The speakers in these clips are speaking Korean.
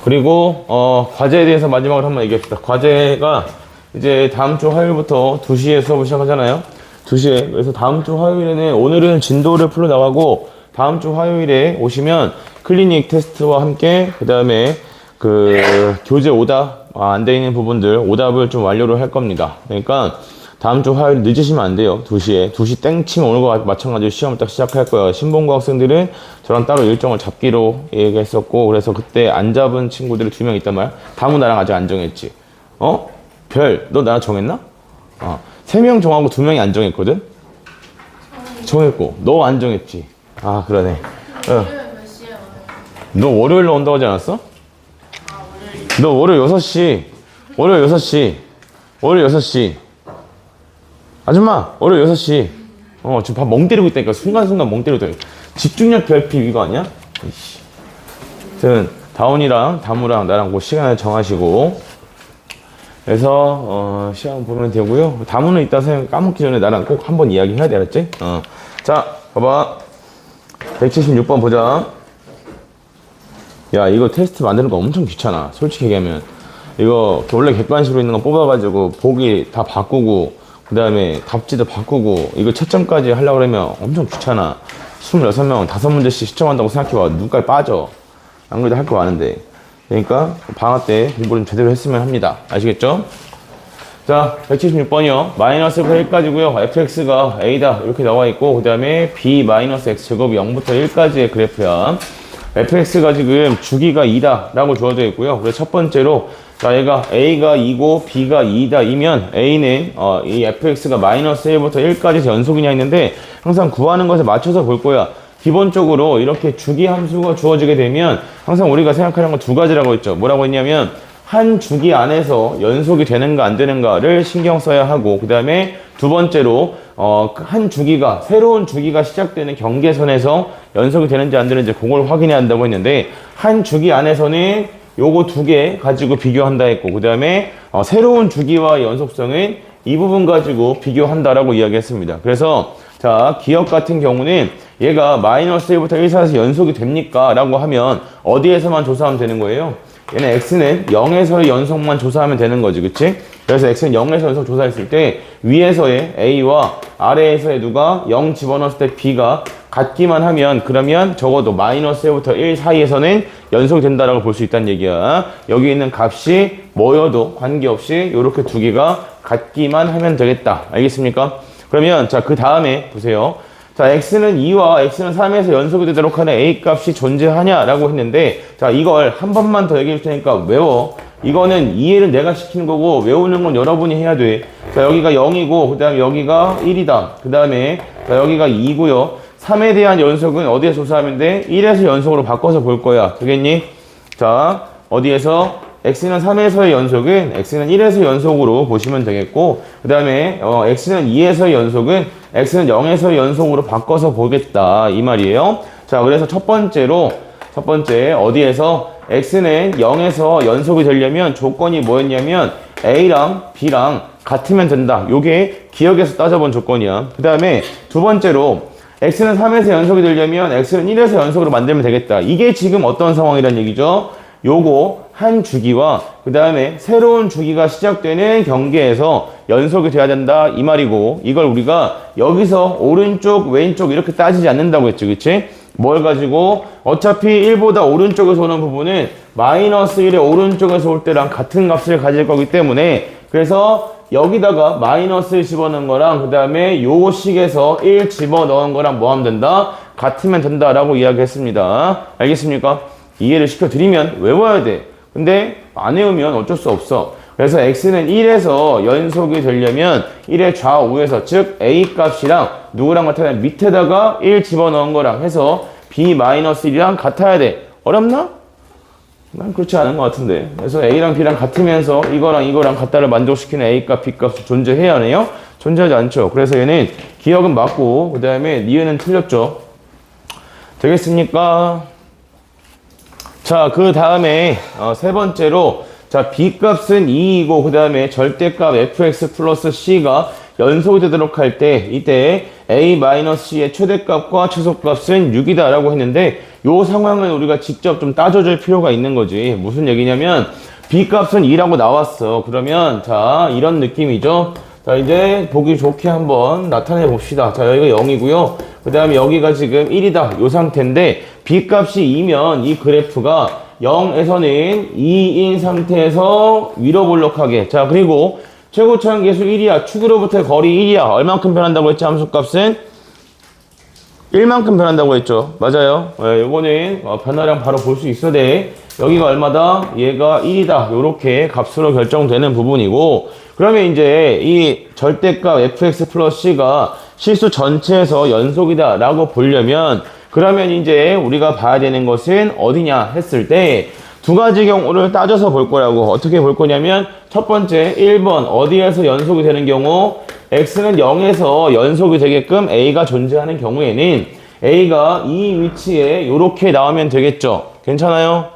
그리고 과제에 대해서 마지막으로 한번 얘기합시다. 과제가 이제 다음 주 화요일부터 2시에 수업을 시작하잖아요. 2시에. 그래서 다음 주 화요일에는 오늘은 진도를 풀어 나가고 다음 주 화요일에 오시면 클리닉 테스트와 함께 그 다음에 그 교재 오답 안 돼 있는 부분들 오답을 좀 완료를 할 겁니다. 그러니까 다음 주 화요일 늦으시면 안 돼요. 2시에. 2시 땡치면 오늘 거 마찬가지로 시험을 딱 시작할 거예요. 신봉고 학생들은 저랑 따로 일정을 잡기로 얘기했었고, 그래서 그때 안 잡은 친구들이 2명 있단 말이야. 다무 나랑 아직 안 정했지. 별, 너 나랑 정했나? 3명 정하고 2명이 안 정했거든? 정했고, 너 안 정했지? 아, 그러네. 월요일 몇 시에 와요? 너 월요일로 온다고 하지 않았어? 월요일. 너 월요일 6시. 월요일 6시. 월요일 6시. 아줌마, 월요일 6시. 지금 밥 멍 때리고 있다니까. 순간순간 멍 때리고 있다니까. 집중력 결핍 이거 아니야? 이씨. 아무튼, 다운이랑 다무랑 나랑 그 시간을 정하시고. 그래서, 시간 보면 되고요. 다무는 이따 선생님 까먹기 전에 나랑 꼭 한번 이야기 해야 돼, 알았지? 자, 봐봐. 176번 보자. 야, 이거 테스트 만드는 거 엄청 귀찮아. 솔직히 얘기하면. 이거 원래 객관식으로 있는 거 뽑아가지고 보기 다 바꾸고 그 다음에 답지도 바꾸고 이거 채점까지 하려고 그러면 엄청 귀찮아. 26명 5문제씩 시점한다고 생각해봐. 눈깔 빠져. 안 그래도 할 거 많은데. 그러니까 방학 때 공부를 좀 제대로 했으면 합니다. 아시겠죠? 자, 176번이요. 마이너스부터 1까지고요. fx가 a다 이렇게 나와 있고 그 다음에 b 마이너스 x 제곱이 0부터 1까지의 그래프야. fx가 지금 주기가 2다 라고 주어져 있고요. 그래서 첫 번째로 자, 얘가 a가 2고 b가 2다 이면 a는 이 fx가 마이너스 1부터 1까지 연속이냐 했는데 항상 구하는 것에 맞춰서 볼 거야. 기본적으로 이렇게 주기 함수가 주어지게 되면 항상 우리가 생각하는 건 두 가지라고 했죠. 뭐라고 했냐면 한 주기 안에서 연속이 되는가 안 되는가를 신경 써야 하고 그 다음에 두 번째로 한 주기가 새로운 주기가 시작되는 경계선에서 연속이 되는지 안 되는지 그걸 확인해야 한다고 했는데 한 주기 안에서는 요거 두 개 가지고 비교한다 했고 그 다음에 새로운 주기와 연속성은 이 부분 가지고 비교한다라고 이야기했습니다. 그래서 자 기억 같은 경우는 얘가 마이너스 1부터 1 사이에서 연속이 됩니까? 라고 하면 어디에서만 조사하면 되는 거예요? 얘는 x는 0에서의 연속만 조사하면 되는 거지, 그치? 그래서 x는 0에서 연속 조사했을 때 위에서의 a와 아래에서의 누가 0 집어넣었을 때 b가 같기만 하면 그러면 적어도 마이너스 1부터 1 사이에서는 연속이 된다라고 볼 수 있다는 얘기야. 여기 있는 값이 뭐여도 관계없이 이렇게 두 개가 같기만 하면 되겠다. 알겠습니까? 그러면 자 그 다음에 보세요. 자, x는 2와 x는 3에서 연속이 되도록 하는 a 값이 존재하냐라고 했는데 자, 이걸 한 번만 더 얘기해 줄 테니까 외워. 이거는 이해를 내가 시키는 거고 외우는 건 여러분이 해야 돼. 자, 여기가 0이고 그 다음에 여기가 1이다. 그 다음에 자, 여기가 2고요. 3에 대한 연속은 어디에 조사하면 돼? 1에서 연속으로 바꿔서 볼 거야. 되겠니? 자, 어디에서? x는 3에서의 연속은 x는 1에서 연속으로 보시면 되겠고 그 다음에 x는 2에서 연속은 x는 0에서 연속으로 바꿔서 보겠다 이 말이에요. 자, 그래서 첫 번째 어디에서 x는 0에서 연속이 되려면 조건이 뭐였냐면 a랑 b랑 같으면 된다. 요게 기억에서 따져본 조건이야. 그 다음에 두 번째로 x는 3에서 연속이 되려면 x는 1에서 연속으로 만들면 되겠다. 이게 지금 어떤 상황이란 얘기죠? 요거 한 주기와 그 다음에 새로운 주기가 시작되는 경계에서 연속이 돼야 된다 이 말이고 이걸 우리가 여기서 오른쪽 왼쪽 이렇게 따지지 않는다고 했죠. 그치? 뭘 가지고 어차피 1보다 오른쪽에서 오는 부분은 마이너스 1의 오른쪽에서 올 때랑 같은 값을 가질 거기 때문에 그래서 여기다가 마이너스 집어넣은 거랑 그 다음에 요 식에서 1 집어넣은 거랑 뭐 하면 된다? 같으면 된다라고 이야기했습니다. 알겠습니까? 이해를 시켜드리면 외워야 돼. 근데 안 외우면 어쩔 수 없어. 그래서 x는 1에서 연속이 되려면 1의 좌우에서 즉 a 값이랑 누구랑 같아야 돼? 밑에다가 1 집어넣은 거랑 해서 b-1이랑 같아야 돼. 어렵나? 난 그렇지 않은 것 같은데. 그래서 a랑 b랑 같으면서 이거랑 같다를 만족시키는 a 값, b 값이 존재해야 하네요? 존재하지 않죠. 그래서 얘는 기억은 맞고 그 다음에 니은은 틀렸죠. 되겠습니까? 자, 그 다음에 세 번째로 자 b값은 2이고 그 다음에 절대값 fx 플러스 c가 연속이 되도록 할 때 이때 a-c의 최대값과 최소값은 6이다 라고 했는데 요 상황을 우리가 직접 좀 따져줄 필요가 있는 거지. 무슨 얘기냐면 b값은 2라고 나왔어. 그러면 자 이런 느낌이죠. 자 이제 보기 좋게 한번 나타내 봅시다. 자 여기가 0이고요. 그 다음에 여기가 지금 1이다 요 상태인데 b값이 2면 이 그래프가 0에서는 2인 상태에서 위로 볼록하게. 자 그리고 최고차항 계수 1이야. 축으로부터의 거리 1이야. 얼만큼 변한다고 했지? 함수값은 1만큼 변한다고 했죠. 맞아요. 요거는 변화량 바로 볼 수 있어야 돼. 여기가 얼마다? 얘가 1이다. 요렇게 값으로 결정되는 부분이고, 그러면 이제 이 절대값 fx 플러스 c가 실수 전체에서 연속이다 라고 보려면, 그러면 이제 우리가 봐야 되는 것은 어디냐 했을 때 두 가지 경우를 따져서 볼 거라고. 어떻게 볼 거냐면 첫 번째 1번 어디에서 연속이 되는 경우, x는 0에서 연속이 되게끔 a가 존재하는 경우에는 a가 이 위치에 이렇게 나오면 되겠죠. 괜찮아요?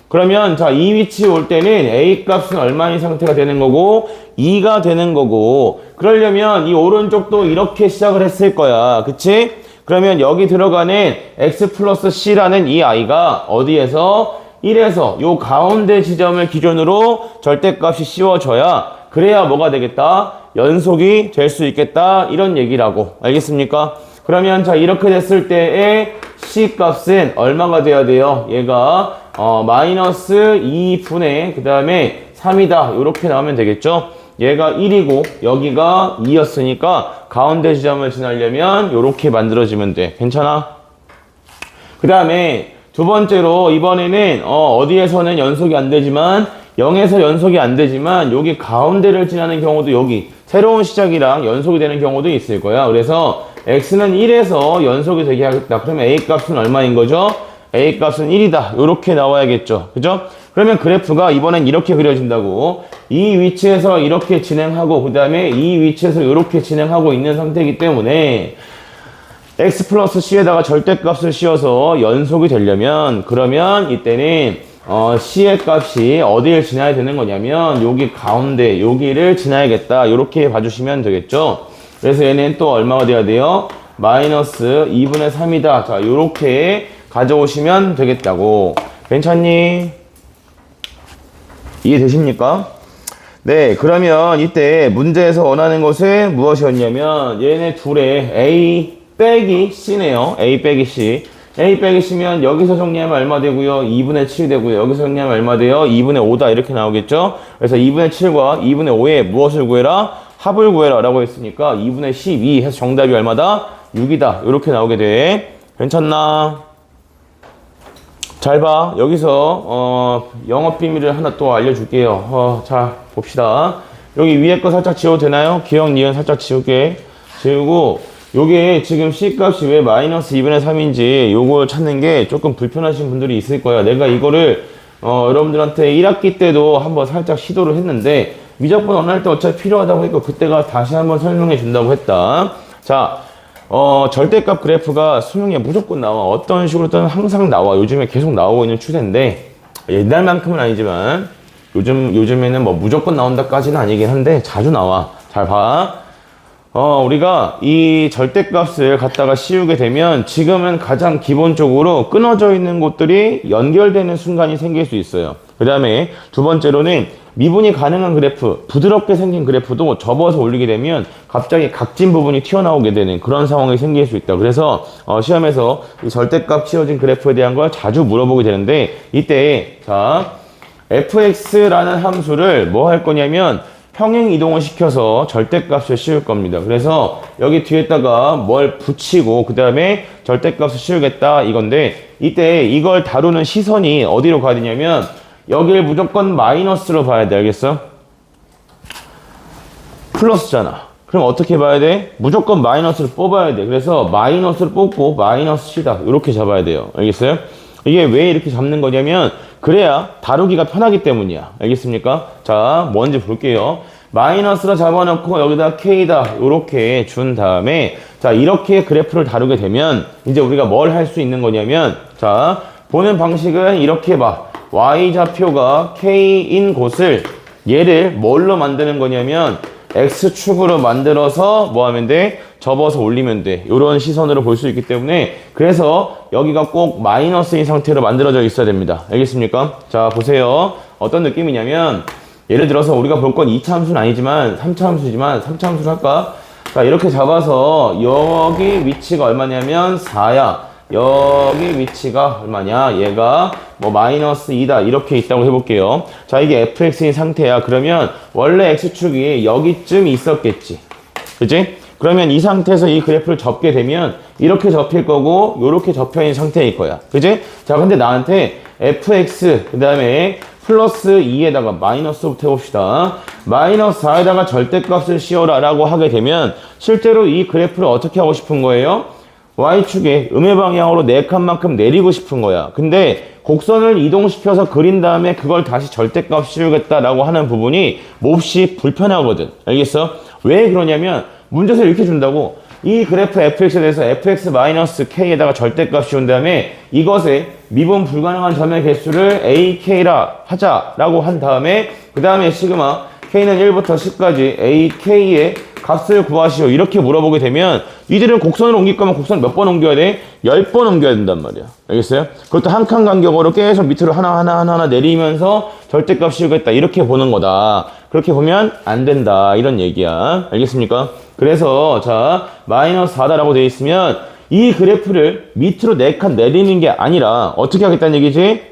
그러면 자 이 위치에 올 때는 a 값은 얼마인 상태가 되는 거고 2가 되는 거고, 그러려면 이 오른쪽도 이렇게 시작을 했을 거야. 그치? 그러면 여기 들어가는 x 플러스 c라는 이 i가 어디에서 1에서 요 가운데 지점을 기준으로 절대값이 씌워져야 그래야 뭐가 되겠다? 연속이 될 수 있겠다. 이런 얘기라고. 알겠습니까? 그러면 자 이렇게 됐을 때의 c 값은 얼마가 돼야 돼요? 얘가 마이너스 2분의 그 다음에 3이다. 이렇게 나오면 되겠죠? 얘가 1이고 여기가 2였으니까 가운데 지점을 지나려면 이렇게 만들어지면 돼. 괜찮아? 그 다음에 두 번째로 이번에는 어디에서는 연속이 안 되지만 0에서 연속이 안 되지만 여기 가운데를 지나는 경우도 여기 새로운 시작이랑 연속이 되는 경우도 있을 거야. 그래서 x는 1에서 연속이 되게 하겠다. 그러면 a 값은 얼마인 거죠? a 값은 1이다. 이렇게 나와야겠죠. 그죠? 그러면 그래프가 이번엔 이렇게 그려진다고. 이 위치에서 이렇게 진행하고 그 다음에 이 위치에서 이렇게 진행하고 있는 상태이기 때문에 x 플러스 c에다가 절대값을 씌워서 연속이 되려면, 그러면 이때는 c의 값이 어디를 지나야 되는 거냐면 여기 가운데 여기를 지나야겠다. 이렇게 봐주시면 되겠죠. 그래서 얘는 또 얼마가 돼야 돼요? 마이너스 2분의 3이다. 자 이렇게 가져오시면 되겠다고. 괜찮니? 이해되십니까? 네, 그러면 이때 문제에서 원하는 것은 무엇이었냐면 얘네 둘의 a 빼기 c네요. a 빼기 c. a 빼기 c면 여기서 정리하면 얼마 되고요? 2분의 7 되고요. 여기서 정리하면 얼마 돼요? 2분의 5다. 이렇게 나오겠죠? 그래서 2분의 7과 2분의 5에 무엇을 구해라? 합을 구해라 라고 했으니까 2분의 12 해서 정답이 얼마다? 6이다. 이렇게 나오게 돼. 괜찮나? 잘 봐. 여기서 영업 비밀을 하나 또 알려줄게요. 자 봅시다. 여기 위에 거 살짝 지워도 되나요? 기억 니은 살짝 지울게. 지우고 요게 지금 C값이 왜 마이너스 2분의 3인지 요걸 찾는 게 조금 불편하신 분들이 있을 거야. 내가 이거를 여러분들한테 1학기 때도 한번 살짝 시도를 했는데 미적분 원할 때 어차피 필요하다고 했고 그때가 다시 한번 설명해 준다고 했다. 자, 절대값 그래프가 수능에 무조건 나와. 어떤 식으로든 항상 나와. 요즘에 계속 나오고 있는 추세인데 옛날만큼은 아니지만 요즘에는 뭐 무조건 나온다까지는 아니긴 한데 자주 나와. 잘 봐. 우리가 이 절대값을 갖다가 씌우게 되면 지금은 가장 기본적으로 끊어져 있는 곳들이 연결되는 순간이 생길 수 있어요. 그 다음에 두 번째로는 미분이 가능한 그래프, 부드럽게 생긴 그래프도 접어서 올리게 되면 갑자기 각진 부분이 튀어나오게 되는 그런 상황이 생길 수 있다. 그래서 시험에서 이 절대값 씌워진 그래프에 대한 걸 자주 물어보게 되는데 이때 자 fx라는 함수를 뭐 할 거냐면 평행 이동을 시켜서 절대값을 씌울 겁니다. 그래서 여기 뒤에다가 뭘 붙이고 그 다음에 절대값을 씌우겠다 이건데 이때 이걸 다루는 시선이 어디로 가야 되냐면 여기를 무조건 마이너스로 봐야 돼. 알겠어? 플러스잖아. 그럼 어떻게 봐야 돼? 무조건 마이너스를 뽑아야 돼. 그래서 마이너스를 뽑고 마이너스 C다. 이렇게 잡아야 돼요. 알겠어요? 이게 왜 이렇게 잡는 거냐면 그래야 다루기가 편하기 때문이야. 알겠습니까? 자, 뭔지 볼게요. 마이너스로 잡아놓고 여기다 K다. 이렇게 준 다음에 자, 이렇게 그래프를 다루게 되면 이제 우리가 뭘 할 수 있는 거냐면 자, 보는 방식은 이렇게 봐. Y좌표가 K인 곳을 얘를 뭘로 만드는 거냐면 X축으로 만들어서 뭐 하면 돼? 접어서 올리면 돼. 이런 시선으로 볼 수 있기 때문에 그래서 여기가 꼭 마이너스인 상태로 만들어져 있어야 됩니다. 알겠습니까? 자, 보세요. 어떤 느낌이냐면 예를 들어서 우리가 볼 건 2차 함수는 아니지만 3차 함수지만 3차 함수를 할까? 자, 이렇게 잡아서 여기 위치가 얼마냐면 4야. 여기 위치가 얼마냐? 얘가 뭐 마이너스 2다. 이렇게 있다고 해볼게요. 자, 이게 fx인 상태야. 그러면 원래 x축이 여기쯤 있었겠지. 그치? 그러면 이 상태에서 이 그래프를 접게 되면 이렇게 접힐 거고 요렇게 접혀있는 상태일 거야. 그치? 자, 근데 나한테 fx 그 다음에 플러스 2에다가 마이너스부터 해봅시다. 마이너스 4에다가 절대값을 씌워라 라고 하게 되면 실제로 이 그래프를 어떻게 하고 싶은 거예요? Y축에 음의 방향으로 4칸만큼 내리고 싶은 거야. 근데 곡선을 이동시켜서 그린 다음에 그걸 다시 절대값 씌우겠다라고 하는 부분이 몹시 불편하거든. 알겠어? 왜 그러냐면 문제에서 이렇게 준다고. 이 그래프 fx에 대해서 fx-k에다가 절대값 씌운 다음에 이것에 미분 불가능한 점의 개수를 ak라 하자라고 한 다음에 그 다음에 시그마 k는 1부터 10까지 ak의 값을 구하시오 이렇게 물어보게 되면 이들은 곡선을 옮길 거면 곡선 몇 번 옮겨야 돼? 10번 옮겨야 된단 말이야. 알겠어요? 그것도 한 칸 간격으로 계속 밑으로 하나 내리면서 절대값 씌우겠다 이렇게 보는 거다. 그렇게 보면 안 된다 이런 얘기야. 알겠습니까? 그래서 자 마이너스 4다라고 되어 있으면 이 그래프를 밑으로 4칸 내리는 게 아니라 어떻게 하겠다는 얘기지?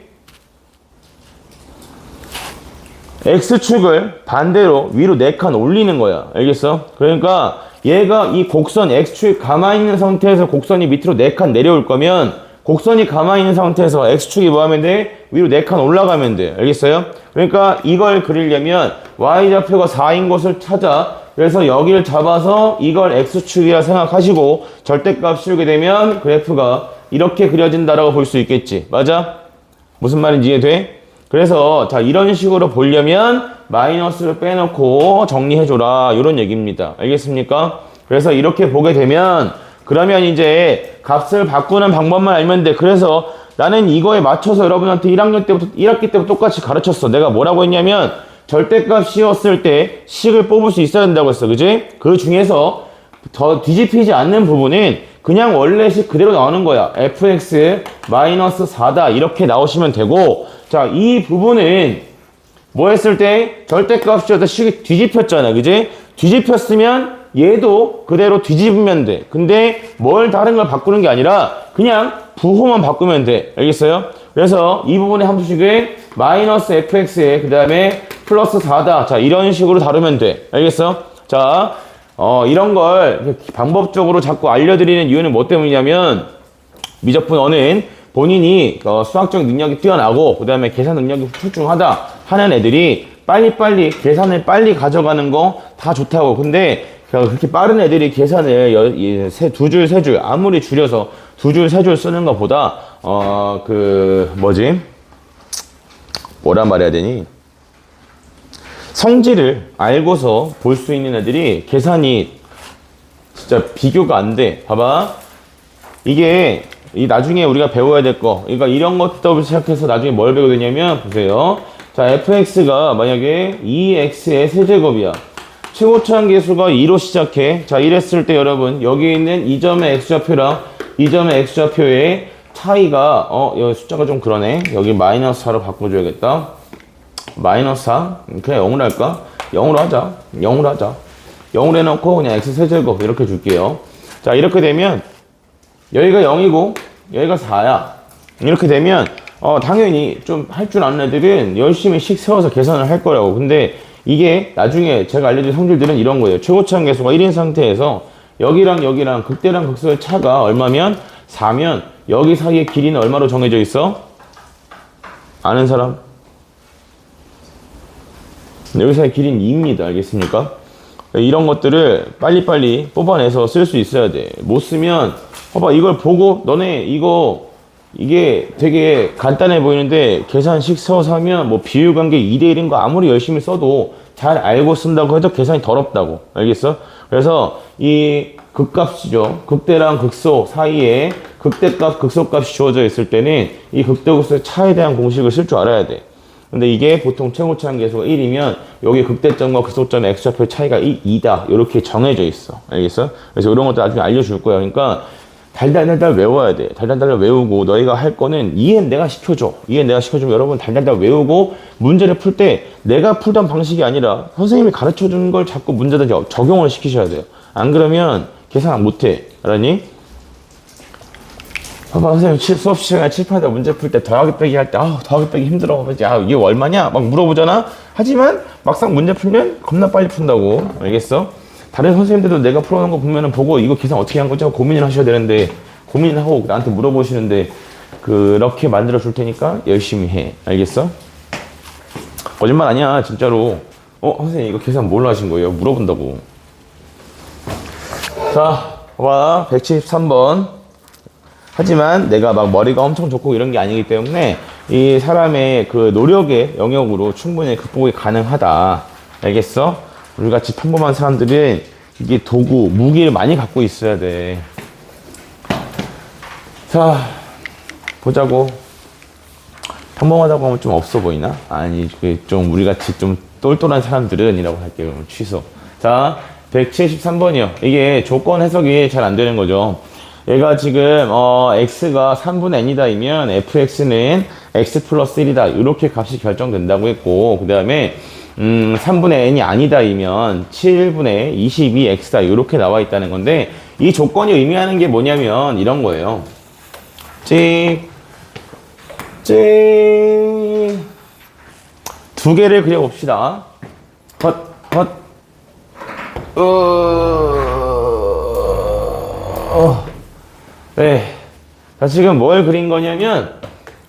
X축을 반대로 위로 4칸 올리는 거야. 알겠어? 그러니까 얘가 이 곡선 X축이 가만히 있는 상태에서 곡선이 밑으로 4칸 내려올 거면 곡선이 가만히 있는 상태에서 X축이 뭐 하면 돼? 위로 4칸 올라가면 돼. 알겠어요? 그러니까 이걸 그리려면 Y좌표가 4인 곳을 찾아. 그래서 여기를 잡아서 이걸 X축이라 생각하시고 절대값 씌우게 되면 그래프가 이렇게 그려진다라고 볼 수 있겠지. 맞아? 무슨 말인지 이해돼? 그래서 자 이런 식으로 보려면 마이너스를 빼놓고 정리해줘라 이런 얘기입니다. 알겠습니까? 그래서 이렇게 보게 되면 그러면 이제 값을 바꾸는 방법만 알면 돼. 그래서 나는 이거에 맞춰서 여러분한테 1학년 때부터 1학기 때부터 똑같이 가르쳤어. 내가 뭐라고 했냐면 절대값 씌웠을 때 식을 뽑을 수 있어야 된다고 했어. 그지? 그 중에서 더 뒤집히지 않는 부분은 그냥 원래 식 그대로 나오는 거야. fx-4다 이렇게 나오시면 되고 자, 이 부분은 뭐 했을 때 절대값 씌워서 식이 뒤집혔잖아. 그지? 뒤집혔으면 얘도 그대로 뒤집으면 돼. 근데 뭘 다른 걸 바꾸는 게 아니라 그냥 부호만 바꾸면 돼. 알겠어요? 그래서 이 부분의 함수식을 마이너스 fx에 그 다음에 플러스 4다. 자, 이런 식으로 다루면 돼. 알겠어? 자, 이런 걸 방법적으로 자꾸 알려드리는 이유는 뭐 때문이냐면 미적분 어는 본인이 수학적 능력이 뛰어나고 그 다음에 계산 능력이 출중하다 하는 애들이 빨리빨리 계산을 빨리 가져가는 거 다 좋다고. 근데 그렇게 빠른 애들이 계산을 두 줄, 세 줄 아무리 줄여서 두 줄, 세 줄 쓰는 것보다 뭐라 말해야 되니? 성질을 알고서 볼 수 있는 애들이 계산이 진짜 비교가 안 돼. 봐봐. 이게 나중에 우리가 배워야 될 거. 그러니까 이런 것부터 시작해서 나중에 뭘 배우게 되냐면 보세요. 자, fx가 만약에 2x의 세제곱이야. 최고차항 계수가 2로 시작해. 자, 이랬을 때 여러분 여기 있는 이 점의 x좌표랑 이 점의 x좌표의 차이가 여기 숫자가 좀 그러네. 여기 마이너스 4로 바꿔줘야겠다. 마이너스 4? 그냥 0으로 할까? 0으로 하자. 0으로 하자. 0으로 해놓고 그냥 x 세제곱 이렇게 줄게요. 자, 이렇게 되면 여기가 0이고 여기가 4야. 이렇게 되면 당연히 좀 할 줄 아는 애들은 열심히 식 세워서 계산을 할 거라고. 근데 이게 나중에 제가 알려준 성질들은 이런 거예요. 최고차항 계수가 1인 상태에서 여기랑 극대랑 극소의 차가 얼마면 4면 여기 사이의 길이는 얼마로 정해져 있어? 아는 사람? 여기 사이의 길이는 2입니다. 알겠습니까? 이런 것들을 빨리빨리 뽑아내서 쓸 수 있어야 돼. 못 쓰면 봐봐, 이걸 보고 너네 이게 되게 간단해 보이는데 계산식 세워서 하면 뭐 비율관계 2대1인 거 아무리 열심히 써도 잘 알고 쓴다고 해도 계산이 더럽다고. 알겠어? 그래서 이 극값이죠. 극대랑 극소 사이에 극대값, 극소값이 주어져 있을 때는 이 극대, 극소의 차에 대한 공식을 쓸 줄 알아야 돼. 근데 이게 보통 최고차항 계수가 1이면 여기 극대점과 극소점의 x좌표의 차이가 2다. 이렇게 정해져 있어. 알겠어? 그래서 이런 것도 나중에 알려줄 거야. 그러니까 달달달달 외워야 돼. 달달달달 외우고 너희가 할 거는 이해는 내가 시켜줘. 이해는 내가 시켜주면 여러분 달달달 외우고 문제를 풀 때 내가 풀던 방식이 아니라 선생님이 가르쳐주는 걸 자꾸 문제다 적용을 시키셔야 돼요. 안 그러면 계산 못해. 알았니? 봐봐, 선생님 수업 시간에 칠판에다 문제 풀 때 더하기 빼기 할 때 더하기 빼기 힘들어. 이게 얼마냐? 막 물어보잖아? 하지만 막상 문제 풀면 겁나 빨리 푼다고. 알겠어? 다른 선생님들도 내가 풀어놓은 거 보면은 보고 이거 계산 어떻게 한 거죠? 고민을 하셔야 되는데 고민을 하고 나한테 물어보시는데 그렇게 만들어 줄 테니까 열심히 해. 알겠어? 거짓말 아니야 진짜로. 선생님 이거 계산 뭘로 하신 거예요? 물어본다고. 자 봐봐 173번. 하지만 내가 막 머리가 엄청 좋고 이런 게 아니기 때문에 이 사람의 그 노력의 영역으로 충분히 극복이 가능하다. 알겠어? 우리같이 평범한 사람들은 이게 도구, 무기를 많이 갖고 있어야 돼. 자, 보자고. 평범하다고 하면 좀 없어 보이나? 아니, 좀 우리같이 좀 똘똘한 사람들은 이라고 할게요. 취소. 자, 173번이요. 이게 조건 해석이 잘 안 되는 거죠. 얘가 지금 x가 3분의 n이다 이면 fx는 x 플러스 1이다 이렇게 값이 결정된다고 했고 그 다음에 3분의 n이 아니다 이면 7분의 22x다 이렇게 나와 있다는 건데 이 조건이 의미하는 게 뭐냐면 이런 거예요. 두 개를 그려봅시다. 네. 자, 지금 뭘 그린 거냐면,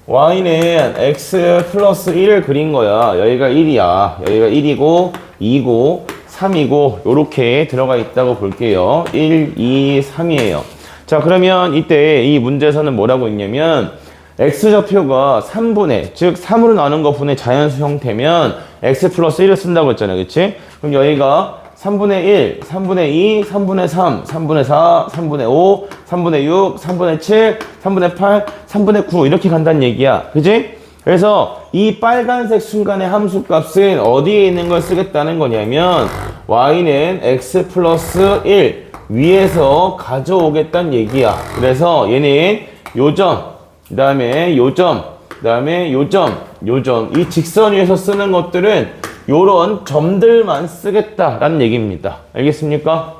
y는 x 플러스 1을 그린 거야. 여기가 1이야. 여기가 1이고, 2고, 3이고, 요렇게 들어가 있다고 볼게요. 1, 2, 3이에요. 자, 그러면 이때 이 문제에서는 뭐라고 했냐면, x좌표가 3분의, 즉 3으로 나눈 거 분의 자연수 형태면 x 플러스 1을 쓴다고 했잖아요. 그치? 그럼 여기가 3분의 1, 3분의 2, 3분의 3, 3분의 4, 3분의 5, 3분의 6, 3분의 7, 3분의 8, 3분의 9 이렇게 간다는 얘기야. 그지? 그래서 이 빨간색 순간의 함수값은 어디에 있는 걸 쓰겠다는 거냐면 y는 x 플러스 1 위에서 가져오겠다는 얘기야. 그래서 얘는 요점, 그 다음에 요점, 그 다음에 요점, 요점 이 직선 위에서 쓰는 것들은 요런 점들만 쓰겠다라는 얘기입니다. 알겠습니까?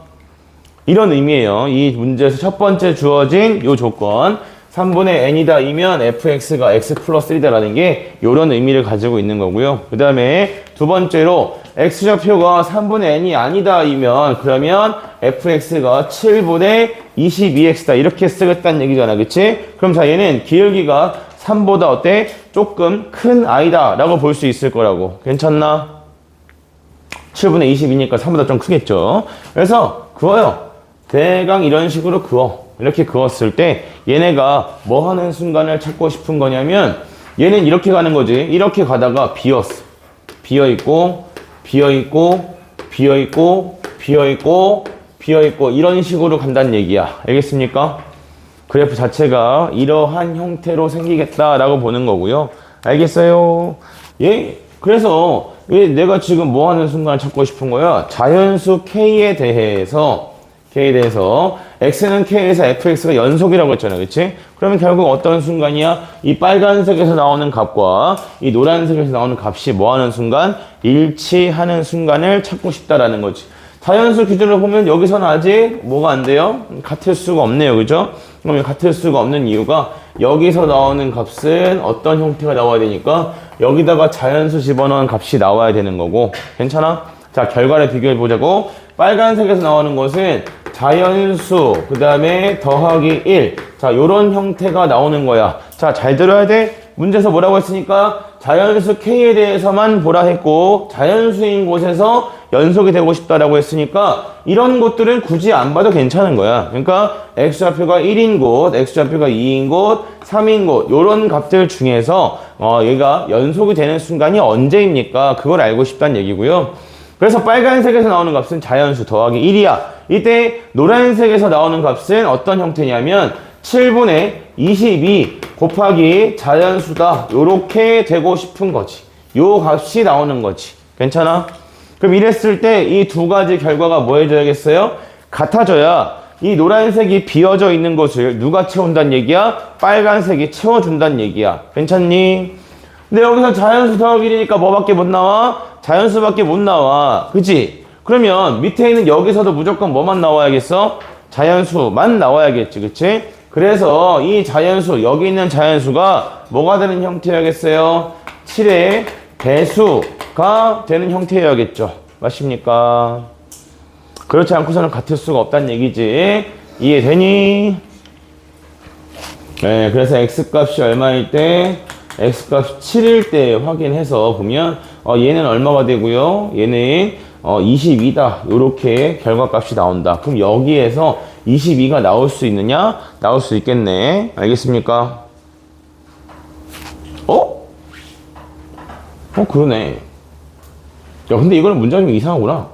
이런 의미예요. 이 문제에서 첫 번째 주어진 요 조건 3분의 n이다 이면 fx가 x 플러스 1이다라는 게 요런 의미를 가지고 있는 거고요. 그 다음에 두 번째로 x좌표가 3분의 n이 아니다 이면 그러면 fx가 7분의 22x다 이렇게 쓰겠다는 얘기잖아. 그치? 그럼 자 얘는 기울기가 3보다 어때? 조금 큰 아이다 라고 볼 수 있을 거라고. 괜찮나? 7분의 22니까 3보다 좀 크겠죠. 그래서 그어요. 대강 이런 식으로 그어. 이렇게 그었을 때 얘네가 뭐 하는 순간을 찾고 싶은 거냐면 얘는 이렇게 가는 거지. 이렇게 가다가 비었어. 비어있고 비어있고 비어있고 비어있고 비어있고 이런 식으로 간다는 얘기야. 알겠습니까? 그래프 자체가 이러한 형태로 생기겠다라고 보는 거고요. 알겠어요? 예. 그래서 왜 내가 지금 뭐 하는 순간을 찾고 싶은 거야? 자연수 K에 대해서 X는 K에서 fx가 연속이라고 했잖아. 그치? 그러면 결국 어떤 순간이야? 이 빨간색에서 나오는 값과 이 노란색에서 나오는 값이 뭐 하는 순간? 일치하는 순간을 찾고 싶다라는 거지. 자연수 기준으로 보면 여기서는 아직 뭐가 안 돼요? 같을 수가 없네요. 그죠? 그러면 같을 수가 없는 이유가 여기서 나오는 값은 어떤 형태가 나와야 되니까 여기다가 자연수 집어넣은 값이 나와야 되는 거고. 괜찮아? 자, 결과를 비교해 보자고. 빨간색에서 나오는 것은 자연수, 그 다음에 더하기 1. 자, 요런 형태가 나오는 거야. 자, 잘 들어야 돼. 문제에서 뭐라고 했으니까 자연수 K에 대해서만 보라 했고 자연수인 곳에서 연속이 되고 싶다라고 했으니까 이런 것들은 굳이 안 봐도 괜찮은 거야. 그러니까 x좌표가 1인 곳, x좌표가 2인 곳, 3인 곳 요런 값들 중에서 얘가 연속이 되는 순간이 언제입니까? 그걸 알고 싶다는 얘기고요. 그래서 빨간색에서 나오는 값은 자연수 더하기 1이야. 이때 노란색에서 나오는 값은 어떤 형태냐면 7분의 22 곱하기 자연수다. 요렇게 되고 싶은 거지. 요 값이 나오는 거지. 괜찮아? 그럼 이랬을 때 이 두 가지 결과가 뭐 해줘야겠어요? 같아져야 이 노란색이 비어져 있는 것을 누가 채운다는 얘기야? 빨간색이 채워준다는 얘기야. 괜찮니? 근데 여기서 자연수 더하기 1이니까 뭐밖에 못 나와? 자연수밖에 못 나와. 그치? 그러면 밑에 있는 여기서도 무조건 뭐만 나와야겠어? 자연수만 나와야겠지. 그치? 그래서 이 자연수, 여기 있는 자연수가 뭐가 되는 형태여야겠어요? 7의 배수가 되는 형태여야겠죠. 맞습니까? 그렇지 않고서는 같을 수가 없다는 얘기지. 이해되니? 네, 그래서 x값이 얼마일 때? x값이 7일 때 확인해서 보면 얘는 얼마가 되고요? 얘는 22다. 이렇게 결과값이 나온다. 그럼 여기에서 22가 나올 수 있느냐? 나올 수 있겠네. 알겠습니까? 그러네. 야, 근데 이거는 문제가 좀 이상하구나.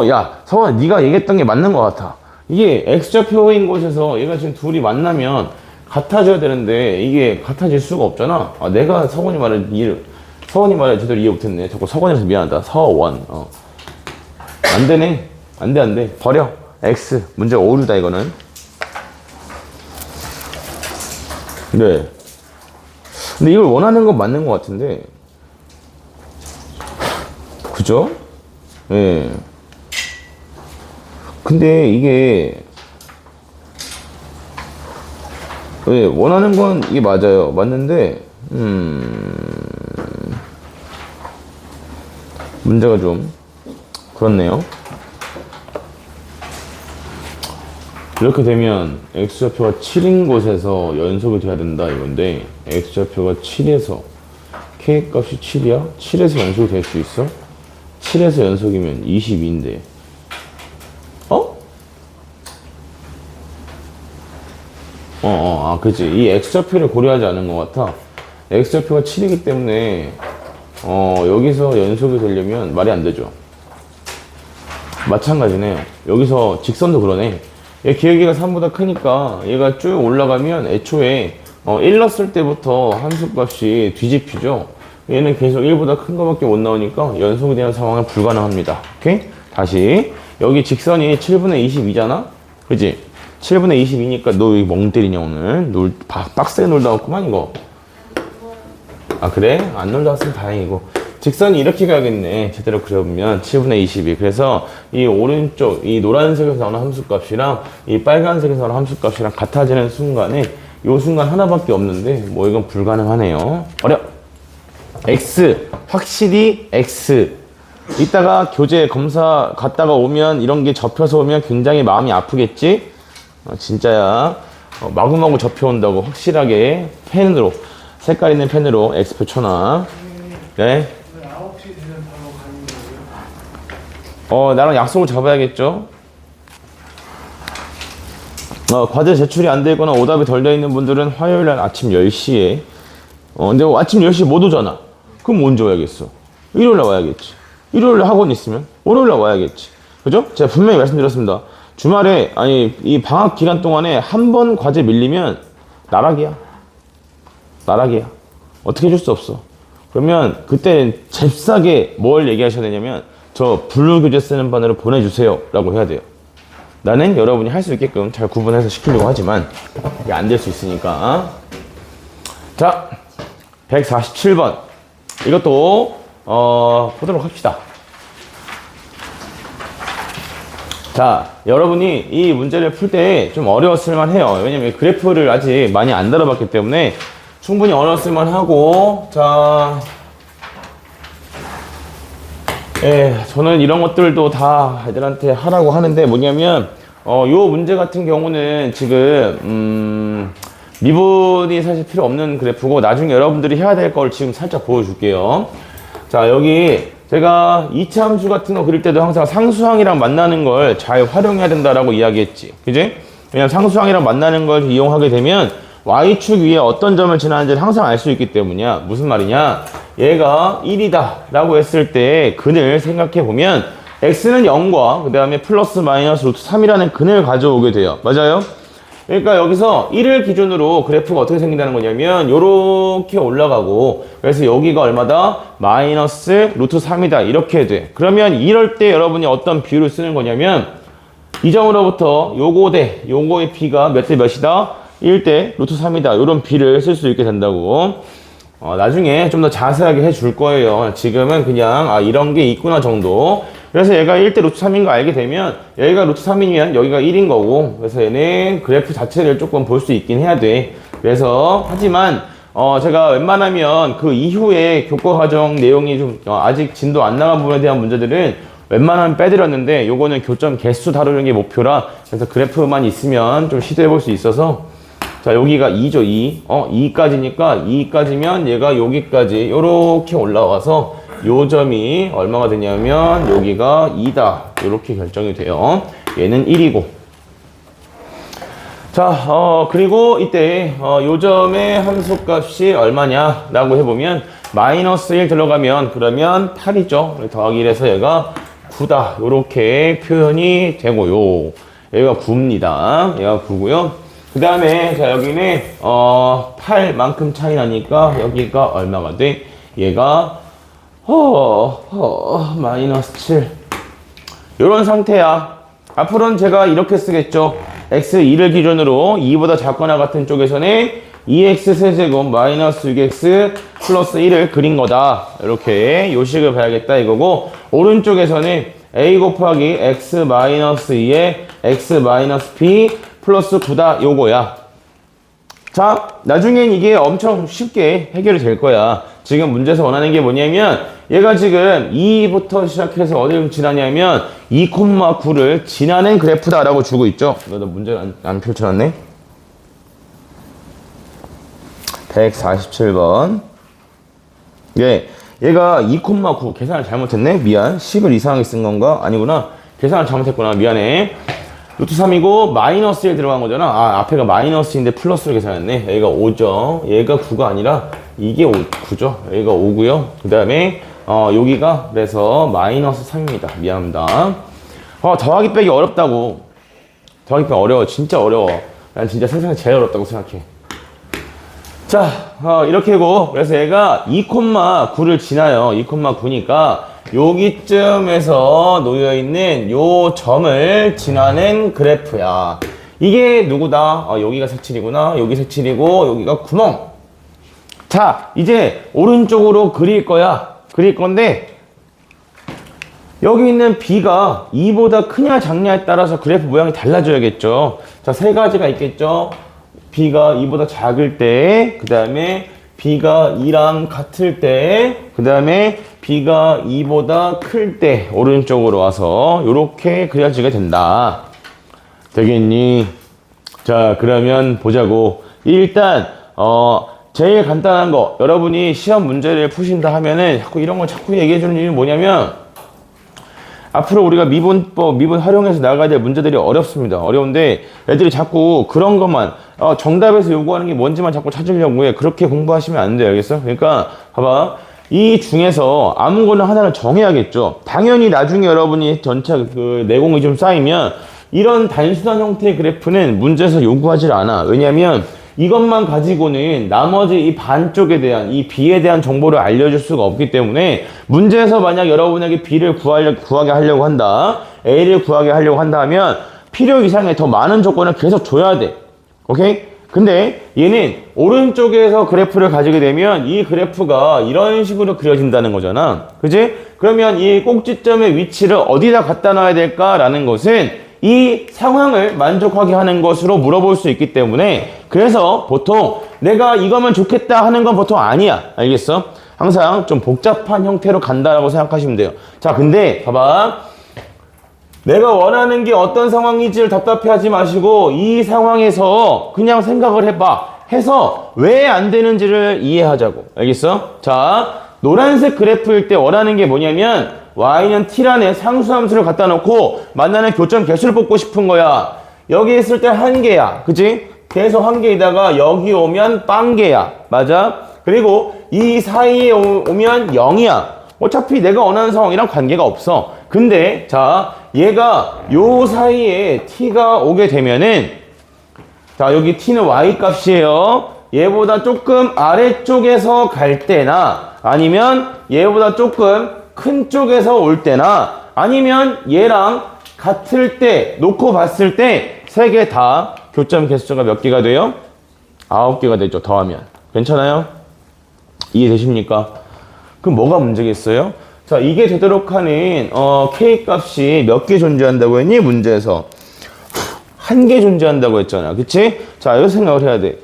야, 성원아, 네가 얘기했던 게 맞는 것 같아. 이게 X좌표인 곳에서 얘가 지금 둘이 만나면 같아져야 되는데 이게 같아질 수가 없잖아. 내가 성원이 말을 제대로 이해 못했네. 자꾸 서원이라서 미안하다. 서원. 안 되네. 안 돼. 버려. X. 문제가 오류다, 이거는. 네. 근데 이걸 원하는 건 맞는 것 같은데. 그죠? 예. 네. 근데 이게 원하는 건 이게 맞아요. 맞는데 문제가 좀 그렇네요. 이렇게 되면 x좌표가 7인 곳에서 연속이 돼야 된다 이건데 x좌표가 7에서 k값이 7이야? 7에서 연속이 될 수 있어? 7에서 연속이면 22인데 그치. 이 x좌표를 고려하지 않은 것 같아. x좌표가 7이기 때문에 여기서 연속이 되려면 말이 안 되죠. 마찬가지네요. 여기서 직선도 그러네. 얘 기울기가 3보다 크니까 얘가 쭉 올라가면 애초에 1 넣었을 때부터 함수값이 뒤집히죠. 얘는 계속 1보다 큰 거밖에 못 나오니까 연속이 되는 상황은 불가능합니다. 오케이? 다시 여기 직선이 7분의 22잖아? 그치? 7분의 22니까 너 왜 멍 때리냐 오늘? 빡세게 놀다 왔구만 이거. 그래? 안 놀다 왔으면 다행이고. 직선이 이렇게 가겠네. 제대로 그려보면 7분의 22. 그래서 이 오른쪽 이 노란색에서 나오는 함수값이랑 이 빨간색에서 나오는 함수값이랑 같아지는 순간에 이 순간 하나밖에 없는데 뭐 이건 불가능하네요. 어려. X. 확실히 X. 이따가 교재 검사 갔다가 오면 이런 게 접혀서 오면 굉장히 마음이 아프겠지? 진짜야. 마구마구 접혀온다고 확실하게 펜으로 색깔 있는 펜으로 X표 쳐놔. 네. 9시 되면 바로 가는 거예요? 나랑 약속을 잡아야겠죠. 과제 제출이 안 되거나 오답이 덜 돼 있는 분들은 화요일 날 아침 10시에 근데 아침 10시에 못 오잖아. 그럼 언제 와야겠어? 일요일 날 와야겠지. 일요일 날 학원 있으면 월요일 날 와야겠지. 그죠? 제가 분명히 말씀드렸습니다. 주말에 이 방학 기간 동안에 한 번 과제 밀리면 나락이야. 어떻게 해줄 수 없어. 그러면 그때는 잽싸게 뭘 얘기하셔야 되냐면 저 블루 교재 쓰는 반으로 보내주세요 라고 해야 돼요. 나는 여러분이 할 수 있게끔 잘 구분해서 시키려고 하지만 이게 안 될 수 있으니까. 자, 147번 이것도 보도록 합시다. 자, 여러분이 이 문제를 풀 때 좀 어려웠을 만해요. 왜냐면 그래프를 아직 많이 안 다뤄봤기 때문에 충분히 어려웠을 만하고. 자, 저는 이런 것들도 다 애들한테 하라고 하는데 뭐냐면 요 문제 같은 경우는 지금 미분이 사실 필요 없는 그래프고 나중에 여러분들이 해야 될 걸 지금 살짝 보여줄게요. 자, 여기 제가 이차 함수 같은 거 그릴 때도 항상 상수항이랑 만나는 걸 잘 활용해야 된다라고 이야기했지. 그지? 왜냐면 상수항이랑 만나는 걸 이용하게 되면 y축 위에 어떤 점을 지나는지를 항상 알 수 있기 때문이야. 무슨 말이냐? 얘가 1이다 라고 했을 때 근을 생각해 보면 x는 0과 그 다음에 플러스 마이너스 루트 3이라는 근을 가져오게 돼요. 맞아요? 그러니까 여기서 1을 기준으로 그래프가 어떻게 생긴다는 거냐면 요렇게 올라가고 그래서 여기가 얼마다? 마이너스 루트 3이다 이렇게 돼. 그러면 이럴 때 여러분이 어떤 비율을 쓰는 거냐면 이 점으로부터 요거 대 요거의 비가 몇 대 몇이다? 1대 루트 3이다 이런 비를 쓸 수 있게 된다고. 나중에 좀 더 자세하게 해줄 거예요. 지금은 그냥 이런 게 있구나 정도. 그래서 얘가 1대 루트 3인 거 알게 되면 여기가 루트 3이면 여기가 1인 거고 그래서 얘는 그래프 자체를 조금 볼 수 있긴 해야 돼. 그래서 하지만 제가 웬만하면 그 이후에 교과 과정 내용이 좀 아직 진도 안 나간 부분에 대한 문제들은 웬만하면 빼드렸는데 요거는 교점 개수 다루는 게 목표라 그래서 그래프만 있으면 좀 시도해 볼 수 있어서 자 여기가 2죠 2 2까지니까 2까지면 얘가 여기까지 요렇게 올라와서 요 점이 얼마가 되냐면 여기가 2다 이렇게 결정이 돼요. 얘는 1이고 자 그리고 이때 요 점의 함수값이 얼마냐 라고 해보면 마이너스 1 들어가면 그러면 8이죠. 더하기 1해서 얘가 9다 이렇게 표현이 되고요. 얘가 9입니다. 얘가 9고요. 그 다음에 자 여기는 8만큼 차이 나니까 여기가 얼마가 돼? 얘가 마이너스 7 요런 상태야. 앞으로는 제가 이렇게 쓰겠죠. x2를 기준으로 2보다 작거나 같은 쪽에서는 2x 세제곱 마이너스 6x 플러스 1을 그린 거다. 이렇게 요식을 봐야겠다 이거고 오른쪽에서는 a 곱하기 x 마이너스 2에 x 마이너스 b 플러스 9다 요거야. 자 나중엔 이게 엄청 쉽게 해결이 될 거야. 지금 문제에서 원하는 게 뭐냐면 얘가 지금 2부터 시작해서 어디를 지나냐면 2,9를 지나는 그래프다 라고 주고 있죠. 너 문제 안 펼쳐놨네. 147번. 예, 얘가 2,9 계산을 잘못했네. 미안. 10을 이상하게 쓴 건가? 아니구나. 계산을 잘못했구나. 미안해. 루트 3이고 마이너스 1 들어간 거잖아. 앞에가 마이너스인데 플러스로 계산했네. 여기가 5죠. 얘가 9가 아니라 이게 9죠. 여기가 5고요. 그 다음에 여기가 그래서 마이너스 3입니다. 미안합니다. 더하기 빼기 어렵다고. 더하기 빼기 어려워. 진짜 어려워. 난 진짜 세상에 제일 어렵다고 생각해. 자, 이렇게 하고 그래서 얘가 2,9를 지나요. 2,9니까 여기쯤에서 놓여있는 요 점을 지나는 그래프야. 이게 누구다? 여기가 색칠이구나. 여기 색칠이고 여기가 구멍. 자, 이제 오른쪽으로 그릴 거야. 그릴 건데 여기 있는 B가 2보다 크냐 작냐에 따라서 그래프 모양이 달라져야겠죠. 자, 세 가지가 있겠죠. B가 2보다 작을 때, 그 다음에 B가 2랑 같을 때, 그 다음에 B가 2보다 클 때 오른쪽으로 와서 이렇게 그려지게 된다. 되겠니? 자, 그러면 보자고. 일단 제일 간단한 거 여러분이 시험 문제를 푸신다 하면은 자꾸 이런 걸 자꾸 얘기해 주는 이유는 뭐냐면 앞으로 우리가 미분 활용해서 나가야 될 문제들이 어렵습니다. 어려운데 애들이 자꾸 그런 것만 정답에서 요구하는 게 뭔지만 자꾸 찾으려고 해. 그렇게 공부하시면 안 돼요. 알겠어? 그러니까 봐봐. 이 중에서 아무거나 하나를 정해야겠죠. 당연히 나중에 여러분이 전체 그 내공이 좀 쌓이면 이런 단순한 형태의 그래프는 문제에서 요구하지 않아. 왜냐면 이것만 가지고는 나머지 이 반쪽에 대한 이 B에 대한 정보를 알려줄 수가 없기 때문에 문제에서 만약 여러분에게 B를 구하게 하려고 한다, A를 구하게 하려고 한다 하면 필요 이상의 더 많은 조건을 계속 줘야 돼. 오케이? 근데 얘는 오른쪽에서 그래프를 가지게 되면 이 그래프가 이런 식으로 그려진다는 거잖아. 그지? 그러면 이 꼭지점의 위치를 어디다 갖다 놔야 될까라는 것은 이 상황을 만족하게 하는 것으로 물어볼 수 있기 때문에 그래서 보통 내가 이거면 좋겠다 하는 건 보통 아니야. 알겠어? 항상 좀 복잡한 형태로 간다라고 생각하시면 돼요. 자, 근데 봐봐. 내가 원하는 게 어떤 상황인지를 답답해하지 마시고 이 상황에서 그냥 생각을 해봐. 해서 왜 안 되는지를 이해하자고. 알겠어? 자, 노란색 그래프일 때 원하는 게 뭐냐면 y는 t란에 상수함수를 갖다 놓고 만나는 교점 개수를 뽑고 싶은 거야. 여기 있을 때 1개야. 그치? 계속 1개에다가 여기 오면 빵개야. 맞아? 그리고 이 사이에 오면 0이야. 어차피 내가 원하는 상황이랑 관계가 없어. 근데 자, 얘가 요 사이에 t가 오게 되면은 자, 여기 t는 y 값이에요. 얘보다 조금 아래쪽에서 갈 때나 아니면 얘보다 조금 큰 쪽에서 올 때나 아니면 얘랑 같을 때 놓고 봤을 때 세 개 다 교점 개수가 몇 개가 돼요? 9개가 되죠. 더하면. 괜찮아요? 이해되십니까? 그럼 뭐가 문제겠어요? 자, 이게 되도록 하는 k 값이 몇 개 존재한다고 했니? 문제에서 한 개 존재한다고 했잖아. 그치? 자, 이거 생각을 해야 돼.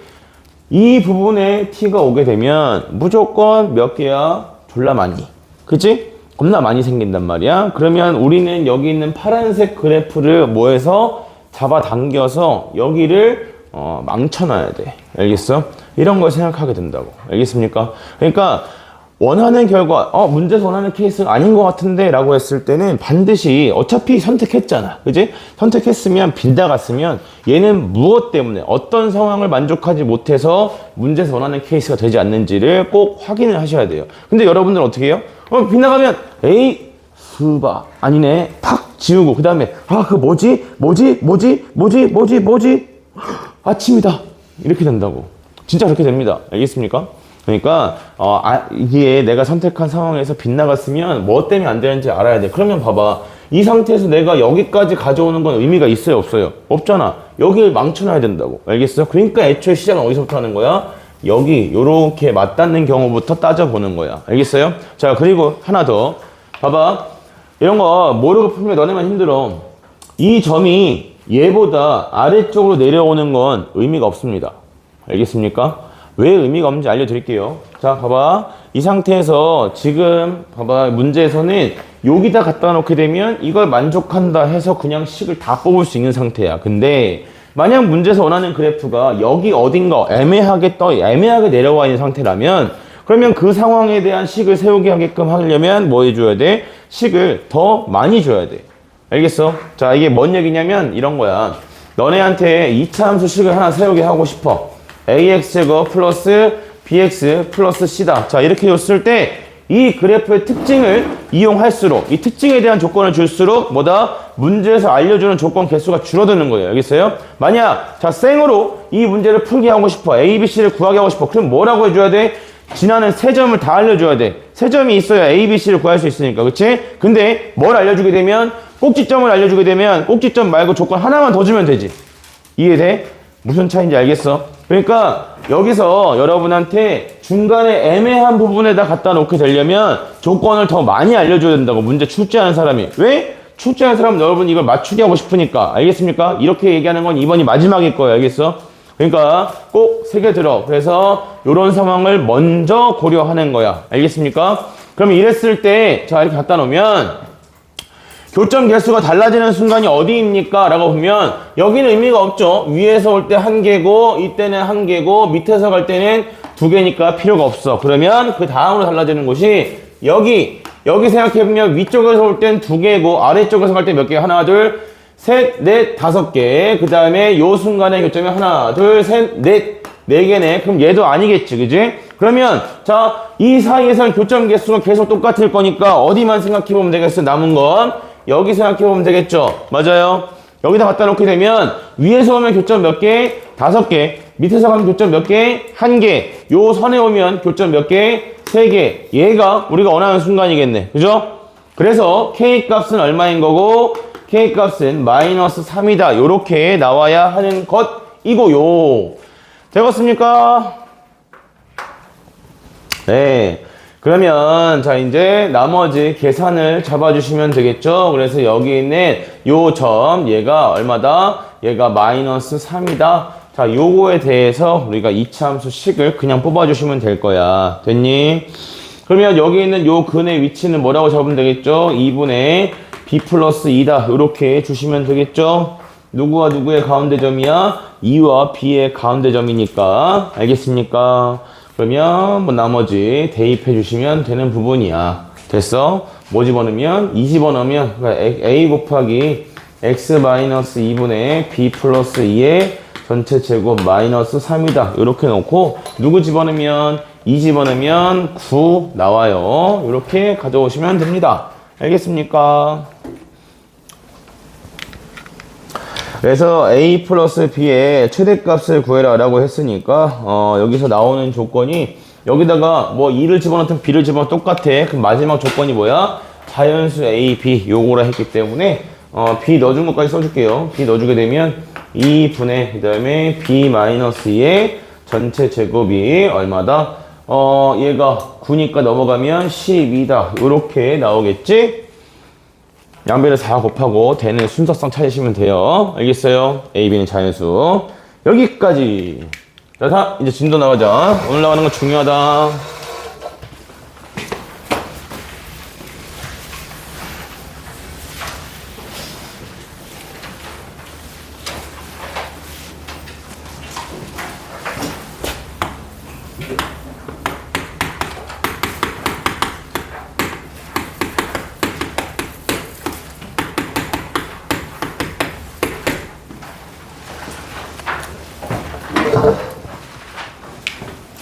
이 부분에 t가 오게 되면 무조건 몇 개야? 졸라 많이. 그치? 겁나 많이 생긴단 말이야. 그러면 우리는 여기 있는 파란색 그래프를 뭐해서 잡아당겨서 여기를 망쳐놔야 돼. 알겠어? 이런 걸 생각하게 된다고. 알겠습니까? 그러니까 원하는 결과, 문제에서 원하는 케이스가 아닌 것 같은데 라고 했을 때는 반드시 어차피 선택했잖아. 그지? 선택했으면 빗나갔으면 얘는 무엇 때문에 어떤 상황을 만족하지 못해서 문제에서 원하는 케이스가 되지 않는지를 꼭 확인을 하셔야 돼요. 근데 여러분들은 어떻게 해요? 빗나가면 에이 수바 아니네 팍 지우고 그 다음에 그 뭐지 아침이다 이렇게 된다고. 진짜 그렇게 됩니다. 알겠습니까? 그러니까 이게 내가 선택한 상황에서 빗나갔으면 뭐 때문에 안 되는지 알아야 돼. 그러면 봐봐, 이 상태에서 내가 여기까지 가져오는 건 의미가 있어요 없어요? 없잖아. 여기를 망쳐놔야 된다고. 알겠어? 그러니까 애초에 시작은 어디서부터 하는 거야? 여기 요렇게 맞닿는 경우부터 따져보는 거야. 알겠어요? 자, 그리고 하나 더 봐봐. 이런 거 모르고 풀면 너네만 힘들어. 이 점이 얘보다 아래쪽으로 내려오는 건 의미가 없습니다. 알겠습니까? 왜 의미가 없는지 알려드릴게요. 자, 봐봐. 이 상태에서 지금 봐봐, 문제에서는 여기다 갖다 놓게 되면 이걸 만족한다 해서 그냥 식을 다 뽑을 수 있는 상태야. 근데 만약 문제에서 원하는 그래프가 여기 어딘가 애매하게 내려와 있는 상태라면 그러면 그 상황에 대한 식을 세우게 하게끔 하려면 뭐 해줘야 돼? 식을 더 많이 줘야 돼. 알겠어? 자, 이게 뭔 얘기냐면 이런 거야. 너네한테 2차 함수 식을 하나 세우게 하고 싶어. ax제곱 플러스 bx 플러스 c다. 자, 이렇게 줬을 때 이 그래프의 특징을 이용할수록, 이 특징에 대한 조건을 줄수록 뭐다? 문제에서 알려주는 조건 개수가 줄어드는 거예요. 알겠어요? 만약 자, 생으로 이 문제를 풀게 하고 싶어. a, b, c를 구하게 하고 싶어. 그럼 뭐라고 해줘야 돼? 지나는 세 점을 다 알려줘야 돼. 세 점이 있어야 a, b, c를 구할 수 있으니까. 그치? 근데 뭘 알려주게 되면, 꼭지점을 알려주게 되면 꼭지점 말고 조건 하나만 더 주면 되지. 이해돼? 무슨 차이인지 알겠어? 그러니까 여기서 여러분한테 중간에 애매한 부분에다 갖다 놓게 되려면 조건을 더 많이 알려줘야 된다고. 문제 출제하는 사람이. 왜? 출제하는 사람은 여러분 이걸 맞추게 하고 싶으니까. 알겠습니까? 이렇게 얘기하는 건 이번이 마지막일 거예요. 알겠어? 그러니까 꼭 새겨 들어. 그래서 이런 상황을 먼저 고려하는 거야. 알겠습니까? 그럼 이랬을 때 자, 이렇게 갖다 놓으면 교점 개수가 달라지는 순간이 어디입니까? 라고 보면 여기는 의미가 없죠. 위에서 올 때 한 개고 이때는 한 개고 밑에서 갈 때는 두 개니까 필요가 없어. 그러면 그 다음으로 달라지는 곳이 여기 생각해보면 위쪽에서 올 땐 두 개고 아래쪽에서 갈 때 몇 개? 하나, 둘, 셋, 넷, 다섯 개. 그 다음에 요 순간의 교점이 하나, 둘, 셋, 넷, 네 개네. 그럼 얘도 아니겠지, 그지? 그러면 자, 이 사이에서는 교점 개수가 계속 똑같을 거니까 어디만 생각해보면 되겠어? 남은 건 여기 생각해보면 되겠죠? 맞아요? 여기다 갖다 놓게 되면 위에서 오면 교점 몇 개? 5개. 밑에서 가면 교점 몇 개? 1개. 요 선에 오면 교점 몇 개? 3개. 얘가 우리가 원하는 순간이겠네. 그죠? 그래서 K값은 얼마인 거고 K값은 마이너스 3이다. 요렇게 나와야 하는 것이고요. 되겠습니까? 네. 그러면 자, 이제 나머지 계산을 잡아주시면 되겠죠. 그래서 여기 있는 요 점 얘가 얼마다? 얘가 마이너스 3이다. 자, 요거에 대해서 우리가 이차함수 식을 그냥 뽑아주시면 될 거야. 됐니? 그러면 여기 있는 요 근의 위치는 뭐라고 잡으면 되겠죠? 2분의 b 플러스 2다. 이렇게 주시면 되겠죠? 누구와 누구의 가운데점이야? 2와 b의 가운데점이니까. 알겠습니까? 그러면 뭐 나머지 대입해 주시면 되는 부분이야. 됐어? 뭐 집어넣으면? 2 집어넣으면 그러니까 a 곱하기 x-2분의 b 플러스 2의 전체 제곱 마이너스 3이다. 이렇게 놓고 누구 집어넣으면? 2 집어넣으면 9 나와요. 이렇게 가져오시면 됩니다. 알겠습니까? 그래서 A 플러스 B의 최대값을 구해라 라고 했으니까 여기서 나오는 조건이 여기다가 뭐 2를 집어넣든 B를 집어넣으면 똑같아. 그럼 마지막 조건이 뭐야? 자연수 A, B 요거라 했기 때문에 B 넣어준 것까지 써줄게요. B 넣어주게 되면 2분의 그 다음에 B-2의 전체 제곱이 얼마다? 얘가 9니까 넘어가면 12다. 요렇게 나오겠지? 양변을 4 곱하고 되는 순서상 찾으시면 돼요. 알겠어요? A, B는 자연수. 여기까지. 자, 이제 진도 나가자. 오늘 나가는 거 중요하다.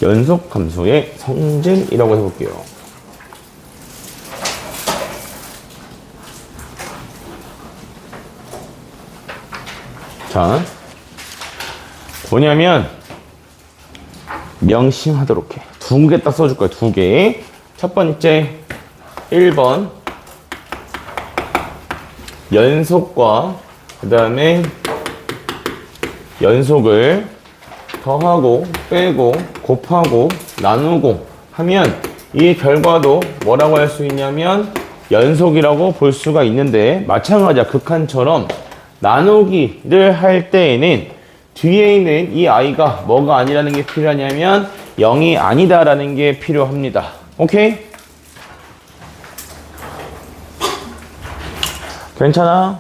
연속 함수의 성질이라고 해볼게요. 자, 뭐냐면 명심하도록 해. 2개 딱 써줄 거야. 2개. 첫 번째 1번 연속과 그 다음에 연속을 더하고 빼고 곱하고 나누고 하면 이 결과도 뭐라고 할 수 있냐면 연속이라고 볼 수가 있는데, 마찬가지야. 극한처럼 나누기를 할 때에는 뒤에 있는 이 i가 뭐가 아니라는 게 필요하냐면 0이 아니다라는 게 필요합니다. 오케이? 괜찮아?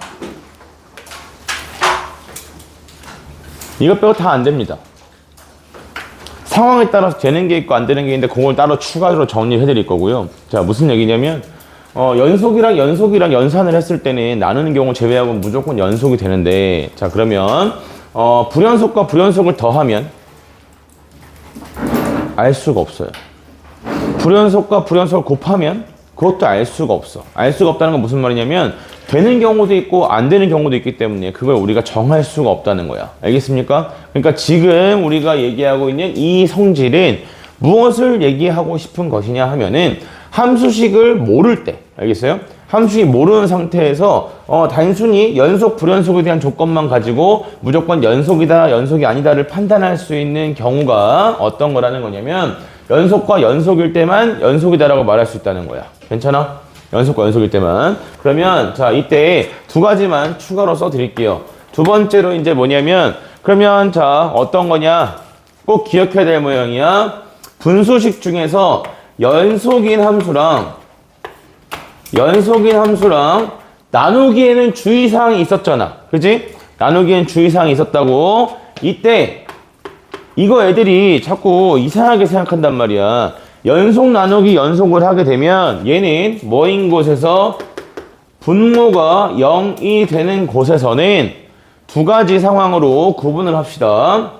이거 빼고 다 안 됩니다. 상황에 따라서 되는 게 있고 안 되는 게 있는데 그걸 따로 추가로 정리해 드릴 거고요. 자, 무슨 얘기냐면 연속이랑 연산을 했을 때는 나누는 경우 제외하고 무조건 연속이 되는데, 자 그러면 불연속과 불연속을 더하면 알 수가 없어요. 불연속과 불연속을 곱하면 그것도 알 수가 없어. 알 수가 없다는 건 무슨 말이냐면 되는 경우도 있고 안 되는 경우도 있기 때문에 그걸 우리가 정할 수가 없다는 거야. 알겠습니까? 그러니까 지금 우리가 얘기하고 있는 이 성질은 무엇을 얘기하고 싶은 것이냐 하면은 함수식을 모를 때, 알겠어요? 함수식 모르는 상태에서 단순히 연속 불연속에 대한 조건만 가지고 무조건 연속이다 연속이 아니다를 판단할 수 있는 경우가 어떤 거라는 거냐면 연속과 연속일 때만 연속이다라고 말할 수 있다는 거야. 괜찮아? 연속과 연속일 때만. 그러면 자, 이때 2가지만 추가로 써 드릴게요. 두 번째로 이제 뭐냐면, 그러면 자, 어떤 거냐? 꼭 기억해야 될 모양이야. 분수식 중에서 연속인 함수랑 나누기에는 주의사항이 있었잖아. 그지? 나누기에는 주의사항이 있었다고. 이때 이거 애들이 자꾸 이상하게 생각한단 말이야. 연속 나누기 연속을 하게 되면 얘는 뭐인 곳에서 분모가 0이 되는 곳에서는 2가지 상황으로 구분을 합시다.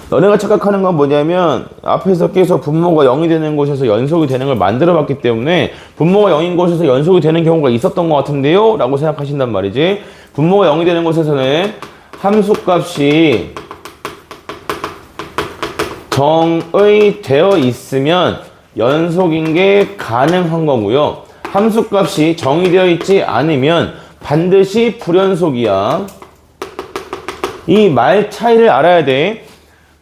너네가 착각하는 건 뭐냐면 앞에서 계속 분모가 0이 되는 곳에서 연속이 되는 걸 만들어 봤기 때문에 분모가 0인 곳에서 연속이 되는 경우가 있었던 것 같은데요? 라고 생각하신단 말이지. 분모가 0이 되는 곳에서는 함수값이 정의 되어 있으면 연속인 게 가능한 거고요. 함수값이 정의되어 있지 않으면 반드시 불연속이야. 이 말 차이를 알아야 돼.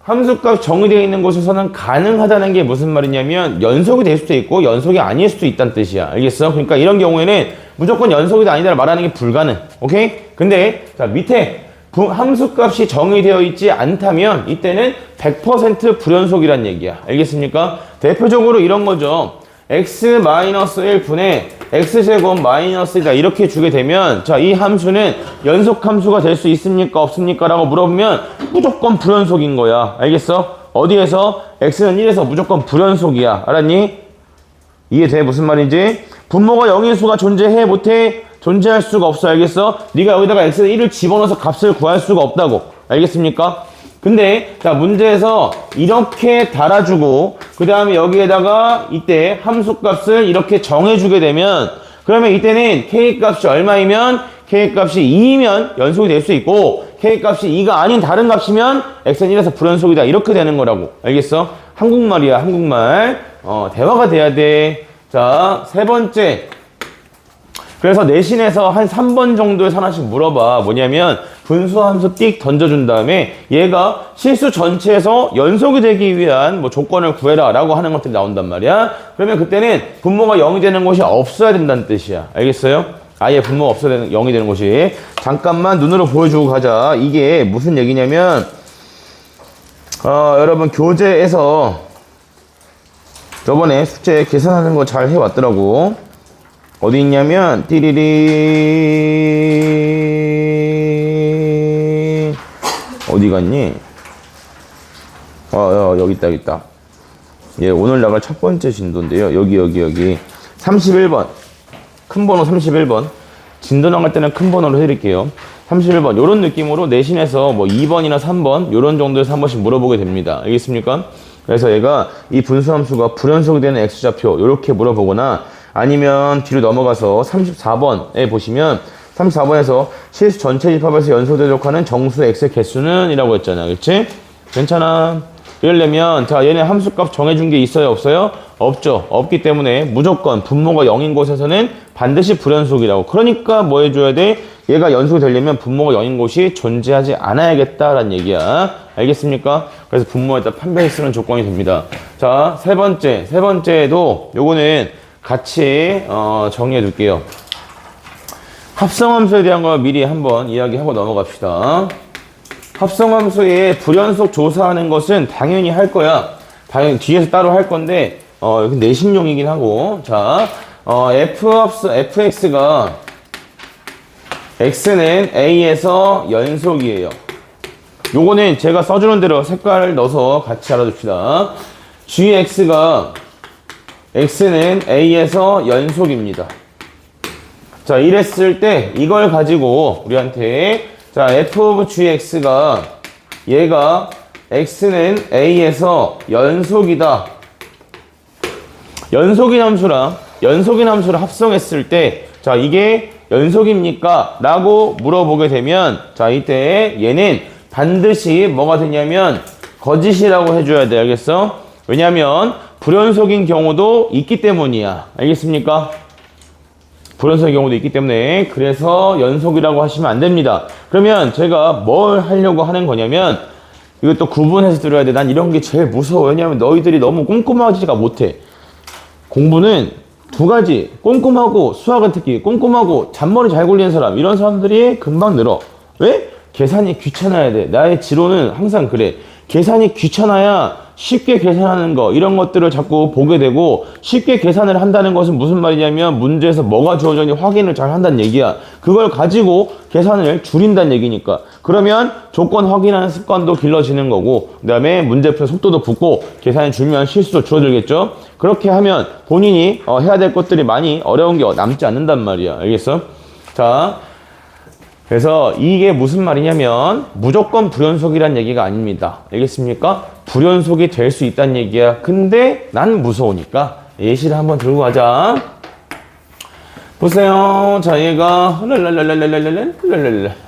함수값 정의되어 있는 곳에서는 가능하다는 게 무슨 말이냐면 연속이 될 수도 있고 연속이 아닐 수도 있다는 뜻이야. 알겠어? 그러니까 이런 경우에는 무조건 연속이다 아니다를 말하는 게 불가능. 오케이? 근데 자, 밑에 함수값이 정의되어 있지 않다면 이때는 100% 불연속이란 얘기야. 알겠습니까? 대표적으로 이런 거죠. x-1분의 x제곱 -1다 이렇게 주게 되면 자, 이 함수는 연속 함수가 될 수 있습니까? 없습니까? 라고 물어보면 무조건 불연속인 거야. 알겠어? 어디에서? x는 1에서 무조건 불연속이야. 알았니? 이해돼? 무슨 말인지? 분모가 0인 수가 존재해? 못해? 존재할 수가 없어. 알겠어? 네가 여기다가 x는 1을 집어넣어서 값을 구할 수가 없다고. 알겠습니까? 근데 자, 문제에서 이렇게 달아주고 그 다음에 여기에다가 이때 함수값을 이렇게 정해주게 되면 그러면 이때는 k값이 얼마이면 K값이 2면 연속이 될 수 있고 K값이 2가 아닌 다른 값이면 X는 1에서 불연속이다. 이렇게 되는 거라고. 알겠어? 한국말이야, 한국말. 대화가 돼야 돼. 자, 세 번째. 그래서 내신에서 한 3번 정도의 하나씩 물어봐. 뭐냐면 분수함수 띡 던져준 다음에 얘가 실수 전체에서 연속이 되기 위한 뭐 조건을 구해라 라고 하는 것들이 나온단 말이야. 그러면 그때는 분모가 0이 되는 것이 없어야 된다는 뜻이야. 알겠어요? 아예 분모가 없어야 되는 0이 되는 것이. 잠깐만 눈으로 보여주고 가자. 이게 무슨 얘기냐면 여러분 교재에서 저번에 숙제 계산하는 거 잘 해왔더라고. 어디 있냐면 띠리리 어디 갔니? 여기 있다, 여기 있다. 예, 오늘 나갈 첫 번째 진도인데요. 여기 31번 큰 번호 31번 진도 나갈 때는 큰 번호로 해드릴게요. 31번 요런 느낌으로 내신에서 뭐 2번이나 3번 요런 정도에서 한 번씩 물어보게 됩니다. 알겠습니까? 그래서 얘가 이 분수함수가 불연속이 되는 X좌표 요렇게 물어보거나 아니면 뒤로 넘어가서 34번에 보시면 34번에서 실수 전체 집합에서 연속 대적하는 정수 X의 개수는 이라고 했잖아. 그렇지? 괜찮아. 이러려면 자 얘네 함수값 정해준 게 있어요 없어요? 없죠. 없기 때문에 무조건 분모가 0인 곳에서는 반드시 불연속이라고. 그러니까 뭐 해줘야 돼? 얘가 연속이 되려면 분모가 0인 곳이 존재하지 않아야겠다라는 얘기야. 알겠습니까? 그래서 분모에다 판별을 쓰는 조건이 됩니다. 자, 세 번째도 요거는 같이 정리해 둘게요. 합성함수에 대한 거 미리 한번 이야기하고 넘어갑시다. 합성함수의 불연속 조사하는 것은 당연히 할 거야. 당연히 뒤에서 따로 할 건데 여기 내신용이긴 하고. 자, fx가 x는 a에서 연속이에요. 요거는 제가 써주는 대로 색깔을 넣어서 같이 알아둡시다. gx가 x는 a에서 연속입니다. 자, 이랬을 때 이걸 가지고 우리한테 자 f of gx가 얘가 x는 a에서 연속이다. 연속인 함수를 합성했을 때 자 이게 연속입니까? 라고 물어보게 되면 자 이때 얘는 반드시 뭐가 되냐면 거짓이라고 해줘야 돼. 알겠어? 왜냐면 불연속인 경우도 있기 때문이야. 알겠습니까? 불연속인 경우도 있기 때문에 그래서 연속이라고 하시면 안 됩니다. 그러면 제가 뭘 하려고 하는 거냐면 이것도 구분해서 들어야 돼. 난 이런 게 제일 무서워. 왜냐면 너희들이 너무 꼼꼼하지가 못해. 공부는 두 가지, 꼼꼼하고 수학은 특히 꼼꼼하고 잔머리 잘 굴리는 사람, 이런 사람들이 금방 늘어. 왜? 계산이 귀찮아야 돼. 나의 지론은 항상 그래. 계산이 귀찮아야 쉽게 계산하는 거 이런 것들을 자꾸 보게 되고, 쉽게 계산을 한다는 것은 무슨 말이냐면 문제에서 뭐가 주어졌는지 확인을 잘 한다는 얘기야. 그걸 가지고 계산을 줄인다는 얘기니까. 그러면 조건 확인하는 습관도 길러지는 거고, 그 다음에 문제 푸는 속도도 붙고, 계산이 줄면 실수도 줄어들겠죠. 그렇게 하면 본인이 해야 될 것들이 많이 어려운 게 남지 않는단 말이야. 알겠어? 자, 그래서 이게 무슨 말이냐면 무조건 불연속이란 얘기가 아닙니다. 알겠습니까? 불연속이 될 수 있다는 얘기야. 근데 난 무서우니까 예시를 한번 들고 가자. 보세요. 자, 얘가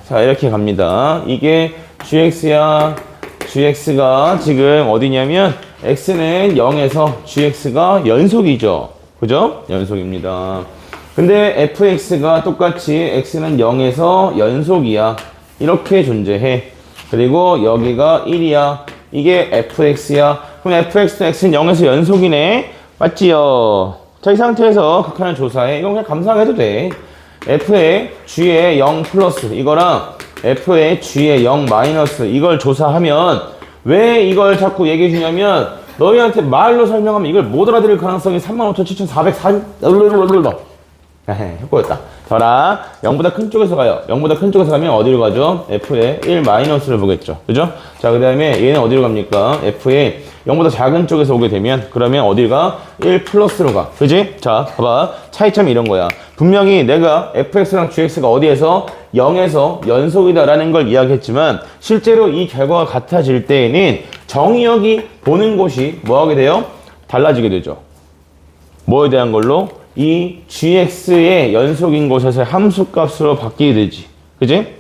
자, 이렇게 갑니다. 이게 gx야. gx가 지금 어디냐면 x는 0에서 gx가 연속이죠. 그죠? 연속입니다. 근데 fx가 똑같이 x는 0에서 연속이야. 이렇게 존재해. 그리고 여기가 1이야. 이게 fx야. 그럼 fx도 x는 0에서 연속이네. 맞지요? 자, 이 상태에서 극한을 조사해. 이건 그냥 감상해도 돼. f의 g의 0 플러스 이거랑 f의 g의 0 마이너스 이걸 조사하면 왜 이걸 자꾸 얘기해 주냐면 너희한테 말로 설명하면 이걸 못 알아들을 가능성이 35,7,440 헷갈렸다. 더라 0보다 큰 쪽에서 가요. 0보다 큰 쪽에서 가면 어디로 가죠? f의 1 마이너스를 보겠죠. 그죠? 자, 그 다음에 얘는 어디로 갑니까? f의 0보다 작은 쪽에서 오게 되면 그러면 어디로 가? 1 플러스로 가. 그지? 자, 봐봐. 차이점이 이런 거야. 분명히 내가 fx랑 gx가 어디에서 0에서 연속이다라는 걸 이야기했지만 실제로 이 결과가 같아질 때에는 정의역이 보는 곳이 뭐 하게 돼요? 달라지게 되죠. 뭐에 대한 걸로? 이 gx의 연속인 곳에서 함수값으로 바뀌게 되지. 그지?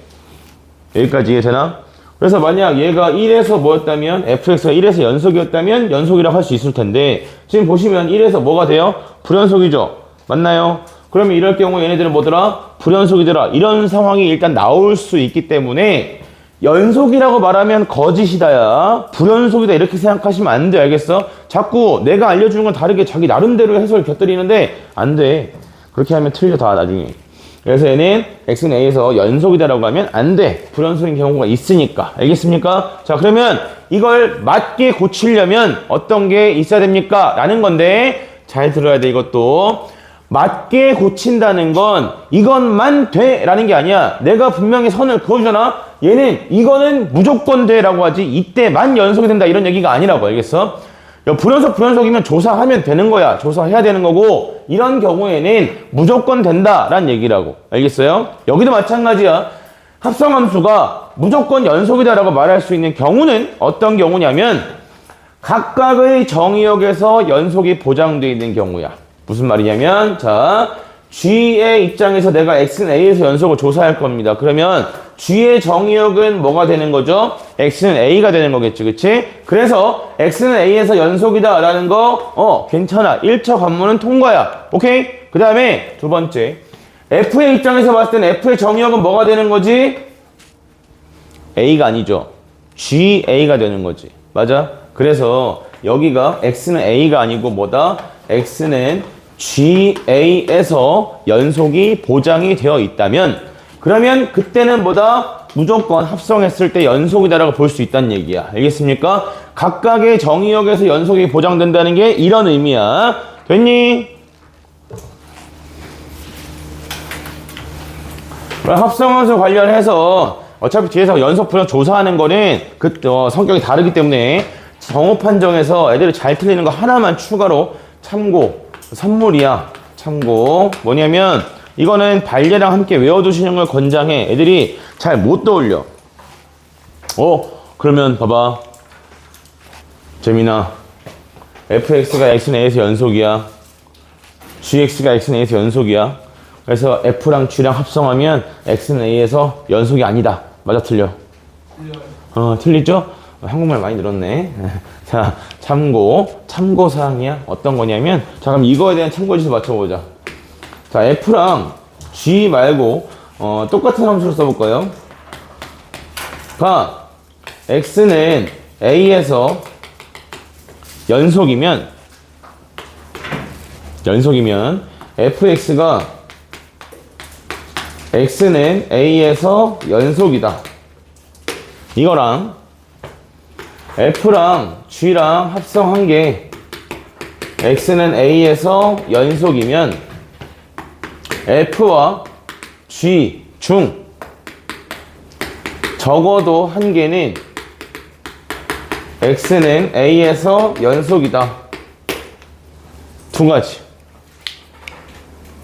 여기까지 이해되나? 그래서 만약 얘가 1에서 뭐였다면 fx가 1에서 연속이었다면 연속이라고 할 수 있을 텐데 지금 보시면 1에서 뭐가 돼요? 불연속이죠? 맞나요? 그러면 이럴 경우 얘네들은 뭐더라? 불연속이더라. 이런 상황이 일단 나올 수 있기 때문에 연속이라고 말하면 거짓이다야. 불연속이다 이렇게 생각하시면 안 돼. 알겠어? 자꾸 내가 알려주는 건 다르게 자기 나름대로 해석을 곁들이는데 안 돼. 그렇게 하면 틀려 다 나중에. 그래서 얘는 x는 a에서 연속이다라고 하면 안 돼. 불연속인 경우가 있으니까. 알겠습니까? 자, 그러면 이걸 맞게 고치려면 어떤 게 있어야 됩니까? 라는 건데 잘 들어야 돼. 이것도 맞게 고친다는 건 이것만 돼 라는 게 아니야. 내가 분명히 선을 그어주잖아. 얘는 이거는 무조건 돼 라고 하지 이때만 연속이 된다 이런 얘기가 아니라고. 알겠어? 불연속이면 조사하면 되는 거야. 조사해야 되는 거고 이런 경우에는 무조건 된다라는 얘기라고. 알겠어요? 여기도 마찬가지야. 합성함수가 무조건 연속이다라고 말할 수 있는 경우는 어떤 경우냐면 각각의 정의역에서 연속이 보장되어 있는 경우야. 무슨 말이냐면 자 G의 입장에서 내가 X는 A에서 연속을 조사할 겁니다. 그러면 G의 정의역은 뭐가 되는 거죠? X는 A가 되는 거겠지, 그치? 그래서 X는 A에서 연속이다 라는 거 괜찮아. 1차 관문은 통과야. 오케이? 그 다음에 두 번째 F의 입장에서 봤을 때는 F의 정의역은 뭐가 되는 거지? A가 아니죠. GA가 되는 거지. 맞아? 그래서 여기가 X는 A가 아니고 뭐다? X는 GA에서 연속이 보장이 되어 있다면 그러면 그때는 뭐다? 무조건 합성했을 때 연속이다라고 볼 수 있다는 얘기야. 알겠습니까? 각각의 정의역에서 연속이 보장된다는 게 이런 의미야. 됐니? 합성함수 관련해서 어차피 뒤에서 연속 불연 조사하는 거는 성격이 다르기 때문에 정호 판정에서 애들이 잘 틀리는 거 하나만 추가로 참고 선물이야. 참고 뭐냐면 이거는 발레랑 함께 외워두시는 걸 권장해. 애들이 잘 못 떠올려. 그러면 봐봐 재민아 fx가 x는 a에서 연속이야. gx가 x는 a에서 연속이야. 그래서 f랑 g랑 합성하면 x는 a에서 연속이 아니다. 맞아 틀려? 틀리죠? 한국말 많이 늘었네. 자, 참고사항이야. 어떤 거냐면, 자, 그럼 이거에 대한 참고지수 맞춰보자. 자, F랑 G 말고, 똑같은 함수를 써볼까요? 가, X는 A에서 연속이면, fx가 X는 A에서 연속이다. 이거랑, F랑 G랑 합성한 게 X는 A에서 연속이면 F와 G 중 적어도 한 개는 X는 A에서 연속이다. 두 가지.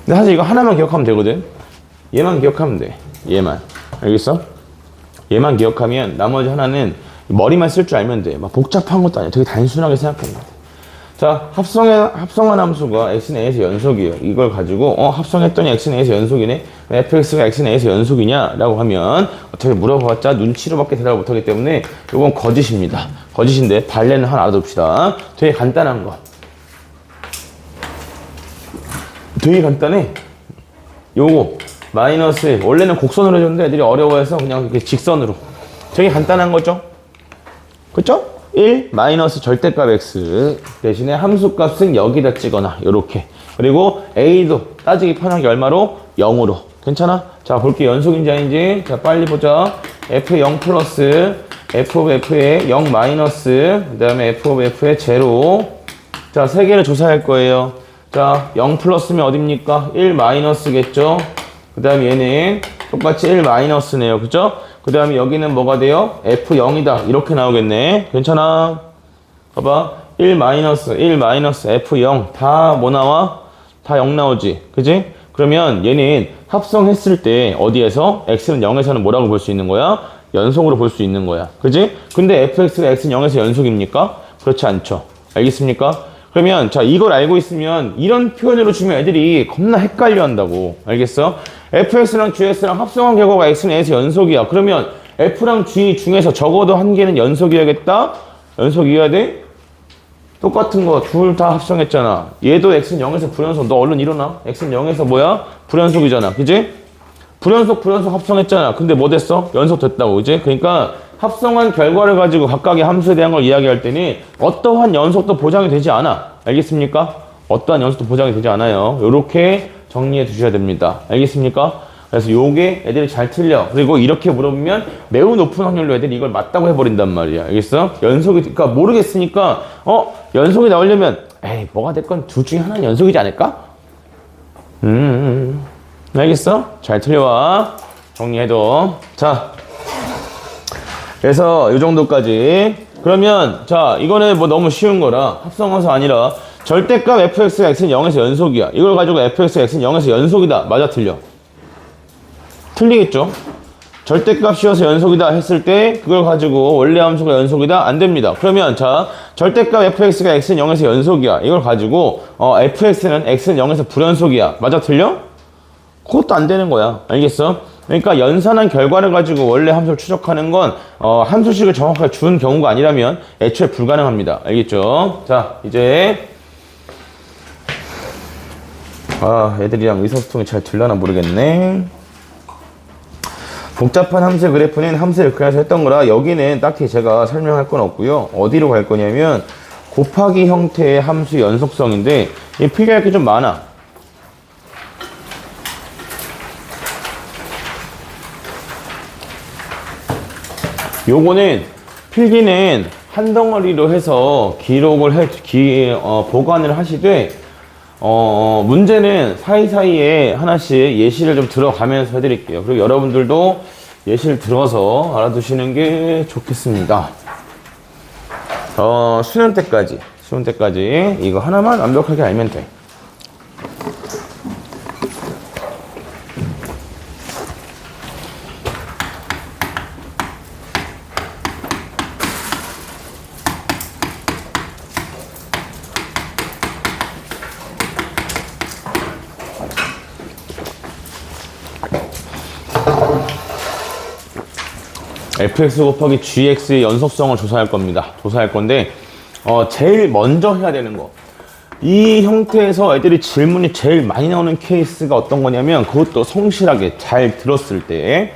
근데 사실 이거 하나만 기억하면 되거든. 얘만 기억하면 돼. 얘만. 알겠어? 얘만 기억하면 나머지 하나는 머리만 쓸 줄 알면 돼. 막 복잡한 것도 아니야. 되게 단순하게 생각하면 돼. 자, 합성한 함수가 x는 a에서 연속이에요. 이걸 가지고 합성했더니 x는 a에서 연속이네. fx가 x는 a에서 연속이냐? 라고 하면 어떻게 물어봤자 눈치로밖에 대답을 못하기 때문에 이건 거짓입니다. 거짓인데 발레는 하나 알아둡시다. 되게 간단한 거. 되게 간단해. 요거 마이너스 원래는 곡선으로 해줬는데 애들이 어려워해서 그냥 이렇게 직선으로. 되게 간단한 거죠? 그쵸? 1 마이너스 절대값 x 대신에 함수값은 여기다 찍거나 요렇게. 그리고 a도 따지기 편하게 얼마로? 0으로. 괜찮아? 자, 볼게. 연속인지 아닌지. 자, 빨리 보자. f의 0 플러스 f of f의 0 마이너스 그 다음에 f of f의 0. 자, 세 개를 조사할 거예요. 자, 0 플러스면 어딥니까? 1 마이너스겠죠? 그 다음에 얘는 똑같이 1 마이너스네요. 그죠? 그 다음에 여기는 뭐가 돼요? F0이다. 이렇게 나오겠네. 괜찮아? 봐봐. 1 마이너스 F0. 다 뭐 나와? 다 0 나오지. 그지? 그러면 얘는 합성했을 때 어디에서? X는 0에서는 뭐라고 볼 수 있는 거야? 연속으로 볼 수 있는 거야. 그지? 근데 fx가 x는 0에서 연속입니까? 그렇지 않죠. 알겠습니까? 그러면 자 이걸 알고 있으면 이런 표현으로 주면 애들이 겁나 헷갈려 한다고. 알겠어? fx랑 gx랑 합성한 결과가 x는 a에서 연속이야. 그러면 f랑 g 중에서 적어도 한 개는 연속이어야겠다? 연속이어야 돼? 똑같은 거 둘 다 합성했잖아. 얘도 x는 0에서 불연속. 너 얼른 일어나. x는 0에서 뭐야? 불연속이잖아. 그지? 불연속 합성했잖아. 근데 뭐 됐어? 연속 됐다고. 그지? 그러니까 합성한 결과를 가지고 각각의 함수에 대한 걸 이야기할 때는 어떠한 연속도 보장이 되지 않아. 알겠습니까? 어떠한 연속도 보장이 되지 않아요. 요렇게 정리해 두셔야 됩니다. 알겠습니까? 그래서 요게 애들이 잘 틀려. 그리고 이렇게 물어보면 매우 높은 확률로 애들이 이걸 맞다고 해버린단 말이야. 알겠어? 연속이, 그러니까 모르겠으니까, 연속이 나오려면, 에이, 뭐가 됐건 둘 중에 하나는 연속이지 않을까? 알겠어? 잘 틀려와. 정리해도. 자. 그래서 이 정도까지. 그러면 자 이거는 뭐 너무 쉬운 거라 합성함수 아니라 절대값 fx가 x는 0에서 연속이야. 이걸 가지고 fx가 x는 0에서 연속이다. 맞아 틀려? 틀리겠죠? 절대값 씌워서 연속이다 했을 때 그걸 가지고 원래 함수가 연속이다? 안 됩니다. 그러면 자 절대값 fx가 x는 0에서 연속이야. 이걸 가지고 fx는 x는 0에서 불연속이야. 맞아 틀려? 그것도 안 되는 거야. 알겠어? 그러니까 연산한 결과를 가지고 원래 함수를 추적하는 건 함수식을 정확하게 준 경우가 아니라면 애초에 불가능합니다. 알겠죠? 자 이제 애들이랑 의사소통이 잘 들려나 모르겠네. 복잡한 함수의 그래프는 함수의 그래서 했던 거라 여기는 딱히 제가 설명할 건 없고요. 어디로 갈 거냐면 곱하기 형태의 함수 연속성인데 이 필기할 게 좀 많아. 요거는 필기는 한 덩어리로 해서 기록을 보관을 하시되 문제는 사이사이에 하나씩 예시를 좀 들어가면서 해드릴게요. 그리고 여러분들도 예시를 들어서 알아두시는 게 좋겠습니다. 수능 때까지 이거 하나만 완벽하게 알면 돼. fx 곱하기 gx의 연속성을 조사할 겁니다. 조사할 건데 제일 먼저 해야 되는 거. 이 형태에서 애들이 질문이 제일 많이 나오는 케이스가 어떤 거냐면 그것도 성실하게 잘 들었을 때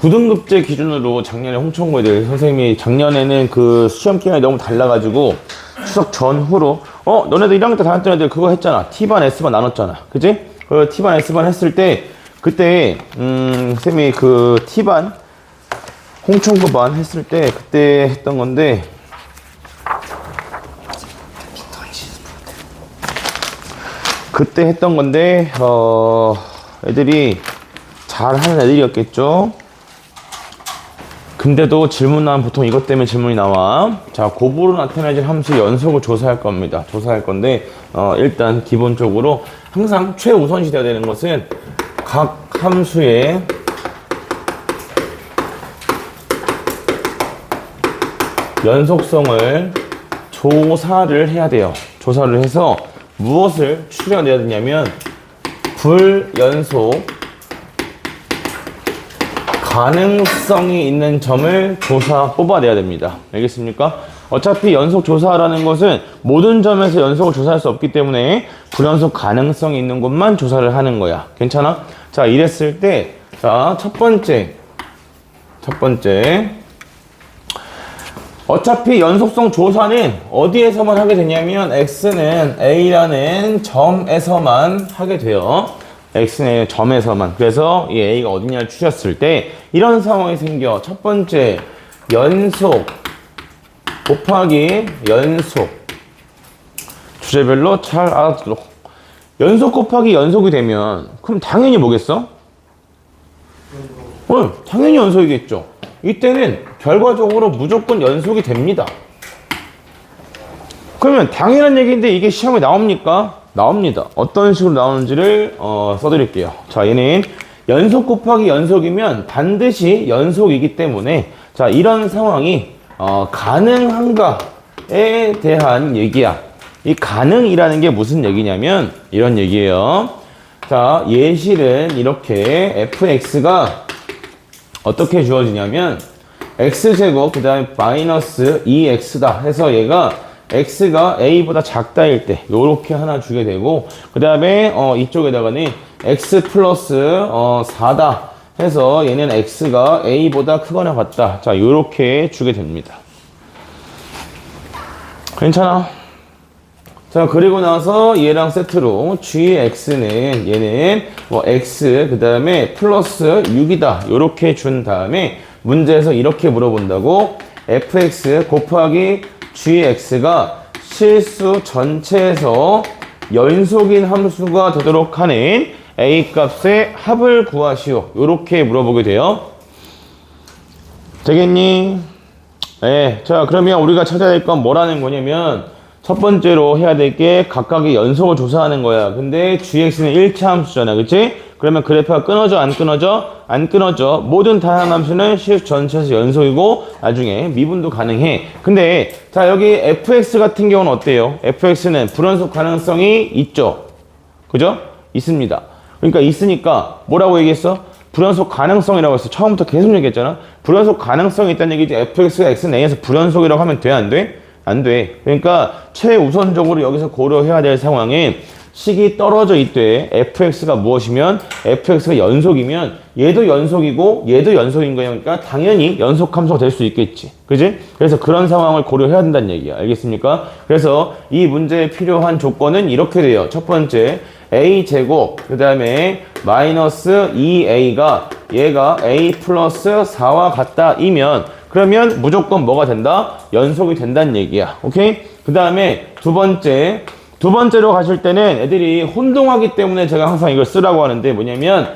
9등급제 기준으로 작년에 홍천고에 선생님이 작년에는 그 시험 기간이 너무 달라가지고 추석 전후로 너네들 1학년 때 다녔던 애들 그거 했잖아. T반 S반 나눴잖아. 그지? 그 T반 S반 했을 때 그때 쌤이 그 T반 홍천고반 했을 때 그때 했던 건데 애들이 잘하는 애들이었겠죠. 근데도 질문 나오면 보통 이것 때문에 질문이 나와. 자, 곱으로 나타내질 함수 연속을 조사할 겁니다. 조사할 건데 일단 기본적으로 항상 최우선시 되어야 되는 것은 각 함수의 연속성을 조사를 해야 돼요. 조사를 해서 무엇을 추려내야 되냐면 불연속 가능성이 있는 점을 뽑아내야 됩니다. 알겠습니까? 어차피 연속 조사라는 것은 모든 점에서 연속을 조사할 수 없기 때문에 불연속 가능성이 있는 곳만 조사를 하는 거야. 괜찮아? 자, 이랬을 때, 자, 첫 번째. 어차피 연속성 조사는 어디에서만 하게 되냐면 x는 a라는 점에서만 하게 돼요. x는 점에서만. 그래서 이 a가 어디냐를 추렸을 때 이런 상황이 생겨. 첫 번째 연속 곱하기 연속. 주제별로 잘 알아두도록. 연속 곱하기 연속이 되면 그럼 당연히 뭐겠어? 당연히 연속이겠죠. 이때는 결과적으로 무조건 연속이 됩니다. 그러면 당연한 얘기인데 이게 시험에 나옵니까? 나옵니다. 어떤 식으로 나오는지를 써드릴게요. 자, 얘는 연속 곱하기 연속이면 반드시 연속이기 때문에 자, 이런 상황이 가능한가에 대한 얘기야. 이 가능이라는 게 무슨 얘기냐면 이런 얘기예요. 자, 예실은 이렇게 fx가 어떻게 주어지냐면 x제곱 그 다음에 마이너스 2x다 해서 얘가 x가 a보다 작다일 때 요렇게 하나 주게 되고 그 다음에 이쪽에다가는 x 플러스 4다 해서 얘는 x가 a보다 크거나 같다. 자, 요렇게 주게 됩니다. 괜찮아? 자, 그리고 나서 얘랑 세트로 gx는 얘는 뭐 x 그 다음에 플러스 6이다 요렇게 준 다음에 문제에서 이렇게 물어본다고 fx 곱하기 gx가 실수 전체에서 연속인 함수가 되도록 하는 a 값의 합을 구하시오 요렇게 물어보게 돼요. 되겠니? 네. 자, 그러면 우리가 찾아야 될 건 뭐라는 거냐면 첫 번째로 해야 될 게 각각의 연속을 조사하는 거야. 근데 gx는 1차 함수잖아. 그치? 그러면 그래프가 끊어져? 안 끊어져? 안 끊어져. 모든 다양한 함수는 실수 전체에서 연속이고 나중에 미분도 가능해. 근데 자, 여기 fx 같은 경우는 어때요? fx는 불연속 가능성이 있죠. 그죠? 있습니다. 그러니까 있으니까 뭐라고 얘기했어? 불연속 가능성이라고 했어. 처음부터 계속 얘기했잖아. 불연속 가능성이 있다는 얘기지. fx가 x는 a에서 불연속이라고 하면 돼? 안 돼? 안 돼. 그러니까 최우선적으로 여기서 고려해야 될 상황은 식이 떨어져 있되 fx가 무엇이면 fx가 연속이면 얘도 연속이고 얘도 연속인 거야. 그러니까 당연히 연속 함수가 될 수 있겠지. 그지? 그래서 그런 상황을 고려해야 된다는 얘기야. 알겠습니까? 그래서 이 문제에 필요한 조건은 이렇게 돼요. 첫 번째 a제곱 그 다음에 마이너스 2a가 얘가 a 플러스 4와 같다 이면 그러면 무조건 뭐가 된다? 연속이 된다는 얘기야. 오케이? 그 다음에 두 번째로 가실 때는 애들이 혼동하기 때문에 제가 항상 이걸 쓰라고 하는데 뭐냐면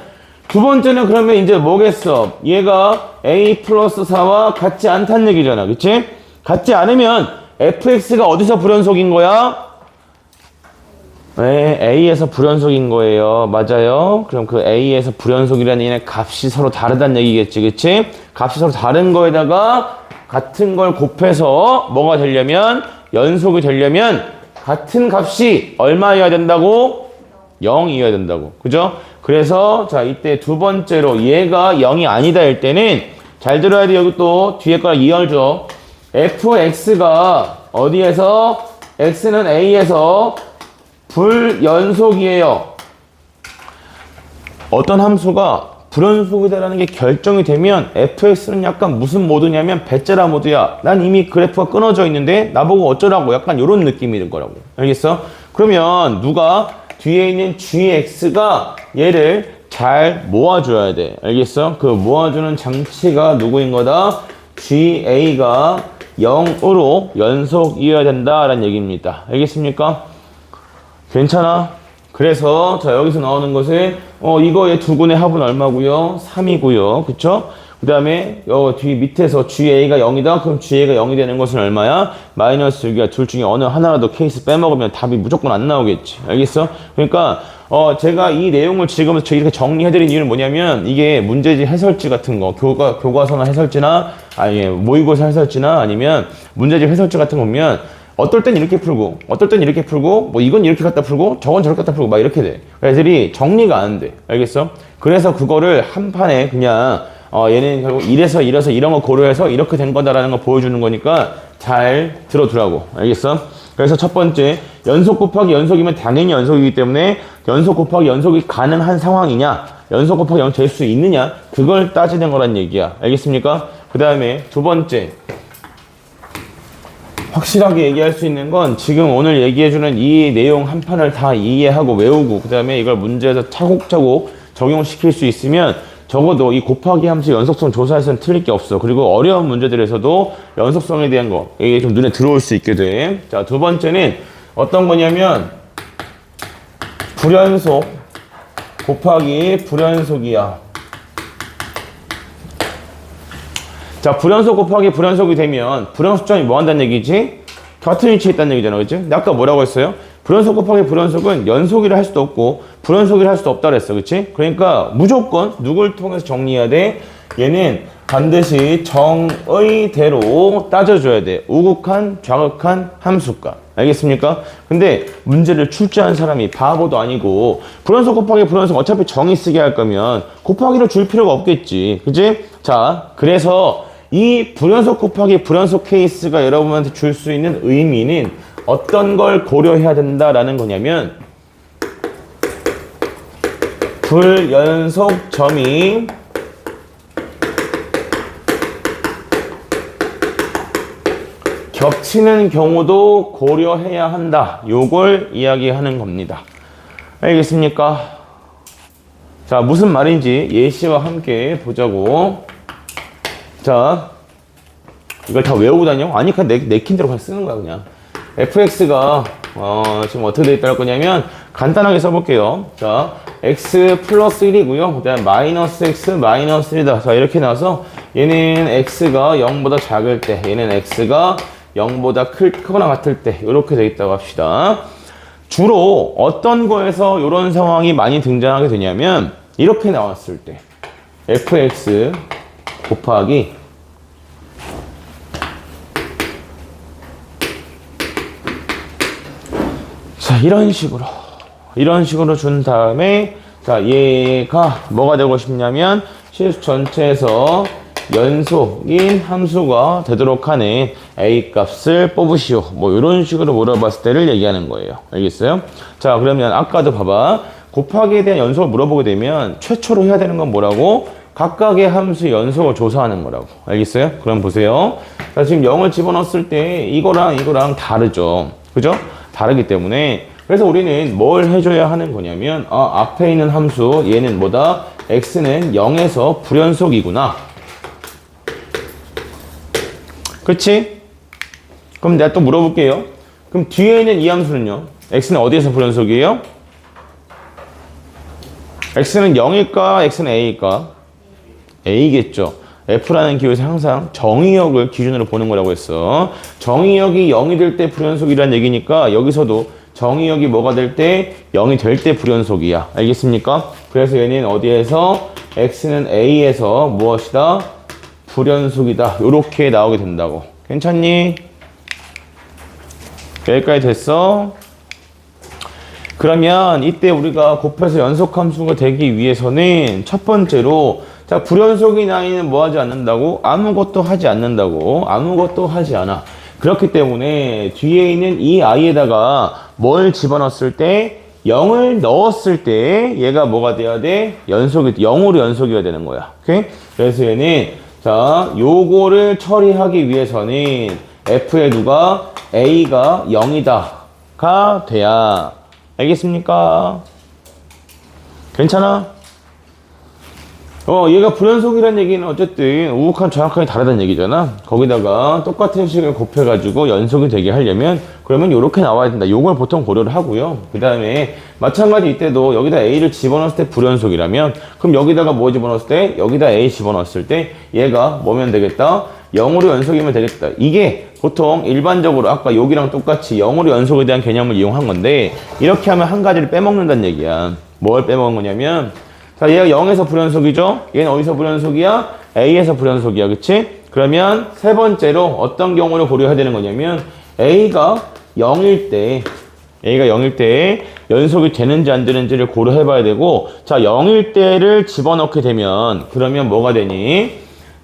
두 번째는 그러면 이제 뭐겠어? 얘가 a 플러스 4와 같지 않다는 얘기잖아. 그치? 같지 않으면 fx가 어디서 불연속인 거야? 네, a에서 불연속인 거예요. 맞아요. 그럼 그 a에서 불연속이라는 얘는 값이 서로 다르다는 얘기겠지. 그치? 값이 서로 다른 거에다가 같은 걸 곱해서 뭐가 되려면 연속이 되려면 같은 값이 얼마여야 된다고? 0이어야 된다고. 그죠? 그래서 자, 이때 두 번째로 얘가 0이 아니다 할 때는 잘 들어야 돼. 여기 또 뒤에 걸 이어줘. fx가 어디에서? x는 a에서 불연속이에요. 어떤 함수가 불연속이다라는 게 결정이 되면 fx는 약간 무슨 모드냐면 배째라 모드야. 난 이미 그래프가 끊어져 있는데 나보고 어쩌라고 약간 이런 느낌이 들 거라고. 알겠어? 그러면 누가 뒤에 있는 gx가 얘를 잘 모아줘야 돼. 알겠어? 그 모아주는 장치가 누구인 거다? ga가 0으로 연속이어야 된다라는 얘기입니다. 알겠습니까? 괜찮아? 그래서 자, 여기서 나오는 것은 이거의 두 군의 합은 얼마고요? 3이고요. 그쵸? 그 다음에 뒤 밑에서 GA가 0이다. 그럼 GA가 0이 되는 것은 얼마야? 마이너스 6이야. 둘 중에 어느 하나라도 케이스 빼먹으면 답이 무조건 안 나오겠지. 알겠어? 그러니까 제가 이 내용을 지금 이렇게 정리해드린 이유는 뭐냐면 이게 문제지 해설지 같은 거 교과서나 해설지나 아니 모의고사 해설지나 아니면 문제집 해설지 같은 거 보면 어떨 땐 이렇게 풀고 어떨 땐 이렇게 풀고 뭐 이건 이렇게 갖다 풀고 저건 저렇게 갖다 풀고 막 이렇게 돼. 애들이 정리가 안 돼. 알겠어? 그래서 그거를 한 판에 그냥 얘는 결국 이래서 이런 거 고려해서 이렇게 된 거다라는 거 보여주는 거니까 잘 들어두라고. 알겠어? 그래서 첫 번째 연속 곱하기 연속이면 당연히 연속이기 때문에 연속 곱하기 연속이 가능한 상황이냐 연속 곱하기 연속 될 수 있느냐 그걸 따지는 거란 얘기야. 알겠습니까? 그 다음에 두 번째 확실하게 얘기할 수 있는 건 지금 오늘 얘기해주는 이 내용 한 판을 다 이해하고 외우고 그 다음에 이걸 문제에서 차곡차곡 적용시킬 수 있으면 적어도 이 곱하기 함수 연속성 조사에서는 틀릴 게 없어. 그리고 어려운 문제들에서도 연속성에 대한 거 이게 좀 눈에 들어올 수 있게 돼. 자, 두 번째는 어떤 거냐면 불연속 곱하기 불연속이야. 자, 불연속 곱하기 불연속이 되면 불연속점이 뭐 한다는 얘기지? 같은 위치에 있다는 얘기잖아. 그치? 근데 아까 뭐라고 했어요? 불연속 곱하기 불연속은 연속이라 할 수도 없고 불연속이라 할 수도 없다 그랬어. 그치? 그러니까 무조건 누굴 통해서 정리해야 돼? 얘는 반드시 정의대로 따져줘야 돼. 우극한, 좌극한 함수가. 알겠습니까? 근데 문제를 출제한 사람이 바보도 아니고 불연속 곱하기 불연속 어차피 정의 쓰게 할 거면 곱하기를 줄 필요가 없겠지. 그치? 자, 그래서 이 불연속 곱하기 불연속 케이스가 여러분한테 줄 수 있는 의미는 어떤 걸 고려해야 된다라는 거냐면 불연속 점이 겹치는 경우도 고려해야 한다. 요걸 이야기하는 겁니다. 알겠습니까? 자, 무슨 말인지 예시와 함께 보자고. 자, 이걸 다 외우고 다녀? 아니, 그냥 내킨 대로 그냥 쓰는 거야, 그냥. fx가, 지금 어떻게 돼 있다고 거냐면, 간단하게 써볼게요. 자, x 플러스 1이고요. 그 다음 마이너스 x 마이너스 1이다. 자, 이렇게 나와서, 얘는 x가 0보다 작을 때, 얘는 x가 0보다 크거나 같을 때, 이렇게 돼 있다고 합시다. 주로 어떤 거에서 이런 상황이 많이 등장하게 되냐면, 이렇게 나왔을 때, fx 곱하기 자, 이런 식으로 준 다음에 자, 얘가 뭐가 되고 싶냐면 실수 전체에서 연속인 함수가 되도록 하는 a 값을 뽑으시오. 뭐 이런 식으로 물어봤을 때를 얘기하는 거예요. 알겠어요? 자, 그러면 아까도 봐봐. 곱하기에 대한 연속을 물어보게 되면 최초로 해야 되는 건 뭐라고? 각각의 함수의 연속을 조사하는 거라고. 알겠어요? 그럼 보세요. 자, 지금 0을 집어넣었을 때 이거랑 다르죠. 그죠? 다르기 때문에 그래서 우리는 뭘 해줘야 하는 거냐면 앞에 있는 함수 얘는 뭐다? x는 0에서 불연속이구나. 그치? 그럼 내가 또 물어볼게요. 그럼 뒤에 있는 이 함수는요? x는 어디에서 불연속이에요? x는 0일까? x는 a일까? a겠죠. f라는 기호에서 항상 정의역을 기준으로 보는 거라고 했어. 정의역이 0이 될 때 불연속이라는 얘기니까 여기서도 정의역이 뭐가 될 때 0이 될 때 불연속이야. 알겠습니까? 그래서 얘는 어디에서 x는 a에서 무엇이다? 불연속이다. 요렇게 나오게 된다고. 괜찮니? 여기까지 됐어? 그러면 이때 우리가 곱해서 연속함수가 되기 위해서는 첫 번째로 자, 불연속인 아이는 뭐 하지 않는다고? 아무것도 하지 않는다고. 아무것도 하지 않아. 그렇기 때문에 뒤에 있는 이 아이에다가 뭘 집어넣었을 때 0을 넣었을 때 얘가 뭐가 돼야 돼? 0으로 연속이어야 되는 거야. 오케이? 그래서 얘는 자, 요거를 처리하기 위해서는 f의 누가? a가 0이다가 돼야. 알겠습니까? 괜찮아? 얘가 불연속이라는 얘기는 어쨌든 우극한 정확하게 다르다는 얘기잖아. 거기다가 똑같은 식을 곱해가지고 연속이 되게 하려면 그러면 이렇게 나와야 된다. 요걸 보통 고려를 하고요. 그 다음에 마찬가지 이때도 여기다 a를 집어넣었을 때 불연속이라면 그럼 여기다가 뭐 집어넣었을 때? 여기다 a 집어넣었을 때 얘가 뭐면 되겠다? 0으로 연속이면 되겠다. 이게 보통 일반적으로 아까 여기랑 똑같이 0으로 연속에 대한 개념을 이용한 건데 이렇게 하면 한 가지를 빼먹는다는 얘기야. 뭘 빼먹은 거냐면 자, 얘가 0에서 불연속이죠? 얘는 어디서 불연속이야? A에서 불연속이야. 그치? 그러면 세 번째로 어떤 경우를 고려해야 되는 거냐면 A가 0일 때 연속이 되는지 안 되는지를 고려해 봐야 되고 자, 0일 때를 집어넣게 되면 그러면 뭐가 되니?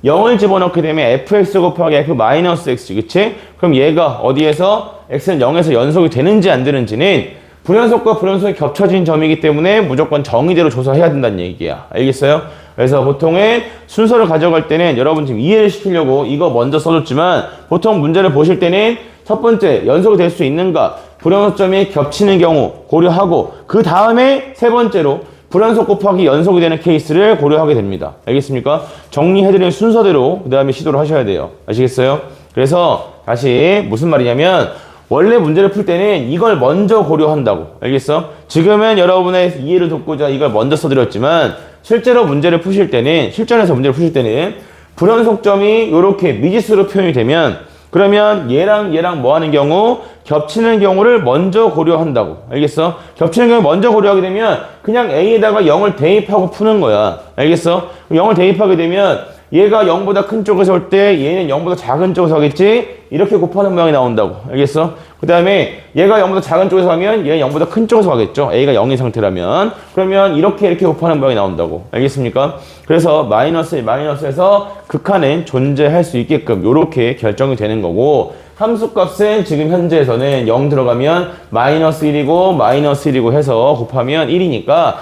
0을 집어넣게 되면 fx 곱하기 f-x 그치? 그럼 얘가 어디에서 x는 0에서 연속이 되는지 안 되는지는 불연속과 불연속이 겹쳐진 점이기 때문에 무조건 정의대로 조사해야 된다는 얘기야. 알겠어요? 그래서 보통은 순서를 가져갈 때는 여러분 지금 이해를 시키려고 이거 먼저 써줬지만 보통 문제를 보실 때는 첫 번째 연속이 될 수 있는가 불연속점이 겹치는 경우 고려하고 그 다음에 세 번째로 불연속 곱하기 연속이 되는 케이스를 고려하게 됩니다. 알겠습니까? 정리해드리는 순서대로 그 다음에 시도를 하셔야 돼요. 아시겠어요? 그래서 다시 무슨 말이냐면 원래 문제를 풀 때는 이걸 먼저 고려한다고. 알겠어? 지금은 여러분의 이해를 돕고자 이걸 먼저 써드렸지만 실제로 문제를 푸실 때는 실전에서 문제를 푸실 때는 불연속점이 이렇게 미지수로 표현이 되면 그러면 얘랑 뭐 하는 경우 겹치는 경우를 먼저 고려한다고. 알겠어? 겹치는 경우 먼저 고려하게 되면 그냥 A에다가 0을 대입하고 푸는 거야. 알겠어? 0을 대입하게 되면 얘가 0보다 큰 쪽에서 올 때 얘는 0보다 작은 쪽에서 하겠지? 이렇게 곱하는 모양이 나온다고. 알겠어? 그 다음에 얘가 0보다 작은 쪽에서 하면 얘는 0보다 큰 쪽에서 하겠죠? a가 0인 상태라면. 그러면 이렇게 곱하는 모양이 나온다고. 알겠습니까? 그래서 마이너스에서 극한은 존재할 수 있게끔 이렇게 결정이 되는 거고, 함수값은 지금 현재에서는 0 들어가면 마이너스 1이고 해서 곱하면 1이니까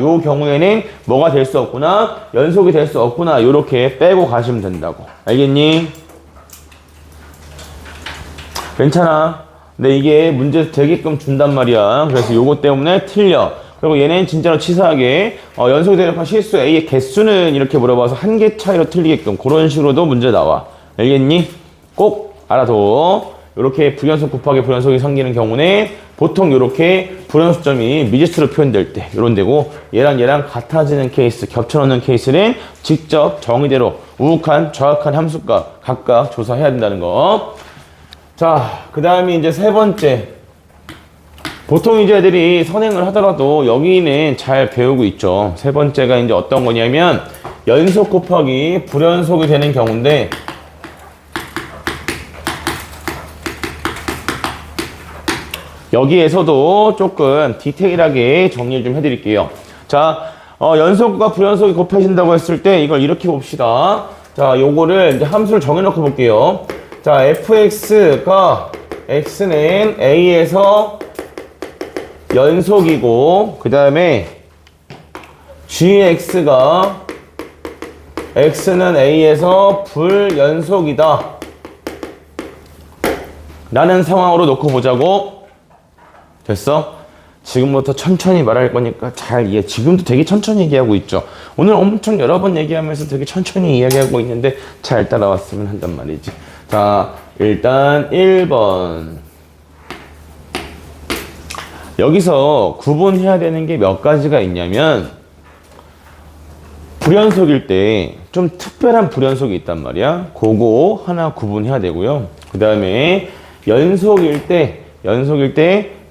요 경우에는 뭐가 될 수 없구나, 연속이 될 수 없구나, 요렇게 빼고 가시면 된다고. 알겠니? 괜찮아. 근데 이게 문제에서 되게끔 준단 말이야. 그래서 요거 때문에 틀려. 그리고 얘는 진짜로 치사하게 연속이 대립한 실수 A의 개수는 이렇게 물어봐서 한 개 차이로 틀리게끔 그런 식으로도 문제 나와. 알겠니? 꼭 알아둬. 이렇게 불연속 곱하기 불연속이 생기는 경우는 보통 이렇게 불연속점이 미지수로 표현될 때 이런 데고, 얘랑 같아지는 케이스, 겹쳐놓는 케이스는 직접 정의대로 우욱한 정확한 함수값 각각 조사해야 된다는 거. 자, 그 다음에 이제 세 번째. 보통 이제 애들이 선행을 하더라도 여기는 잘 배우고 있죠. 세 번째가 이제 어떤 거냐면 연속 곱하기 불연속이 되는 경우인데, 여기에서도 조금 디테일하게 정리를 좀 해드릴게요. 자, 연속과 불연속이 곱해진다고 했을 때 이걸 이렇게 봅시다. 자, 요거를 이제 함수를 정해놓고 볼게요. 자, fx가 x는 a에서 연속이고, 그 다음에 gx가 x는 a에서 불연속이다 라는 상황으로 놓고 보자고. 됐어? 지금부터 천천히 말할 거니까 잘 이해. 지금도 되게 천천히 얘기하고 있죠. 오늘 엄청 여러 번 얘기하면서 되게 천천히 이야기하고 있는데 잘 따라왔으면 한단 말이지. 자, 일단 1번. 여기서 구분해야 되는 게 몇 가지가 있냐면, 불연속일 때 좀 특별한 불연속이 있단 말이야. 그거 하나 구분해야 되고요. 그 다음에 연속일 때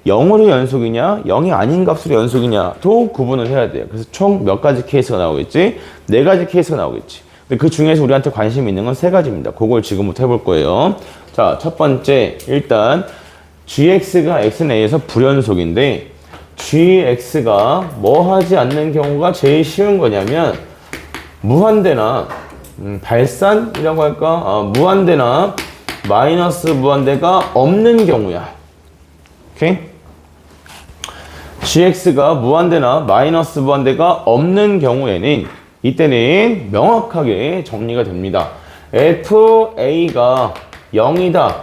0으로 연속이냐 0이 아닌 값으로 연속이냐도 구분을 해야 돼요. 그래서 총 몇 가지 케이스가 나오겠지? 4가지 케이스가 나오겠지. 근데 그 중에서 우리한테 관심 있는 건 3가지입니다. 그걸 지금부터 해볼 거예요. 자, 첫 번째, 일단 gx가 x는 a에서 불연속인데, gx가 뭐 하지 않는 경우가 제일 쉬운 거냐면 무한대나 발산이라고 할까? 무한대나 마이너스 무한대가 없는 경우야. 오케이? gx가 무한대나 마이너스 무한대가 없는 경우에는 이때는 명확하게 정리가 됩니다. fa가 0이다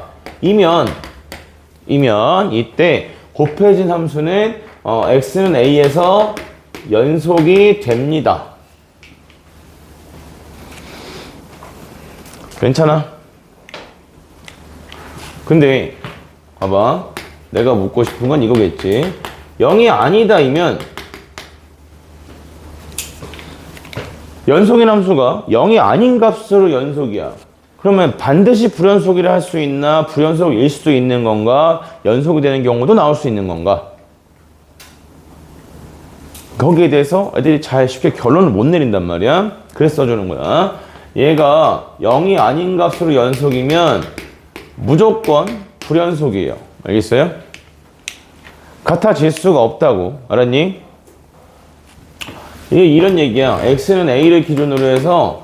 이면 이때 곱해진 함수는 x는 a에서 연속이 됩니다. 괜찮아? 근데 봐봐, 내가 묻고 싶은 건 이거겠지. 0이 아니다 이면 연속인 함수가 0이 아닌 값으로 연속이야. 그러면 반드시 불연속이라 할 수 있나, 불연속일 수도 있는 건가, 연속이 되는 경우도 나올 수 있는 건가? 거기에 대해서 애들이 잘 쉽게 결론을 못 내린단 말이야. 그래서 써주는 거야. 얘가 0이 아닌 값으로 연속이면 무조건 불연속이에요. 알겠어요? 같아질 수가 없다고. 알았니? 이게 이런 얘기야. x는 a를 기준으로 해서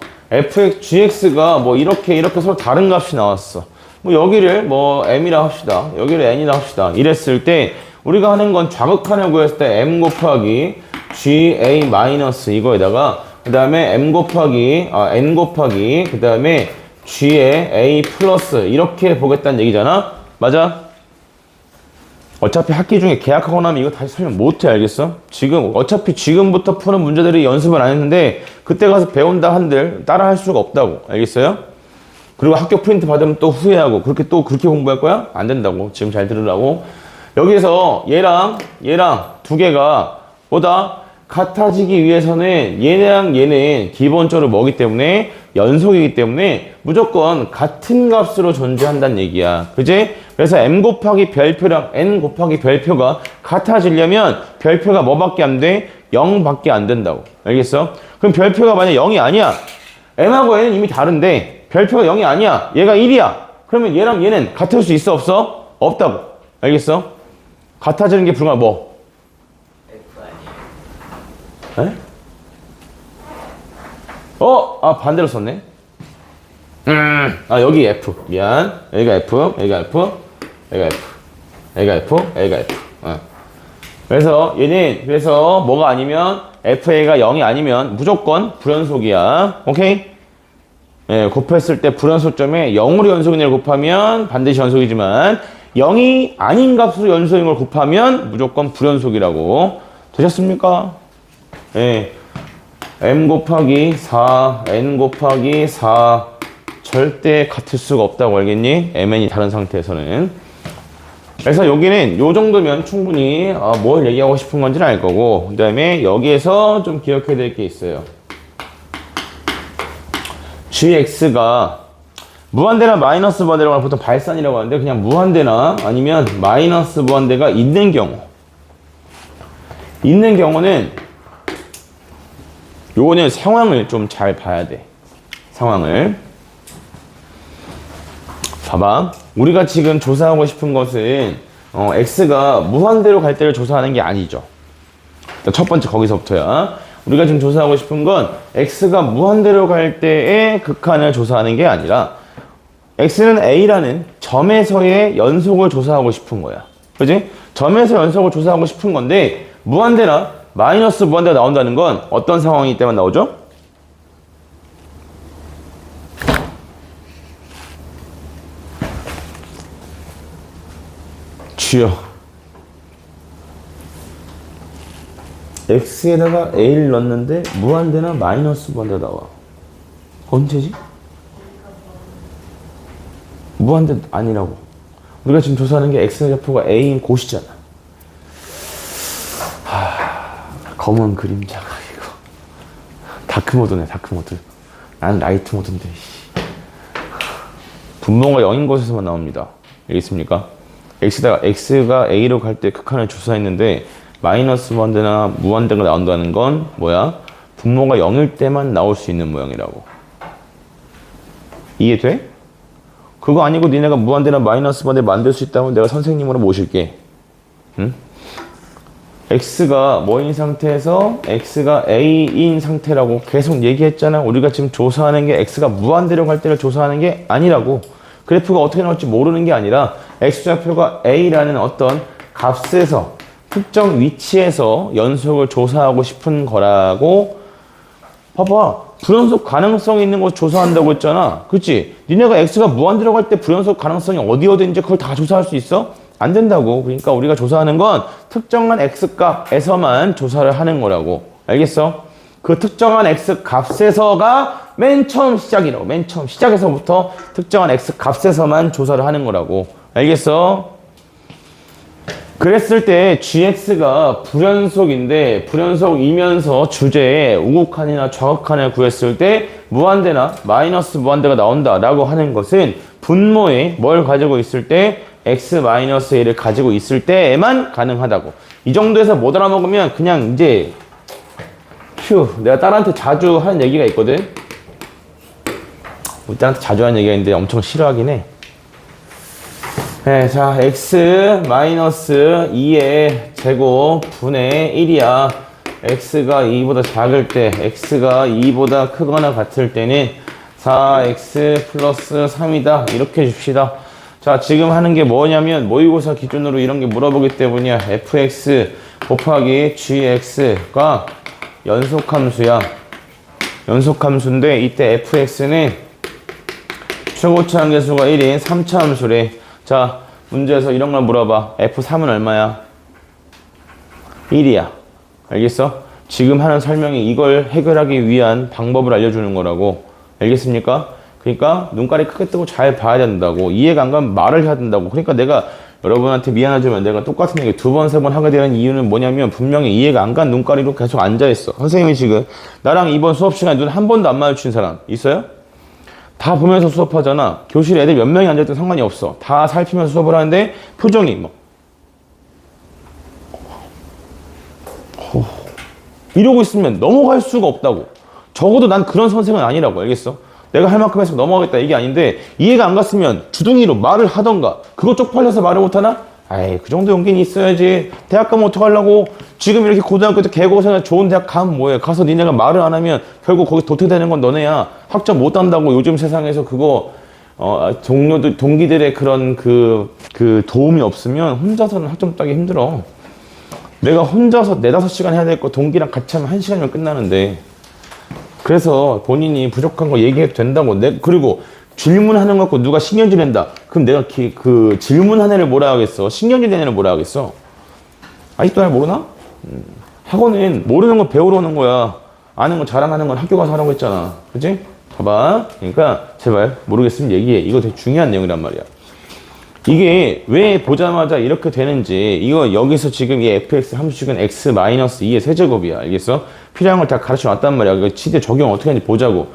gx가 뭐 이렇게 서로 다른 값이 나왔어. 뭐 여기를 뭐 m이라 합시다. 여기를 n이라 합시다. 이랬을 때 우리가 하는 건 좌극한을 구했을 때 m 곱하기 ga 마이너스 이거에다가 그 다음에 n 곱하기 그 다음에 g의 a 플러스 이렇게 보겠다는 얘기잖아. 맞아? 어차피 학기 중에 계약하고 나면 이거 다시 설명 못해. 알겠어? 어차피 지금부터 푸는 문제들이 연습을 안 했는데 그때 가서 배운다 한들 따라 할 수가 없다고. 알겠어요? 그리고 학교 프린트 받으면 또 후회하고 그렇게 공부할 거야? 안 된다고. 지금 잘 들으라고. 여기서 얘랑 두 개가 보다 같아지기 위해서는 얘랑 얘는 기본적으로 뭐기 때문에 연속이기 때문에 무조건 같은 값으로 존재한다는 얘기야. 그지? 그래서 m 곱하기 별표랑 n 곱하기 별표가 같아지려면 별표가 뭐밖에 안 돼? 0밖에 안 된다고. 알겠어? 그럼 별표가 만약 0이 아니야. m하고 n은 이미 다른데 별표가 0이 아니야. 얘가 1이야. 그러면 얘랑 얘는 같을 수 있어 없어? 없다고. 알겠어? 같아지는 게 불가능 뭐? F 아니에요? 에? 반대로 썼네. 여기 F. 미안. 여기가 F, 여기가 F, 여기가 F, 여기가 F, 여기가 F. 그래서 얘는 그래서 뭐가 아니면 FA가 0이 아니면 무조건 불연속이야. 오케이? 예, 곱했을 때 불연속점에 0으로 연속인을 곱하면 반드시 연속이지만 0이 아닌 값으로 연속인 걸 곱하면 무조건 불연속이라고. 되셨습니까? 예. m 곱하기 4, n 곱하기 4 절대 같을 수가 없다고 알겠니? mn이 다른 상태에서는. 그래서 여기는 요 정도면 충분히 뭘 얘기하고 싶은 건지는 알 거고, 그 다음에 여기에서 좀 기억해야 될 게 있어요. gx가 무한대나 마이너스 무한대라고 보통 발산이라고 하는데 그냥 무한대나 아니면 마이너스 무한대가 있는 경우는 요거는 상황을 좀 잘 봐야 돼. 상황을 봐봐. 우리가 지금 조사하고 싶은 것은 x가 무한대로 갈 때를 조사하는 게 아니죠. 첫 번째 거기서부터야. 우리가 지금 조사하고 싶은 건 x가 무한대로 갈 때의 극한을 조사하는 게 아니라 x는 a라는 점에서의 연속을 조사하고 싶은 거야. 그지? 점에서 연속을 조사하고 싶은 건데 무한대나 마이너스 무한대가 나온다는 건 어떤 상황이기 때문에 나오죠? 주여, x에다가 a를 넣었는데 무한대나 마이너스 무한대가 나와. 언제지? 무한대 아니라고. 우리가 지금 조사하는 게 x의 좌표가 a인 곳이잖아. 검은 그림자가 이거 다크 모드네. 다크 모드. 난 라이트 모드인데. 분모가 0인 곳에서만 나옵니다. 알겠습니까? x가 a로 갈 때 극한을 조사했는데 마이너스 무한대나 무한대가 나온다는 건 뭐야? 분모가 0일 때만 나올 수 있는 모양이라고. 이해돼? 그거 아니고 니네가 무한대나 마이너스 무한대 만들 수 있다면 내가 선생님으로 모실게. 응? x가 뭐인 상태에서 x가 a인 상태라고 계속 얘기했잖아. 우리가 지금 조사하는 게 x가 무한대로 갈 때를 조사하는 게 아니라고. 그래프가 어떻게 나올지 모르는 게 아니라 x좌표가 a라는 어떤 값에서 특정 위치에서 연속을 조사하고 싶은 거라고. 봐봐. 불연속 가능성이 있는 곳 조사한다고 했잖아. 그치? 니네가 x가 무한대로 갈 때 불연속 가능성이 어디든지 그걸 다 조사할 수 있어? 안 된다고. 그러니까 우리가 조사하는 건 특정한 x값에서만 조사를 하는 거라고. 알겠어? 그 특정한 x값에서가 맨 처음 시작이라고. 맨 처음 시작에서부터 특정한 x값에서만 조사를 하는 거라고. 알겠어? 그랬을 때 gx가 불연속인데 불연속이면서 주제에 우극한이나 좌극한을 구했을 때 무한대나 마이너스 무한대가 나온다라고 하는 것은 분모에 뭘 가지고 있을 때 x-a를 가지고 있을 때에만 가능하다고. 이 정도에서 못 알아먹으면 그냥 이제 내가 딸한테 자주 하는 얘기가 있거든. 우리 딸한테 자주 하는 얘기가 있는데 엄청 싫어하긴 해. 네, 자, x-2의 제곱 분의 1이야. x가 2보다 작을 때, x가 2보다 크거나 같을 때는 4x 플러스 3이다. 이렇게 줍시다. 자, 지금 하는 게 뭐냐면 모의고사 기준으로 이런 게 물어보기 때문이야. fx 곱하기 gx가 연속함수야. 연속함수인데 이때 fx는 최고차 함계수가 1인 3차 함수래. 자, 문제에서 이런 걸 물어봐. f3은 얼마야? 1이야. 알겠어? 지금 하는 설명이 이걸 해결하기 위한 방법을 알려주는 거라고. 알겠습니까? 그러니까 눈깔이 크게 뜨고 잘 봐야 된다고. 이해가 안 가면 말을 해야 된다고. 그러니까 내가 여러분한테 미안하지만 내가 똑같은 얘기 2번, 3번 하게 되는 이유는 뭐냐면 분명히 이해가 안 간 눈가리로 계속 앉아있어. 선생님이 지금 나랑 이번 수업 시간에 눈 한 번도 안 마주친 사람 있어요? 다 보면서 수업하잖아. 교실에 애들 몇 명이 앉아있든 상관이 없어. 다 살피면서 수업을 하는데 표정이 뭐 이러고 있으면 넘어갈 수가 없다고. 적어도 난 그런 선생은 아니라고. 알겠어? 내가 할 만큼 해서 넘어가겠다 이게 아닌데 이해가 안 갔으면 주둥이로 말을 하던가. 그거 쪽팔려서 말을 못하나? 아이, 그 정도 용기는 있어야지. 대학 가면 어떡하려고. 지금 이렇게 고등학교 때 개고생해 좋은 대학 가면 뭐해. 가서 니네가 말을 안 하면 결국 거기 도태되는 건 너네야. 학점 못 한다고 요즘 세상에서 그거 동기들의 그런 그 도움이 없으면 혼자서는 학점 따기 힘들어. 내가 혼자서 4-5시간 해야 될 거 동기랑 같이 하면 1시간이면 끝나는데. 그래서 본인이 부족한 거 얘기해도 된다고. 그리고 질문하는 거 갖고 누가 신경질 낸다. 그럼 내가 그 질문한 애를 뭐라 하겠어? 신경질 내는 애를 뭐라 하겠어? 아직도 날 모르나? 학원은 모르는 거 배우러 오는 거야. 아는 거 자랑하는 건 학교 가서 하라고 했잖아. 그치? 봐봐. 그러니까 제발 모르겠으면 얘기해. 이거 되게 중요한 내용이란 말이야. 이게 왜 보자마자 이렇게 되는지, 이거 여기서 지금 이 fx 함수식은 x-2의 세제곱이야. 알겠어? 필요한 걸 다 가르쳐 놨단 말이야. 이거 치대 적용 어떻게 하는지 보자고.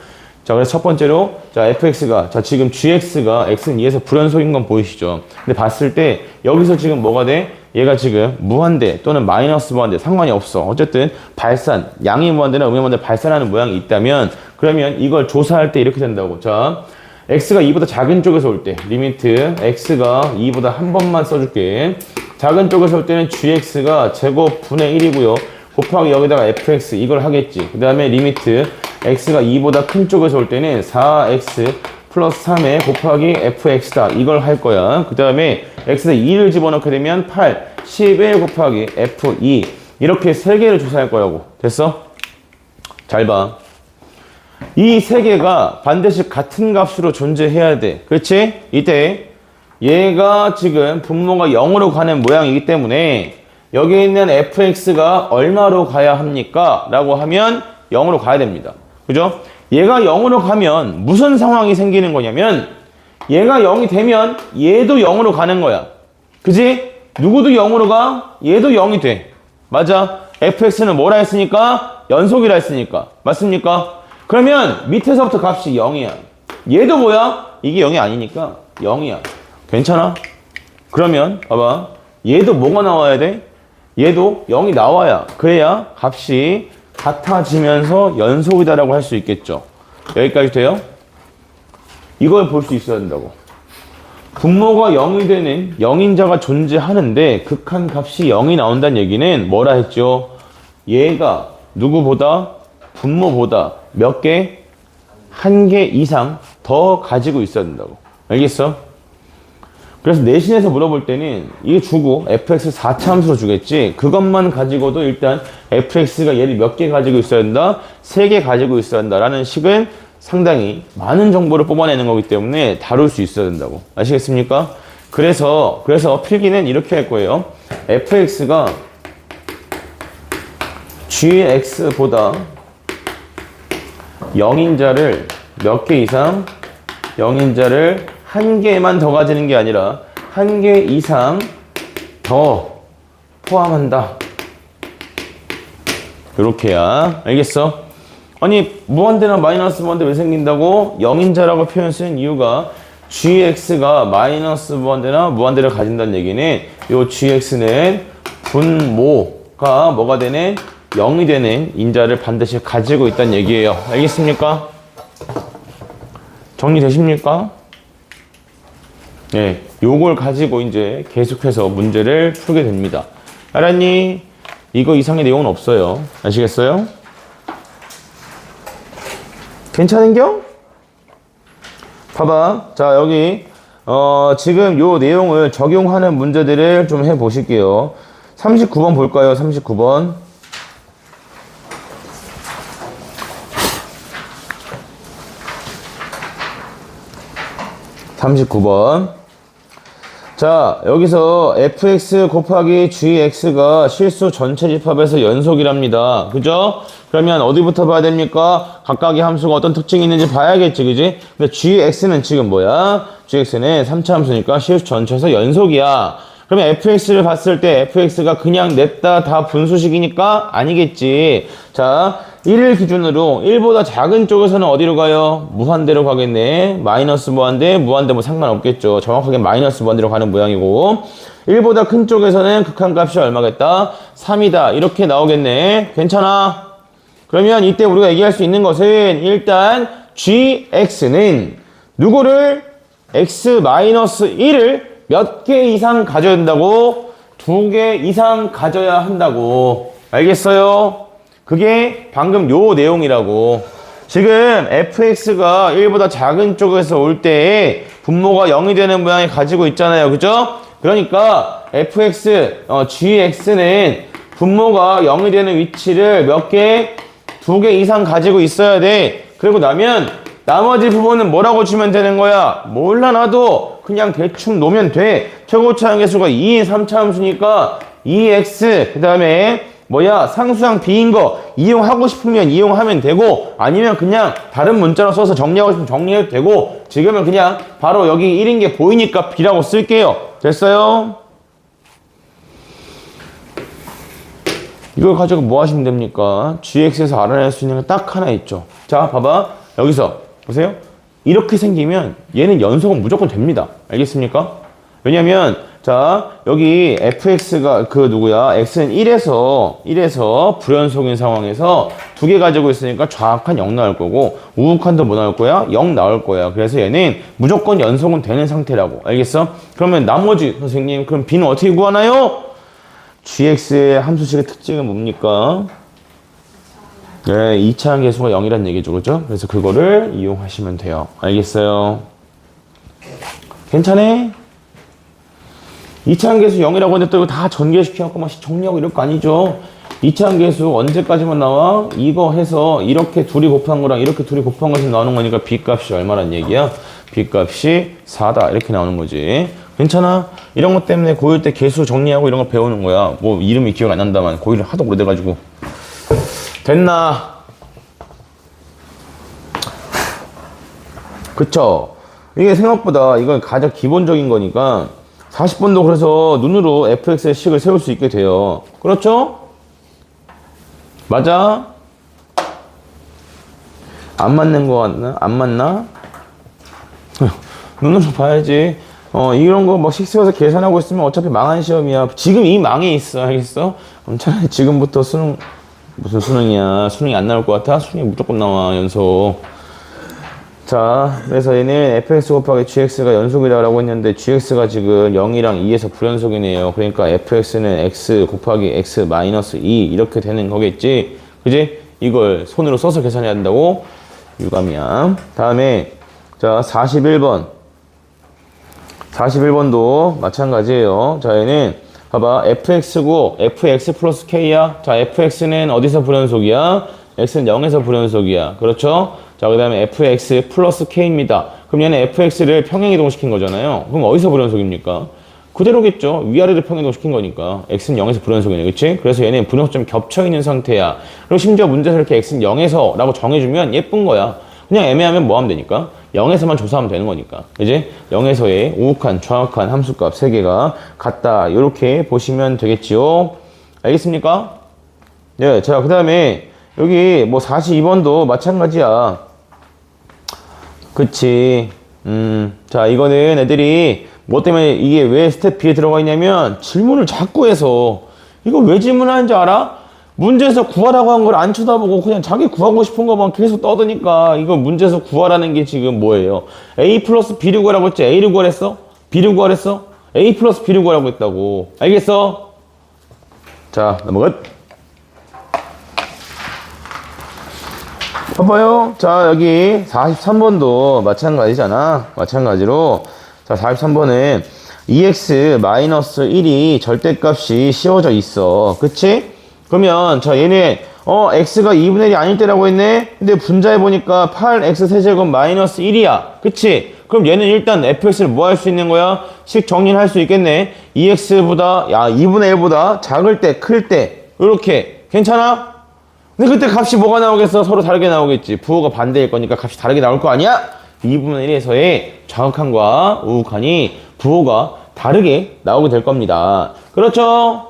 자, 그래서 첫 번째로, 자, fx가, 자, 지금 gx가 x는 2에서 불연속인 건 보이시죠? 근데 봤을 때, 여기서 지금 뭐가 돼? 얘가 지금 무한대 또는 마이너스 무한대 상관이 없어. 어쨌든 발산, 양의 무한대나 음의 무한대 발산하는 모양이 있다면, 그러면 이걸 조사할 때 이렇게 된다고. 자, x가 2보다 작은 쪽에서 올 때, 리미트, x가 2보다 한 번만 써줄게. 작은 쪽에서 올 때는 gx가 제곱 분의 1이고요. 곱하기 여기다가 fx 이걸 하겠지. 그 다음에 리미트, x가 2보다 큰 쪽에서 올 때는 4x 플러스 3에 곱하기 fx다. 이걸 할 거야. 그 다음에 x에 2를 집어넣게 되면 8, 11 곱하기 f2. 이렇게 3개를 조사할 거라고. 됐어? 잘 봐. 이 3개가 반드시 같은 값으로 존재해야 돼. 그렇지? 이때 얘가 지금 분모가 0으로 가는 모양이기 때문에 여기 있는 fx가 얼마로 가야 합니까? 라고 하면 0으로 가야 됩니다. 그죠? 얘가 0으로 가면 무슨 상황이 생기는 거냐면 얘가 0이 되면 얘도 0으로 가는 거야. 그지? 누구도 0으로 가? 얘도 0이 돼. 맞아. fx는 뭐라 했으니까? 연속이라 했으니까. 맞습니까? 그러면 밑에서부터 값이 0이야. 얘도 뭐야? 이게 0이 아니니까 0이야. 괜찮아? 그러면 봐봐. 얘도 뭐가 나와야 돼? 얘도 0이 나와야. 그래야 값이 같아지면서 연속이다라고 할 수 있겠죠. 여기까지 돼요? 이걸 볼 수 있어야 된다고. 분모가 0이 되는 0인자가 존재하는데 극한 값이 0이 나온다는 얘기는 뭐라 했죠? 얘가 누구보다 분모보다 몇 개? 1개 이상 더 가지고 있어야 된다고. 알겠어? 그래서 내신에서 물어볼 때는 이게 주고 fx 4차함수로 주겠지. 그것만 가지고도 일단 fx가 얘를 몇 개 가지고 있어야 된다? 3개 가지고 있어야 한다라는 식은 상당히 많은 정보를 뽑아내는 거기 때문에 다룰 수 있어야 된다고. 아시겠습니까? 그래서 필기는 이렇게 할 거예요. fx가 gx보다 0인자를 몇 개 이상 0인자를 1개만 더 가지는 게 아니라 1개 이상 더 포함한다. 요렇게야. 알겠어? 아니 무한대나 마이너스 무한대 왜 생긴다고? 0인자라고 표현 쓴 이유가 gx가 마이너스 무한대나 무한대를 가진다는 얘기는 요 gx는 분모가 뭐가 되는? 0이 되는 인자를 반드시 가지고 있다는 얘기예요. 알겠습니까? 정리되십니까? 네, 요걸 가지고 이제 계속해서 문제를 풀게 됩니다. 알았니? 이거 이상의 내용은 없어요. 아시겠어요? 괜찮은겨? 봐봐. 자, 여기 지금 요 내용을 적용하는 문제들을 좀 해보실게요. 39번 볼까요? 39번. 자, 여기서 fx 곱하기 gx가 실수 전체 집합에서 연속이랍니다. 그죠? 그러면 어디부터 봐야 됩니까? 각각의 함수가 어떤 특징이 있는지 봐야겠지, 그지? 근데 gx는 지금 뭐야? gx는 3차 함수니까 실수 전체에서 연속이야. 그러면 fx를 봤을 때 fx가 그냥 냈다 다 분수식이니까 아니겠지. 자, 1을 기준으로 1보다 작은 쪽에서는 어디로 가요? 무한대로 가겠네. 마이너스 무한대, 무한대 뭐 상관없겠죠. 정확하게 마이너스 무한대로 가는 모양이고 1보다 큰 쪽에서는 극한값이 얼마겠다? 3이다. 이렇게 나오겠네. 괜찮아? 그러면 이때 우리가 얘기할 수 있는 것은 일단 gx는 누구를 x-1을 몇 개 이상 가져야 된다고? 2개 이상 가져야 한다고. 알겠어요? 그게 방금 요 내용이라고. 지금 fx가 1보다 작은 쪽에서 올 때 분모가 0이 되는 모양을 가지고 있잖아요. 그죠? 그러니까 gx는 분모가 0이 되는 위치를 몇 개? 2개 이상 가지고 있어야 돼. 그리고 나면 나머지 부분은 뭐라고 주면 되는 거야? 몰라 나도 그냥 대충 놓으면 돼. 최고차 함계수가 2인 3차 함수니까 2x 그 다음에 뭐야 상수항 b인 거 이용하고 싶으면 이용하면 되고 아니면 그냥 다른 문자로 써서 정리하고 싶으면 정리해도 되고 지금은 그냥 바로 여기 1인 게 보이니까 b라고 쓸게요. 됐어요? 이걸 가지고 뭐 하시면 됩니까? gx에서 알아낼 수 있는 게 딱 하나 있죠. 자 봐봐 여기서 보세요. 이렇게 생기면 얘는 연속은 무조건 됩니다. 알겠습니까? 왜냐면 자 여기 fx가 그 누구야 x는 1에서 불연속인 상황에서 2개 가지고 있으니까 좌악한 0 나올 거고 우극한도 뭐 나올 거야? 0 나올 거야. 그래서 얘는 무조건 연속은 되는 상태라고. 알겠어? 그러면 나머지 선생님 그럼 b는 어떻게 구하나요? gx의 함수식의 특징은 뭡니까? 네, 2차 함계수가 0이란 얘기죠. 그죠? 그래서 그거를 이용하시면 돼요. 알겠어요? 괜찮아? 2차 함계수 0이라고 했는데 또 이거 다 전개시켜갖고 막 정리하고 이럴 거 아니죠? 2차 함계수 언제까지만 나와? 이거 해서 이렇게 둘이 곱한 거랑 이렇게 둘이 곱한 것이 나오는 거니까 b값이 얼마란 얘기야? b값이 4다. 이렇게 나오는 거지. 괜찮아? 이런 것 때문에 고1 때 계수 정리하고 이런 거 배우는 거야. 뭐 이름이 기억 안 난다만 고1을 하도 오래돼가지고. 됐나? 그쵸? 이게 생각보다 이건 가장 기본적인 거니까 40번도 그래서 눈으로 fx의 식을 세울 수 있게 돼요. 그렇죠? 맞아? 안 맞는 거 같나? 안 맞나? 눈으로 봐야지. 이런 거 막 식 세워서 계산하고 있으면 어차피 망한 시험이야. 지금 이 망해 있어. 알겠어? 그럼 차라리 지금부터 수능 무슨 수능이야. 수능이 안 나올 것 같아? 수능이 무조건 나와 연속. 자 그래서 얘는 fx 곱하기 gx가 연속이라고 했는데 gx가 지금 0이랑 2에서 불연속이네요. 그러니까 fx는 x 곱하기 x 마이너스 2 이렇게 되는 거겠지. 그지? 이걸 손으로 써서 계산해야 된다고. 유감이야. 다음에 자 41번도 마찬가지예요. 자 얘는 봐봐 fx고 fx 플러스 k야. 자 fx는 어디서 불연속이야? x는 0에서 불연속이야. 그렇죠? 자 그 다음에 fx 플러스 k입니다. 그럼 얘는 fx를 평행이동 시킨 거잖아요. 그럼 어디서 불연속입니까? 그대로겠죠. 위아래를 평행이동 시킨 거니까 x는 0에서 불연속이네. 그치? 그래서 얘는 분역점이 겹쳐있는 상태야. 그리고 심지어 문제에서 이렇게 x는 0에서 라고 정해주면 예쁜 거야. 그냥 애매하면 뭐 하면 되니까? 0에서만 조사하면 되는 거니까. 그지? 0에서의 우극한, 좌악한 함수값 3개가 같다. 이렇게 보시면 되겠지요. 알겠습니까? 네. 자, 그 다음에 여기 뭐 42번도 마찬가지야. 그치. 자, 이거는 애들이 뭐 때문에 이게 왜 스텝 B에 들어가 있냐면 질문을 자꾸 해서 이거 왜 질문하는지 알아? 문제에서 구하라고 한 걸 안 쳐다보고 그냥 자기 구하고 싶은 것만 계속 떠드니까 이거 문제에서 구하라는 게 지금 뭐예요? A 플러스 B를 구하라고 했지? A를 구하랬어? B를 구하랬어? A 플러스 B를 구하라고 했다고. 알겠어? 자, 넘어가. 봐봐요. 자, 여기 43번도 마찬가지잖아. 마찬가지로. 자, 43번은 2x-1이 절대값이 씌워져 있어. 그치? 그러면, 자, 얘네, x가 2분의 1이 아닐 때라고 했네? 근데 분자해 보니까 8x 세제곱 마이너스 1이야. 그치? 그럼 얘는 일단 fx를 뭐 할 수 있는 거야? 식 정리를 할 수 있겠네? 2x보다, 2분의 1보다 작을 때, 클 때, 요렇게. 괜찮아? 근데 그때 값이 뭐가 나오겠어? 서로 다르게 나오겠지. 부호가 반대일 거니까 값이 다르게 나올 거 아니야? 2분의 1에서의 좌극한과 우극한이 부호가 다르게 나오게 될 겁니다. 그렇죠?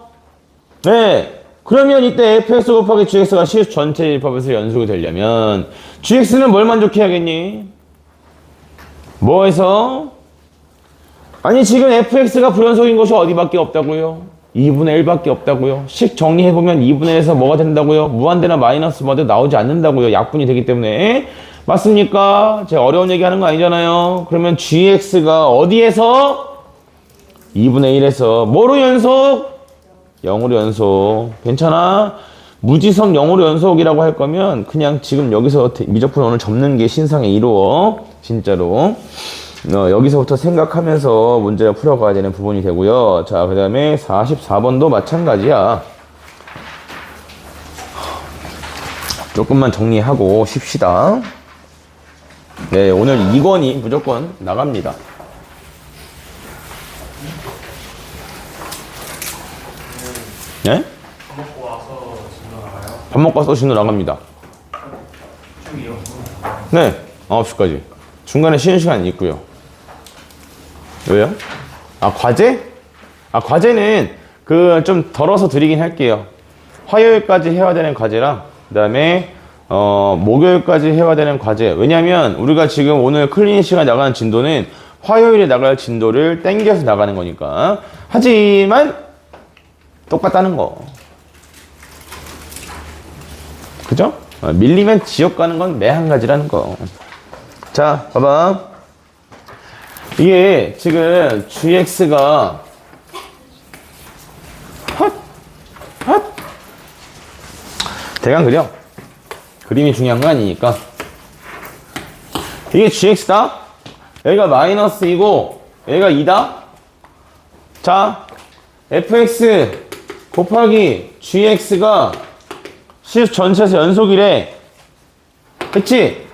네. 그러면 이때 fx 곱하기 gx가 식 전체 집합에서 연속이 되려면 gx는 뭘 만족해야겠니? 뭐해서? 아니 지금 fx가 불연속인 것이 어디밖에 없다고요? 2분의 1밖에 없다고요. 식 정리해보면 2분의 1에서 뭐가 된다고요? 무한대나 마이너스 뭐도 나오지 않는다고요. 약분이 되기 때문에. 맞습니까? 제가 어려운 얘기 하는 거 아니잖아요. 그러면 gx가 어디에서? 2분의 1에서 뭐로 연속? 0으로 연속. 괜찮아? 무지성 0으로 연속이라고 할 거면 그냥 지금 여기서 미적분 오늘 접는 게 신상에 이루어. 진짜로. 여기서부터 생각하면서 문제를 풀어가야 되는 부분이 되고요. 자, 그 다음에 44번도 마찬가지야. 조금만 정리하고 쉽시다. 네, 오늘 2권이 무조건 나갑니다. 네? 밥 먹고 와서 진도 나가요? 밥 먹고 와서 진도 나갑니다. 쭉이요? 네, 9시까지. 중간에 쉬는 시간이 있고요. 왜요? 아, 과제? 아, 과제는 좀 덜어서 드리긴 할게요. 화요일까지 해야 되는 과제랑, 그 다음에, 목요일까지 해야 되는 과제. 왜냐면, 우리가 지금 오늘 클리닉 시간 나가는 진도는 화요일에 나갈 진도를 땡겨서 나가는 거니까. 하지만, 똑같다는 거. 그죠? 밀리면 지옥 가는 건 매 한 가지라는 거. 자, 봐봐. 이게 지금 gx가 헛 대강 그려. 그림이 중요한 거 아니니까. 이게 gx다. 여기가 마이너스이고 여기가 2다. 자, fx 곱하기 gx가 식 전체에서 연속이래. 그치?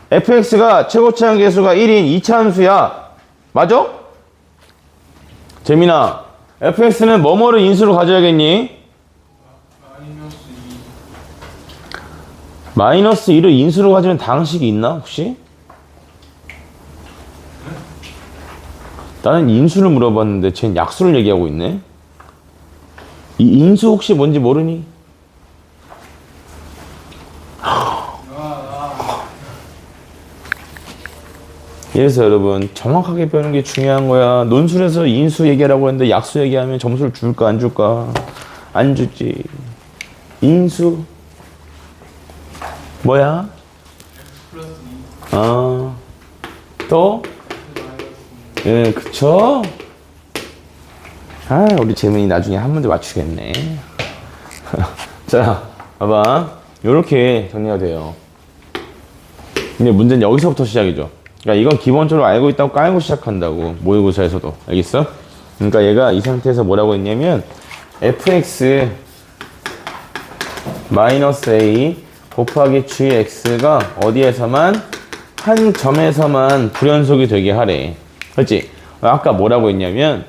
fx가 최고차항 계수가 1인 2차 함수야. 맞아? 재민아, fx는 뭐뭐를 인수로 가져야겠니? 마이너스 2를 인수로 가지는 방식이 있나 혹시? 나는 인수를 물어봤는데 쟤는 약수를 얘기하고 있네. 이 인수 혹시 뭔지 모르니? 그래서 여러분 정확하게 배우는 게 중요한 거야. 논술에서 인수 얘기하라고 했는데 약수 얘기하면 점수를 줄까 안 줄까? 안 주지. 인수 뭐야? 또? 예, 그쵸? 아, 우리 재민이 나중에 한 문제 맞추겠네. 자, 봐봐. 요렇게 정리가 돼요. 근데 문제는 여기서부터 시작이죠. 그러니까 이건 기본적으로 알고 있다고 깔고 시작한다고. 모의고사에서도. 알겠어? 그러니까 얘가 이 상태에서 뭐라고 했냐면 fx 마이너스 a 곱하기 gx가 어디에서만 한 점에서만 불연속이 되게 하래. 그렇지? 아까 뭐라고 했냐면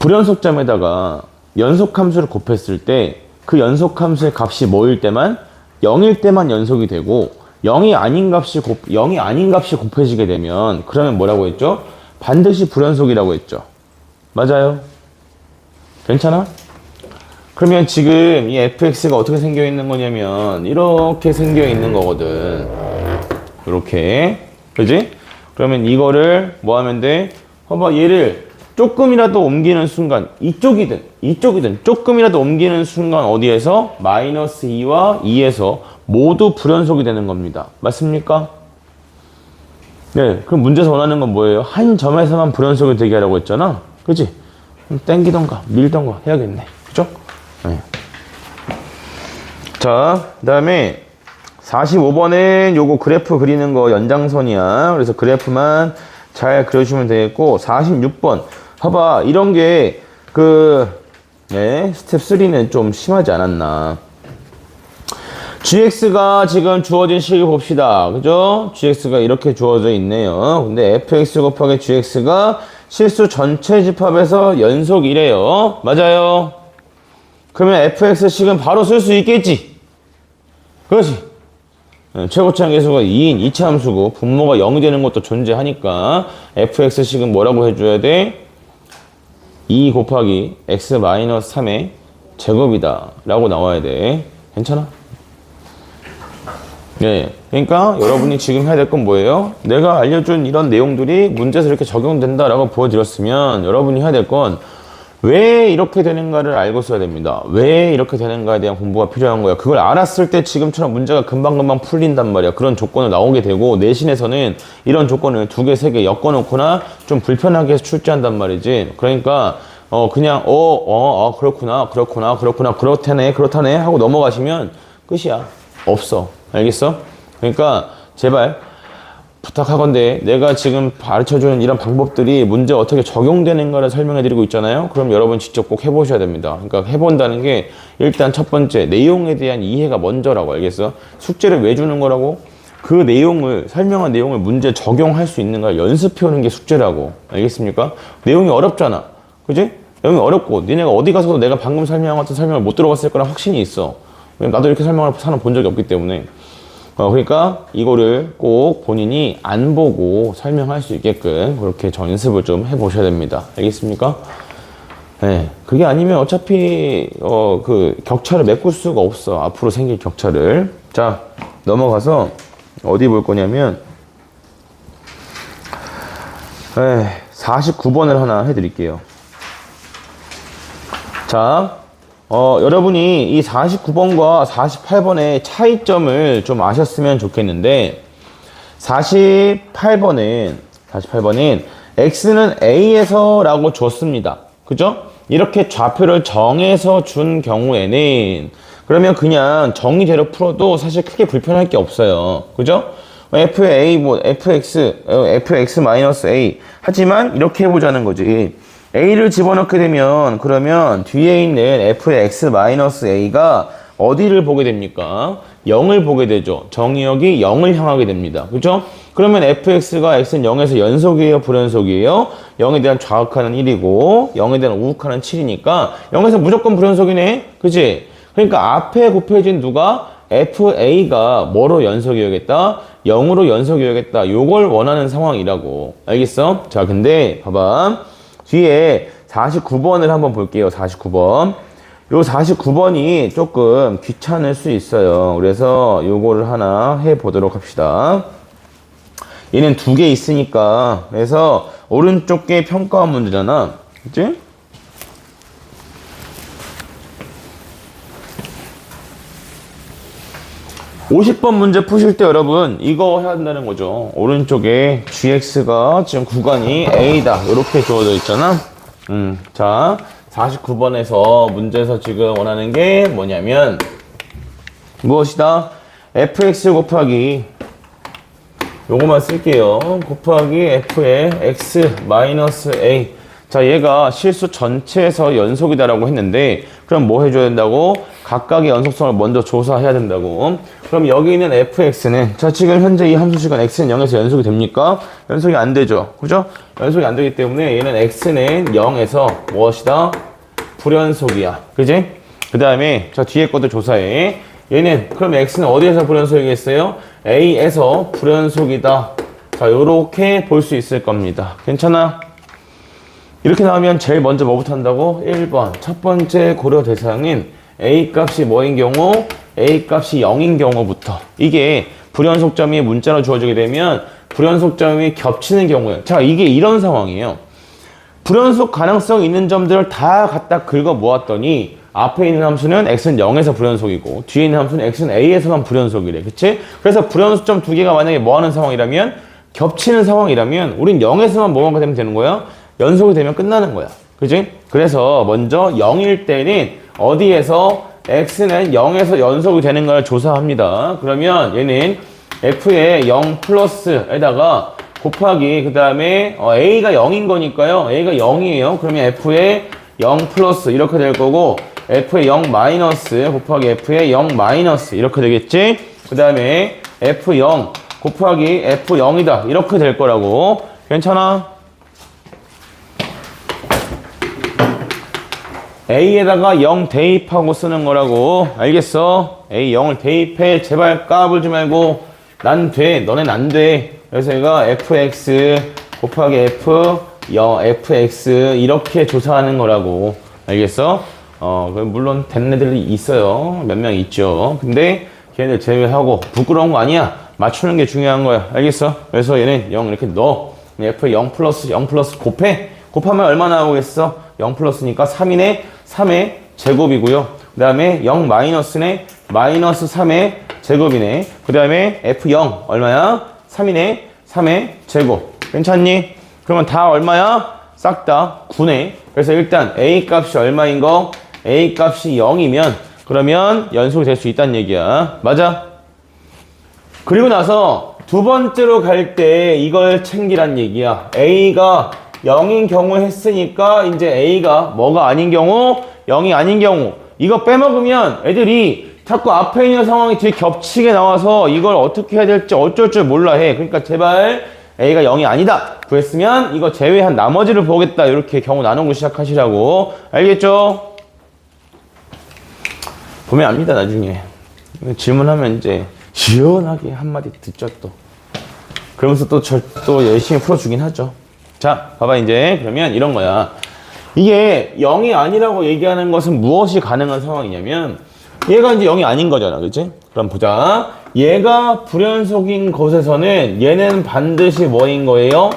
불연속점에다가 연속함수를 곱했을 때 그 연속함수의 값이 뭐일 때만 0일 때만 연속이 되고 0이 아닌 값이 곱해지게 되면 그러면 뭐라고 했죠? 반드시 불연속이라고 했죠. 맞아요? 괜찮아? 그러면 지금 이 fx가 어떻게 생겨 있는 거냐면 이렇게 생겨 있는 거거든. 이렇게. 그지? 그러면 이거를 뭐 하면 돼? 봐봐, 얘를 조금이라도 옮기는 순간 이쪽이든 조금이라도 옮기는 순간 어디에서? 마이너스 2와 2에서 모두 불연속이 되는 겁니다. 맞습니까? 네, 그럼 문제에서 원하는 건 뭐예요? 한 점에서만 불연속이 되게 하라고 했잖아. 그치? 그럼 땡기던가 밀던가 해야겠네. 그죠? 네. 자, 그 다음에 45번은 요거 그래프 그리는 거 연장선이야. 그래서 그래프만 잘 그려주시면 되겠고, 46번. 봐봐, 이런 게 스텝 3는 좀 심하지 않았나. gx가 지금 주어진 식을 봅시다. 그죠? gx가 이렇게 주어져 있네요. 근데 fx 곱하기 gx가 실수 전체 집합에서 연속이래요. 맞아요. 그러면 fx식은 바로 쓸 수 있겠지? 그렇지? 최고차항 계수가 2인 2차 함수고 분모가 0이 되는 것도 존재하니까 fx식은 뭐라고 해줘야 돼? 2 곱하기 x 마이너스 3의 제곱이다 라고 나와야 돼. 괜찮아? 네, 그러니까 여러분이 지금 해야 될 건 뭐예요? 내가 알려준 이런 내용들이 문제에서 이렇게 적용된다라고 보여드렸으면 여러분이 해야 될 건 왜 이렇게 되는가를 알고 써야 됩니다. 왜 이렇게 되는가에 대한 공부가 필요한 거야. 그걸 알았을 때 지금처럼 문제가 금방금방 풀린단 말이야. 그런 조건을 나오게 되고 내신에서는 이런 조건을 2개, 3개 엮어놓거나 좀 불편하게 해서 출제한단 말이지. 그러니까 그냥 그렇구나, 그렇다네 하고 넘어가시면 끝이야. 없어. 알겠어? 그러니까 제발 부탁하건대 내가 지금 가르쳐주는 이런 방법들이 문제 어떻게 적용되는가를 설명해드리고 있잖아요. 그럼 여러분 직접 꼭 해보셔야 됩니다. 그러니까 해본다는 게 일단 첫 번째 내용에 대한 이해가 먼저라고. 알겠어? 숙제를 왜 주는 거라고? 그 내용을 설명한 내용을 문제 적용할 수 있는 걸 연습해오는 게 숙제라고. 알겠습니까? 내용이 어렵잖아. 그지? 내용이 어렵고 니네가 어디 가서도 내가 방금 설명한 같은 설명을 못 들어봤을 거란 확신이 있어. 왜냐면 나도 이렇게 설명을 사는 본 적이 없기 때문에. 그러니까 이거를 꼭 본인이 안 보고 설명할 수 있게끔 그렇게 연습을 좀 해보셔야 됩니다. 알겠습니까? 네. 그게 아니면 어차피 그 격차를 메꿀 수가 없어. 앞으로 생길 격차를. 자, 넘어가서 어디 볼 거냐면 49번을 하나 해드릴게요. 자, 여러분이 이 49번과 48번의 차이점을 좀 아셨으면 좋겠는데 48번은 x는 a에서 라고 줬습니다. 그죠? 이렇게 좌표를 정해서 준 경우에는 그러면 그냥 정의대로 풀어도 사실 크게 불편할 게 없어요. 그죠? f의 a, fx 마이너스 a. 하지만 이렇게 해보자는 거지. a를 집어넣게 되면 그러면 뒤에 있는 f의 x 마이너스 a가 어디를 보게 됩니까? 0을 보게 되죠. 정의역이 0을 향하게 됩니다. 그죠? 그러면 fx가 x는 0에서 연속이에요? 불연속이에요? 0에 대한 좌극하는 1이고 0에 대한 우극하는 7이니까 0에서 무조건 불연속이네? 그치? 그러니까 앞에 곱해진 누가? fa가 뭐로 연속이어야겠다? 0으로 연속이어야겠다. 요걸 원하는 상황이라고. 알겠어? 자, 근데 봐봐. 뒤에 49번을 한번 볼게요. 49번. 요 49번이 조금 귀찮을 수 있어요. 그래서 요거를 하나 해보도록 합시다. 얘는 2개 있으니까. 그래서 오른쪽 게 평가원 문제잖아. 그치? (50번) 문제 푸실 때 여러분 이거 해야 된다는 거죠. 오른쪽에 gx가 지금 구간이 a다 이렇게 주어져 있잖아. 자 49번에서 문제에서 지금 원하는 게 뭐냐면 무엇이다? fx 곱하기 요거만 쓸게요. 곱하기 f의 x 마이너스 a. 자, 얘가 실수 전체에서 연속이다라고 했는데 그럼 뭐 해줘야 된다고? 각각의 연속성을 먼저 조사해야 된다고. 그럼 여기 있는 fx는 자, 지금 현재 이 함수 시간 x는 0에서 연속이 됩니까? 연속이 안 되죠. 그죠? 연속이 안 되기 때문에 얘는 x는 0에서 무엇이다? 불연속이야. 그지? 그 다음에 자, 뒤에 것도 조사해. 얘는 그럼 x는 어디에서 불연속이겠어요? a에서 불연속이다. 자, 요렇게 볼 수 있을 겁니다. 괜찮아? 이렇게 나오면 제일 먼저 뭐부터 한다고? 1번. 첫 번째 고려 대상인 a 값이 뭐인 경우? a 값이 0인 경우부터. 이게 불연속점이 문자로 주어지게 되면 불연속점이 겹치는 경우예요. 자, 이게 이런 상황이에요. 불연속 가능성 있는 점들을 다 갖다 긁어 모았더니 앞에 있는 함수는 x는 0에서 불연속이고 뒤에 있는 함수는 x는 a에서만 불연속이래. 그치? 그래서 불연속점 2개가 만약에 뭐하는 상황이라면 겹치는 상황이라면 우린 0에서만 뭐만 되면 되는 거야? 연속이 되면 끝나는 거야. 그지? 그래서 먼저 0일 때는 어디에서 x는 0에서 연속이 되는 걸 조사합니다. 그러면 얘는 f의 0 플러스에다가 곱하기 그 다음에 a가 0인 거니까요. a가 0이에요. 그러면 f의 0 플러스 이렇게 될 거고 f의 0 마이너스 곱하기 f의 0 마이너스 이렇게 되겠지? 그 다음에 f0 곱하기 f0이다 이렇게 될 거라고. 괜찮아? a에다가 0 대입하고 쓰는 거라고. 알겠어? a 0을 대입해. 제발 까불지 말고. 난 돼. 너넨 안 돼. 그래서 얘가 fx 곱하기 fx 이렇게 조사하는 거라고. 알겠어? 물론 되는 애들이 있어요. 몇 명 있죠. 근데 걔네들 제외하고 부끄러운 거 아니야. 맞추는 게 중요한 거야. 알겠어? 그래서 얘는 0 이렇게 넣어. f의 0 플러스 곱해. 곱하면 얼마 나오겠어? 0 플러스니까 3이네 3의 제곱이고요. 그 다음에 0 마이너스네 마이너스 3의 제곱이네. 그 다음에 F0 얼마야? 3이네 3의 제곱. 괜찮니? 그러면 다 얼마야? 싹 다 9네. 그래서 일단 A 값이 얼마인 거? A 값이 0이면 그러면 연속이 될 수 있다는 얘기야. 맞아? 그리고 나서 두 번째로 갈 때 이걸 챙기란 얘기야. A가 0인 경우 했으니까 이제 A가 뭐가 아닌 경우? 0이 아닌 경우. 이거 빼먹으면 애들이 자꾸 앞에 있는 상황이 뒤에 겹치게 나와서 이걸 어떻게 해야 될지 어쩔 줄 몰라 해. 그러니까 제발 A가 0이 아니다 구했으면 이거 제외한 나머지를 보겠다. 이렇게 경우 나누고 시작하시라고. 알겠죠? 보면 압니다 나중에. 질문하면 이제 시원하게 한마디 듣죠 또. 그러면서 또 열심히 풀어주긴 하죠. 자, 봐봐 이제. 그러면 이런 거야. 이게 0이 아니라고 얘기하는 것은 무엇이 가능한 상황이냐면 얘가 이제 0이 아닌 거잖아. 그치? 그럼 보자. 얘가 불연속인 곳에서는 얘는 반드시 뭐인 거예요?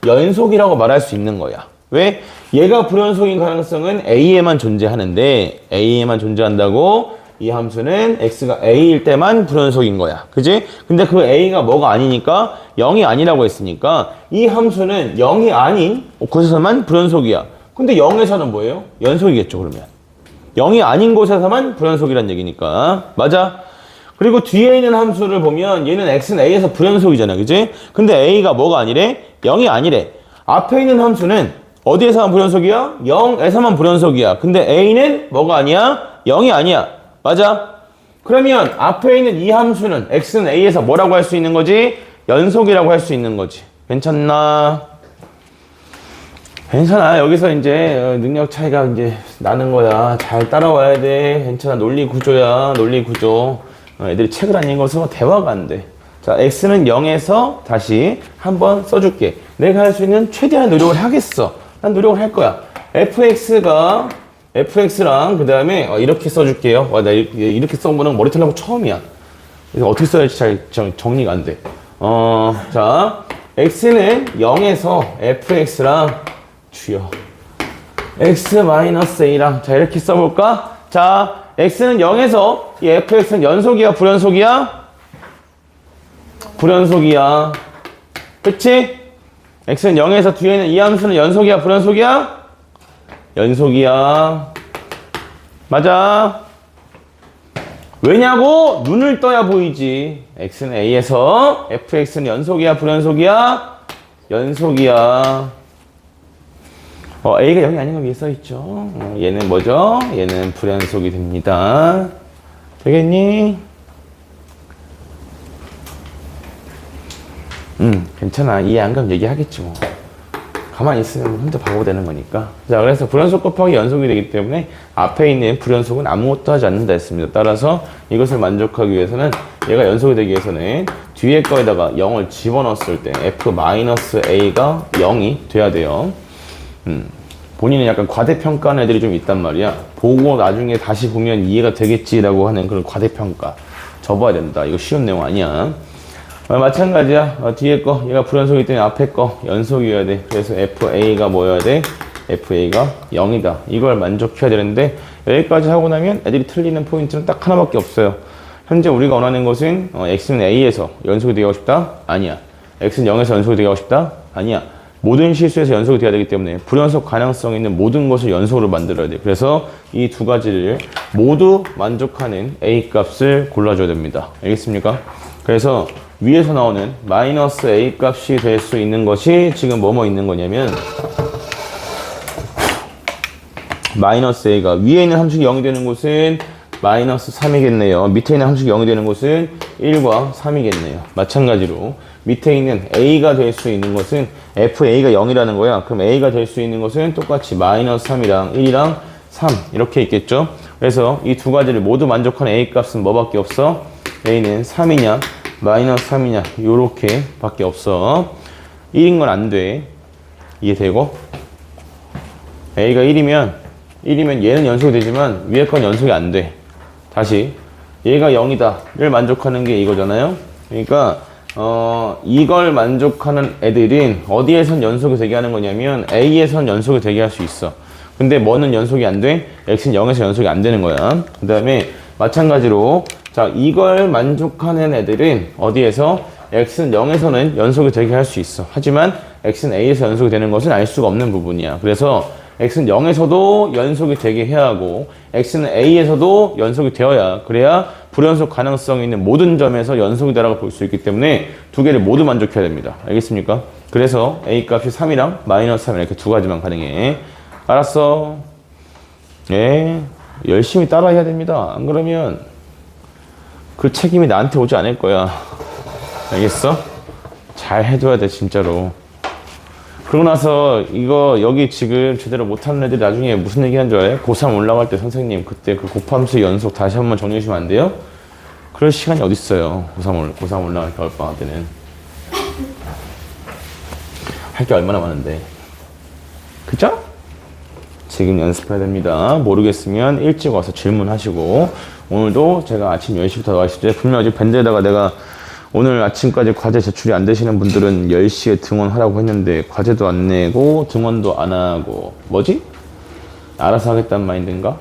연속이라고 말할 수 있는 거야. 왜? 얘가 불연속인 가능성은 A에만 존재하는데 A에만 존재한다고 이 함수는 x가 a일 때만 불연속인 거야. 그지? 근데 그 a가 뭐가 아니니까 0이 아니라고 했으니까 이 함수는 0이 아닌 곳에서만 불연속이야. 근데 0에서는 뭐예요? 연속이겠죠, 그러면. 0이 아닌 곳에서만 불연속이란 얘기니까. 맞아? 그리고 뒤에 있는 함수를 보면 얘는 x는 a에서 불연속이잖아. 그지? 근데 a가 뭐가 아니래? 0이 아니래. 앞에 있는 함수는 어디에서만 불연속이야? 0에서만 불연속이야. 근데 a는 뭐가 아니야? 0이 아니야. 맞아? 그러면 앞에 있는 이 함수는 x는 a에서 뭐라고 할 수 있는 거지? 연속이라고 할 수 있는 거지. 괜찮나? 괜찮아. 여기서 이제 능력 차이가 이제 나는 거야. 잘 따라와야 돼. 괜찮아. 논리 구조야. 논리 구조. 애들이 책을 안 읽어서 대화가 안 돼. 자, x는 0에서 다시 한번 써줄게. 내가 할 수 있는 최대한 노력을 하겠어. 난 노력을 할 거야. fx랑 그 다음에 이렇게 써줄게요. 나 이렇게 써보는 머리 털라고 처음이야. 그래서 어떻게 써야지 잘 정리가 안 돼. 자, x는 0에서 fx랑 주여 x-a랑 자 이렇게 써볼까? 자, x는 0에서 이 fx는 연속이야 불연속이야? 불연속이야. 그치? x는 0에서 뒤에 있는 이 함수는 연속이야 불연속이야? 연속이야. 맞아. 왜냐고? 눈을 떠야 보이지. x는 a에서 fx는 연속이야 불연속이야? 연속이야. a가 0이 아닌 거 위에 써있죠. 얘는 뭐죠? 얘는 불연속이 됩니다. 되겠니? 괜찮아. 이해 안 가면 얘기하겠지 뭐. 가만히 있으면 혼자 바보 되는 거니까. 자, 그래서 불연속 곱하기 연속이 되기 때문에 앞에 있는 불연속은 아무것도 하지 않는다 했습니다. 따라서 이것을 만족하기 위해서는 얘가 연속이 되기 위해서는 뒤에 거에다가 0을 집어넣었을 때 f-a가 0이 돼야 돼요. 본인은 약간 과대평가하는 애들이 좀 있단 말이야. 보고 나중에 다시 보면 이해가 되겠지라고 하는 그런 과대평가. 접어야 된다. 이거 쉬운 내용 아니야. 마찬가지야. 뒤에 거 얘가 불연속이기 때문에 앞에 거 연속이어야 돼. 그래서 FA가 뭐여야 돼? FA가 0이다. 이걸 만족해야 되는데 여기까지 하고 나면 애들이 틀리는 포인트는 딱 하나밖에 없어요. 현재 우리가 원하는 것은 X는 A에서 연속이 되게 하고 싶다? 아니야. X는 0에서 연속이 되게 하고 싶다? 아니야. 모든 실수에서 연속이 돼야 되기 때문에 불연속 가능성 있는 모든 것을 연속으로 만들어야 돼. 그래서 이 두 가지를 모두 만족하는 A 값을 골라줘야 됩니다. 알겠습니까? 그래서 위에서 나오는 마이너스 A 값이 될 수 있는 것이 지금 뭐뭐 있는 거냐면 마이너스 A가 위에 있는 함수가 0이 되는 곳은 마이너스 3이겠네요. 밑에 있는 함수가 0이 되는 곳은 1과 3이겠네요. 마찬가지로 밑에 있는 A가 될 수 있는 것은 FA가 0이라는 거야. 그럼 A가 될 수 있는 것은 똑같이 마이너스 3이랑 1이랑 3 이렇게 있겠죠. 그래서 이 두 가지를 모두 만족하는 A 값은 뭐밖에 없어? A는 3이냐 마이너스 3이냐 요렇게 밖에 없어. 1인 건 안 돼. 이해되고? A가 1이면 얘는 연속이 되지만 위에 건 연속이 안 돼. 다시 얘가 0이다 를 만족하는 게 이거잖아요. 그러니까 이걸 만족하는 애들은 어디에선 연속이 되게 하는 거냐면 A에선 연속이 되게 할 수 있어. 근데 뭐는 연속이 안 돼? X는 0에서 연속이 안 되는 거야. 그 다음에 마찬가지로 자 이걸 만족하는 애들은 어디에서 X는 0에서는 연속이 되게 할 수 있어. 하지만 X는 A에서 연속이 되는 것은 알 수가 없는 부분이야. 그래서 X는 0에서도 연속이 되게 해야 하고 X는 A에서도 연속이 되어야 그래야 불연속 가능성이 있는 모든 점에서 연속이 되라고 볼 수 있기 때문에 두 개를 모두 만족해야 됩니다. 알겠습니까? 그래서 A 값이 3이랑 마이너스 3 이렇게 두 가지만 가능해. 알았어? 예, 열심히 따라해야 됩니다. 안 그러면 그 책임이 나한테 오지 않을 거야. 알겠어? 잘 해줘야 돼 진짜로. 그러고 나서 이거 여기 지금 제대로 못하는 애들이 나중에 무슨 얘기 하는 줄 알아요? 고3 올라갈 때 선생님 그때 그 곱함수 연속 다시 한번 정리해 주시면 안 돼요? 그럴 시간이 어딨어요. 고3 올라갈 때 겨울방학 때는 할 게 얼마나 많은데. 그죠? 지금 연습해야 됩니다. 모르겠으면 일찍 와서 질문하시고 오늘도 제가 아침 10시부터 나가실 때 분명 아직 밴드에다가 내가 오늘 아침까지 과제 제출이 안 되시는 분들은 10시에 등원하라고 했는데 과제도 안 내고 등원도 안 하고 뭐지? 알아서 하겠다는 마인드인가?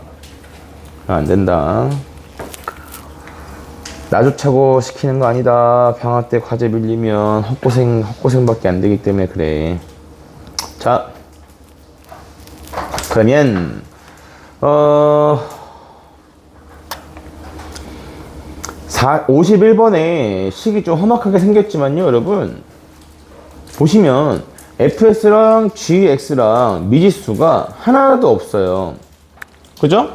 안 된다. 나조차고 시키는 거 아니다. 방학 때 과제 밀리면 헛고생밖에 안 되기 때문에 그래. 자, 그러면 51번에 식이 좀 험악하게 생겼지만요, 여러분. 보시면 fx랑 gx랑 미지수가 하나도 없어요. 그죠?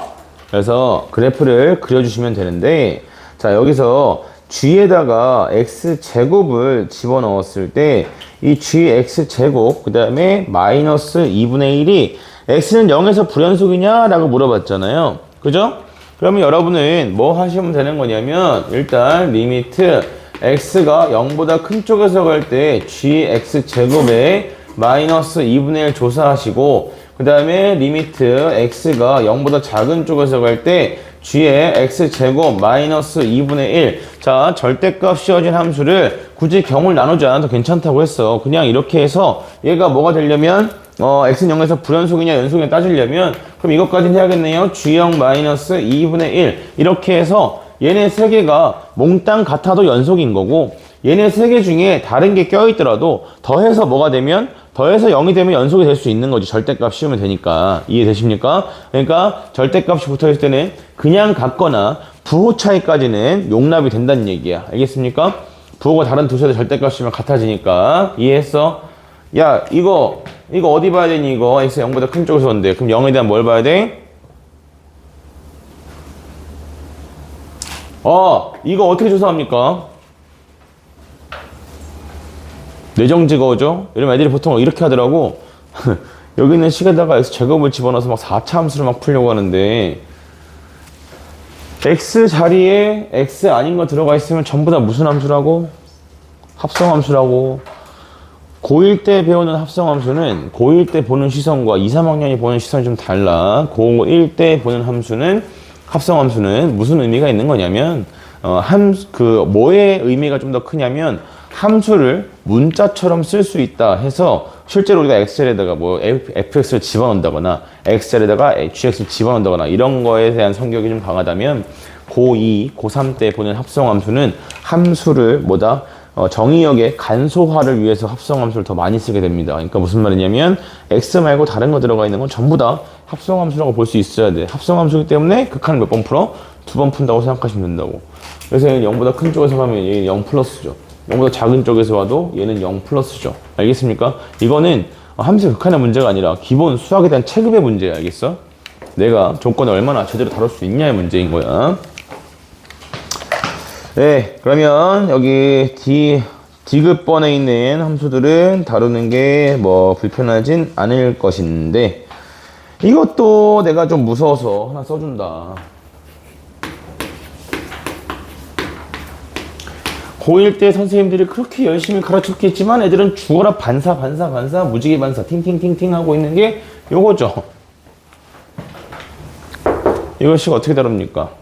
그래서 그래프를 그려주시면 되는데, 자, 여기서 g에다가 x제곱을 집어넣었을 때, 이 gx제곱, 그 다음에 마이너스 2분의 1이 x는 0에서 불연속이냐? 라고 물어봤잖아요. 그죠? 그러면 여러분은 뭐 하시면 되는 거냐면 일단 리미트 x가 0보다 큰 쪽에서 갈 때 gx제곱에 마이너스 2분의 1 조사하시고 그 다음에 리미트 x가 0보다 작은 쪽에서 갈 때 g의 x제곱 마이너스 2분의 1. 자, 절대값 씌워진 함수를 굳이 경을 나누지 않아도 괜찮다고 했어. 그냥 이렇게 해서 얘가 뭐가 되려면 x는 0에서 불연속이냐 연속이냐 따지려면 그럼 이것까지는 해야겠네요. g0 마이너스 2분의 1 이렇게 해서 얘네 세 개가 몽땅 같아도 연속인 거고 얘네 세 개 중에 다른 게 껴있더라도 더해서 뭐가 되면 더해서 0이 되면 연속이 될 수 있는 거지. 절대값 씌우면 되니까. 이해되십니까? 그러니까 절대값이 붙어있을 때는 그냥 같거나 부호 차이까지는 용납이 된다는 얘기야. 알겠습니까? 부호가 다른 두 세대 절대값이면 같아지니까. 이해했어? 야, 이거 어디 봐야 되니, 이거? x 0보다 큰 쪽에서 온대. 그럼 0에 대한 뭘 봐야 돼? 이거 어떻게 조사합니까? 뇌정지거죠? 이러면 애들이 보통 이렇게 하더라고. 여기 있는 식에다가 x 제곱을 집어넣어서 막 4차 함수를 막 풀려고 하는데, x 자리에 x 아닌 거 들어가 있으면 전부 다 무슨 함수라고? 합성함수라고. 고1 때 배우는 합성함수는 고1 때 보는 시선과 2, 3학년이 보는 시선이 좀 달라. 고1 때 보는 함수는 합성함수는 무슨 의미가 있는 거냐면 뭐의 의미가 좀 더 크냐면 함수를 문자처럼 쓸 수 있다 해서 실제로 우리가 엑셀에다가 뭐 fx를 집어넣는다거나 엑셀에다가 gx를 집어넣는다거나 이런 거에 대한 성격이 좀 강하다면 고2, 고3 때 보는 합성함수는 함수를 정의역의 간소화를 위해서 합성함수를 더 많이 쓰게 됩니다. 그러니까 무슨 말이냐면 x 말고 다른 거 들어가 있는 건 전부 다 합성함수라고 볼 수 있어야 돼. 합성함수이기 때문에 극한을 몇 번 풀어? 2번 푼다고 생각하시면 된다고. 그래서 얘는 0보다 큰 쪽에서 가면 얘는 0 플러스죠. 0보다 작은 쪽에서 와도 얘는 0 플러스죠. 알겠습니까? 이거는 함수 극한의 문제가 아니라 기본 수학에 대한 체급의 문제야. 알겠어? 내가 조건을 얼마나 제대로 다룰 수 있냐의 문제인 거야. 네, 그러면 여기 D급번에 있는 함수들은 다루는 게 불편하진 않을 것인데 이것도 내가 좀 무서워서 하나 써준다. 고1 때 선생님들이 그렇게 열심히 가르쳤겠지만 애들은 죽어라 반사 무지개 반사 팅팅팅팅 하고 있는 게 요거죠. 이것이 어떻게 다룹니까?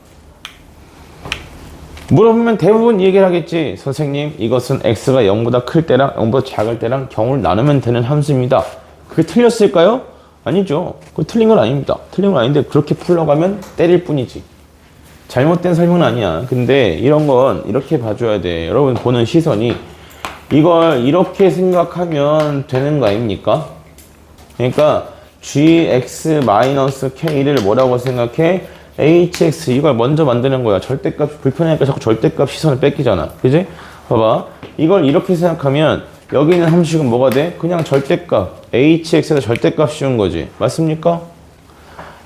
물어보면 대부분 이 얘기를 하겠지. 선생님, 이것은 x가 0보다 클 때랑 0보다 작을 때랑 경우를 나누면 되는 함수입니다. 그게 틀렸을까요? 아니죠. 그거 틀린 건 아닙니다. 틀린 건 아닌데 그렇게 풀러가면 때릴 뿐이지. 잘못된 설명은 아니야. 근데 이런 건 이렇게 봐줘야 돼. 여러분 보는 시선이 이걸 이렇게 생각하면 되는 거 아닙니까? 그러니까 gx-k를 뭐라고 생각해? hx 이걸 먼저 만드는 거야. 절대값 불편하니까 자꾸 절대값 시선을 뺏기잖아. 그지? 봐봐. 이걸 이렇게 생각하면 여기 있는 함식은 뭐가 돼? 그냥 절대값. hx에다 절대값 씌운 거지. 맞습니까?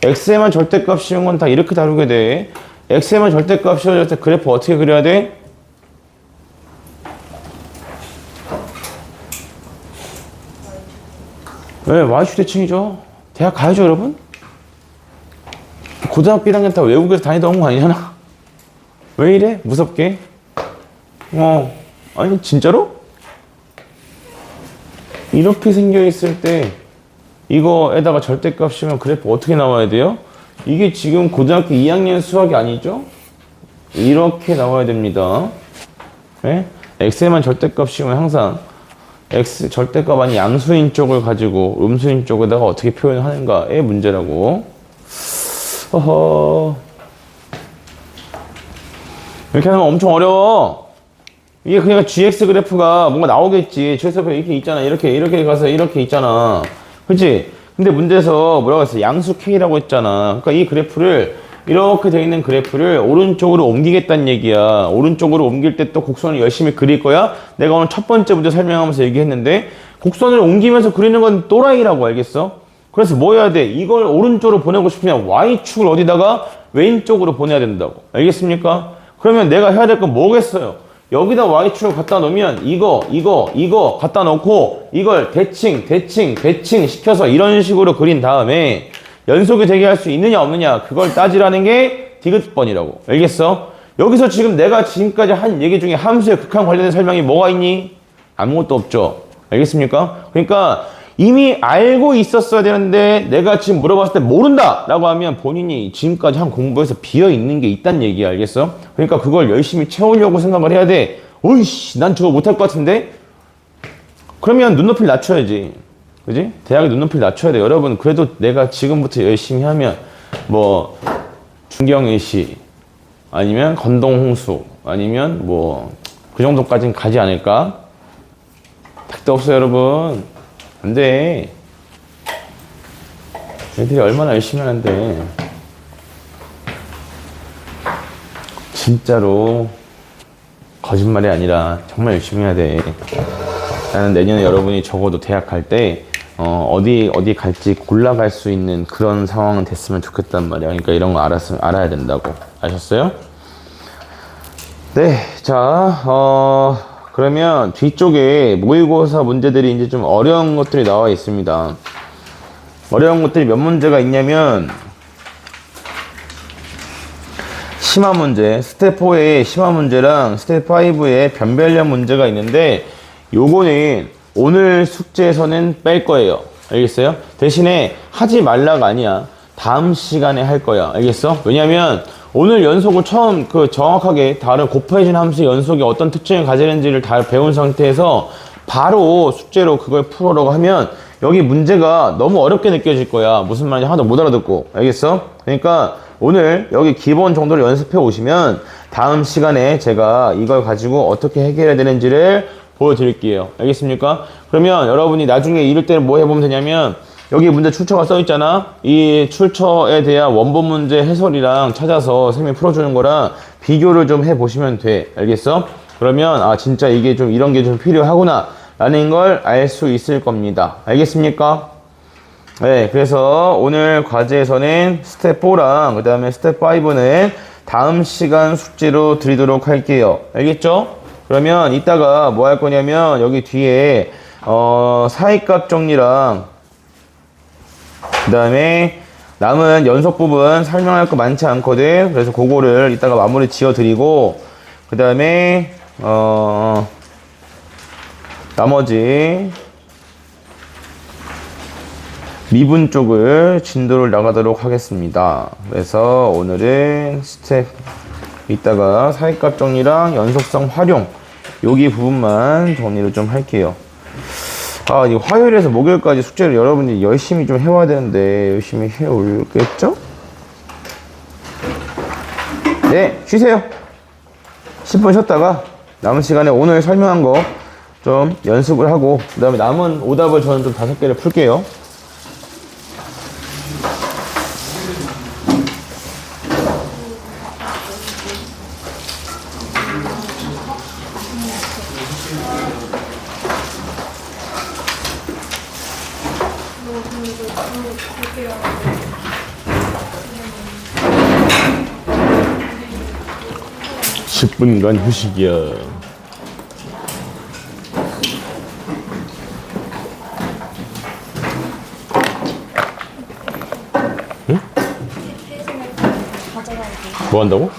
x에만 절대값 씌운 건 다 이렇게 다루게 돼. x에만 절대값 씌워질 때 그래프 어떻게 그려야 돼? 네, y축 대칭이죠. 대학 가야죠, 여러분? 고등학교 1학년 때 외국에서 다니다 온 거 아니잖아? 왜 이래? 무섭게? 아니, 진짜로? 이렇게 생겨 있을 때, 이거에다가 절대값 씌우면 그래프 어떻게 나와야 돼요? 이게 지금 고등학교 2학년 수학이 아니죠? 이렇게 나와야 됩니다. 네? x에만 절대값 씌우면 항상 x 절대값 아닌 양수인 쪽을 가지고 음수인 쪽에다가 어떻게 표현하는가의 문제라고. 어허. 이렇게 하면 엄청 어려워. 이게 그러니까 gx 그래프가 뭔가 나오겠지. gx 그래프 이렇게 있잖아. 이렇게 가서 이렇게 있잖아. 그치? 근데 문제에서 뭐라고 했어? 양수 k라고 했잖아. 그러니까 이 그래프를 이렇게 돼 있는 그래프를 오른쪽으로 옮기겠다는 얘기야. 오른쪽으로 옮길 때 또 곡선을 열심히 그릴 거야. 내가 오늘 첫 번째 문제 설명하면서 얘기했는데 곡선을 옮기면서 그리는 건 또라이라고, 알겠어? 그래서 뭐 해야 돼? 이걸 오른쪽으로 보내고 싶으면 y축을 어디다가 왼쪽으로 보내야 된다고. 알겠습니까? 그러면 내가 해야 될 건 뭐겠어요? 여기다 y축을 갖다 놓으면 이거 갖다 놓고 이걸 대칭 시켜서 이런 식으로 그린 다음에 연속이 되게 할 수 있느냐 없느냐 그걸 따지라는 게 디귿번이라고. 알겠어? 여기서 지금 내가 지금까지 한 얘기 중에 함수의 극한 관련된 설명이 뭐가 있니? 아무것도 없죠. 알겠습니까? 그러니까 이미 알고 있었어야 되는데 내가 지금 물어봤을 때 모른다 라고 하면 본인이 지금까지 한 공부에서 비어있는 게 있다는 얘기야. 알겠어? 그러니까 그걸 열심히 채우려고 생각을 해야 돼. 오이씨, 난 저거 못할 것 같은데? 그러면 눈높이를 낮춰야지. 그지? 대학의 눈높이를 낮춰야 돼. 여러분, 그래도 내가 지금부터 열심히 하면 뭐 중경일시 아니면 건동홍수 아니면 뭐 그 정도까지는 가지 않을까? 택도 없어요, 여러분. 안 돼. 애들이 얼마나 열심히 하는데. 진짜로 거짓말이 아니라 정말 열심히 해야 돼. 나는 내년에 여러분이 적어도 대학 갈 때 어디 갈지 골라갈 수 있는 그런 상황은 됐으면 좋겠단 말이야. 그러니까 이런 거 알아야 된다고. 아셨어요? 네, 자, 그러면 뒤쪽에 모의고사 문제들이 이제 좀 어려운 것들이 나와 있습니다. 어려운 것들이 몇 문제가 있냐면, 심화 문제, 스텝 4의 심화 문제랑 스텝 5의 변별력 문제가 있는데, 요거는 오늘 숙제에서는 뺄 거예요. 알겠어요? 대신에 하지 말라가 아니야. 다음 시간에 할 거야. 알겠어? 왜냐면 오늘 연속을 처음 정확하게 다른 곱해진 함수 연속이 어떤 특징을 가지는지를 다 배운 상태에서 바로 숙제로 그걸 풀으라고 하면 여기 문제가 너무 어렵게 느껴질 거야. 무슨 말인지 하나도 못 알아듣고. 알겠어? 그러니까 오늘 여기 기본 정도를 연습해 오시면 다음 시간에 제가 이걸 가지고 어떻게 해결해야 되는지를 보여드릴게요. 알겠습니까? 그러면 여러분이 나중에 이럴 때는 뭐 해보면 되냐면 여기 문제 출처가 써있잖아. 이 출처에 대한 원본 문제 해설이랑 찾아서 선생님이 풀어주는 거랑 비교를 좀 해보시면 돼. 알겠어? 그러면 아 진짜 이게 좀 이런 게 좀 필요하구나 라는 걸 알 수 있을 겁니다. 알겠습니까? 네, 그래서 오늘 과제에서는 스텝 4랑 그 다음에 스텝 5는 다음 시간 숙제로 드리도록 할게요. 알겠죠? 그러면 이따가 뭐 할 거냐면 여기 뒤에 사이값 정리랑 그 다음에 남은 연속 부분 설명할 거 많지 않거든. 그래서 그거를 이따가 마무리 지어 드리고 그 다음에 나머지 미분 쪽을 진도를 나가도록 하겠습니다. 그래서 오늘은 스텝 이따가 사이값 정리랑 연속성 활용 여기 부분만 정리를 좀 할게요. 아, 이 화요일에서 목요일까지 숙제를 여러분들이 열심히 좀 해와야 되는데 열심히 해올겠죠? 네, 쉬세요. 10분 쉬었다가 남은 시간에 오늘 설명한 거 좀 연습을 하고 그 다음에 남은 오답을 저는 좀 5개를 풀게요. 응? 10분간 휴식이야. 뭐 한다고?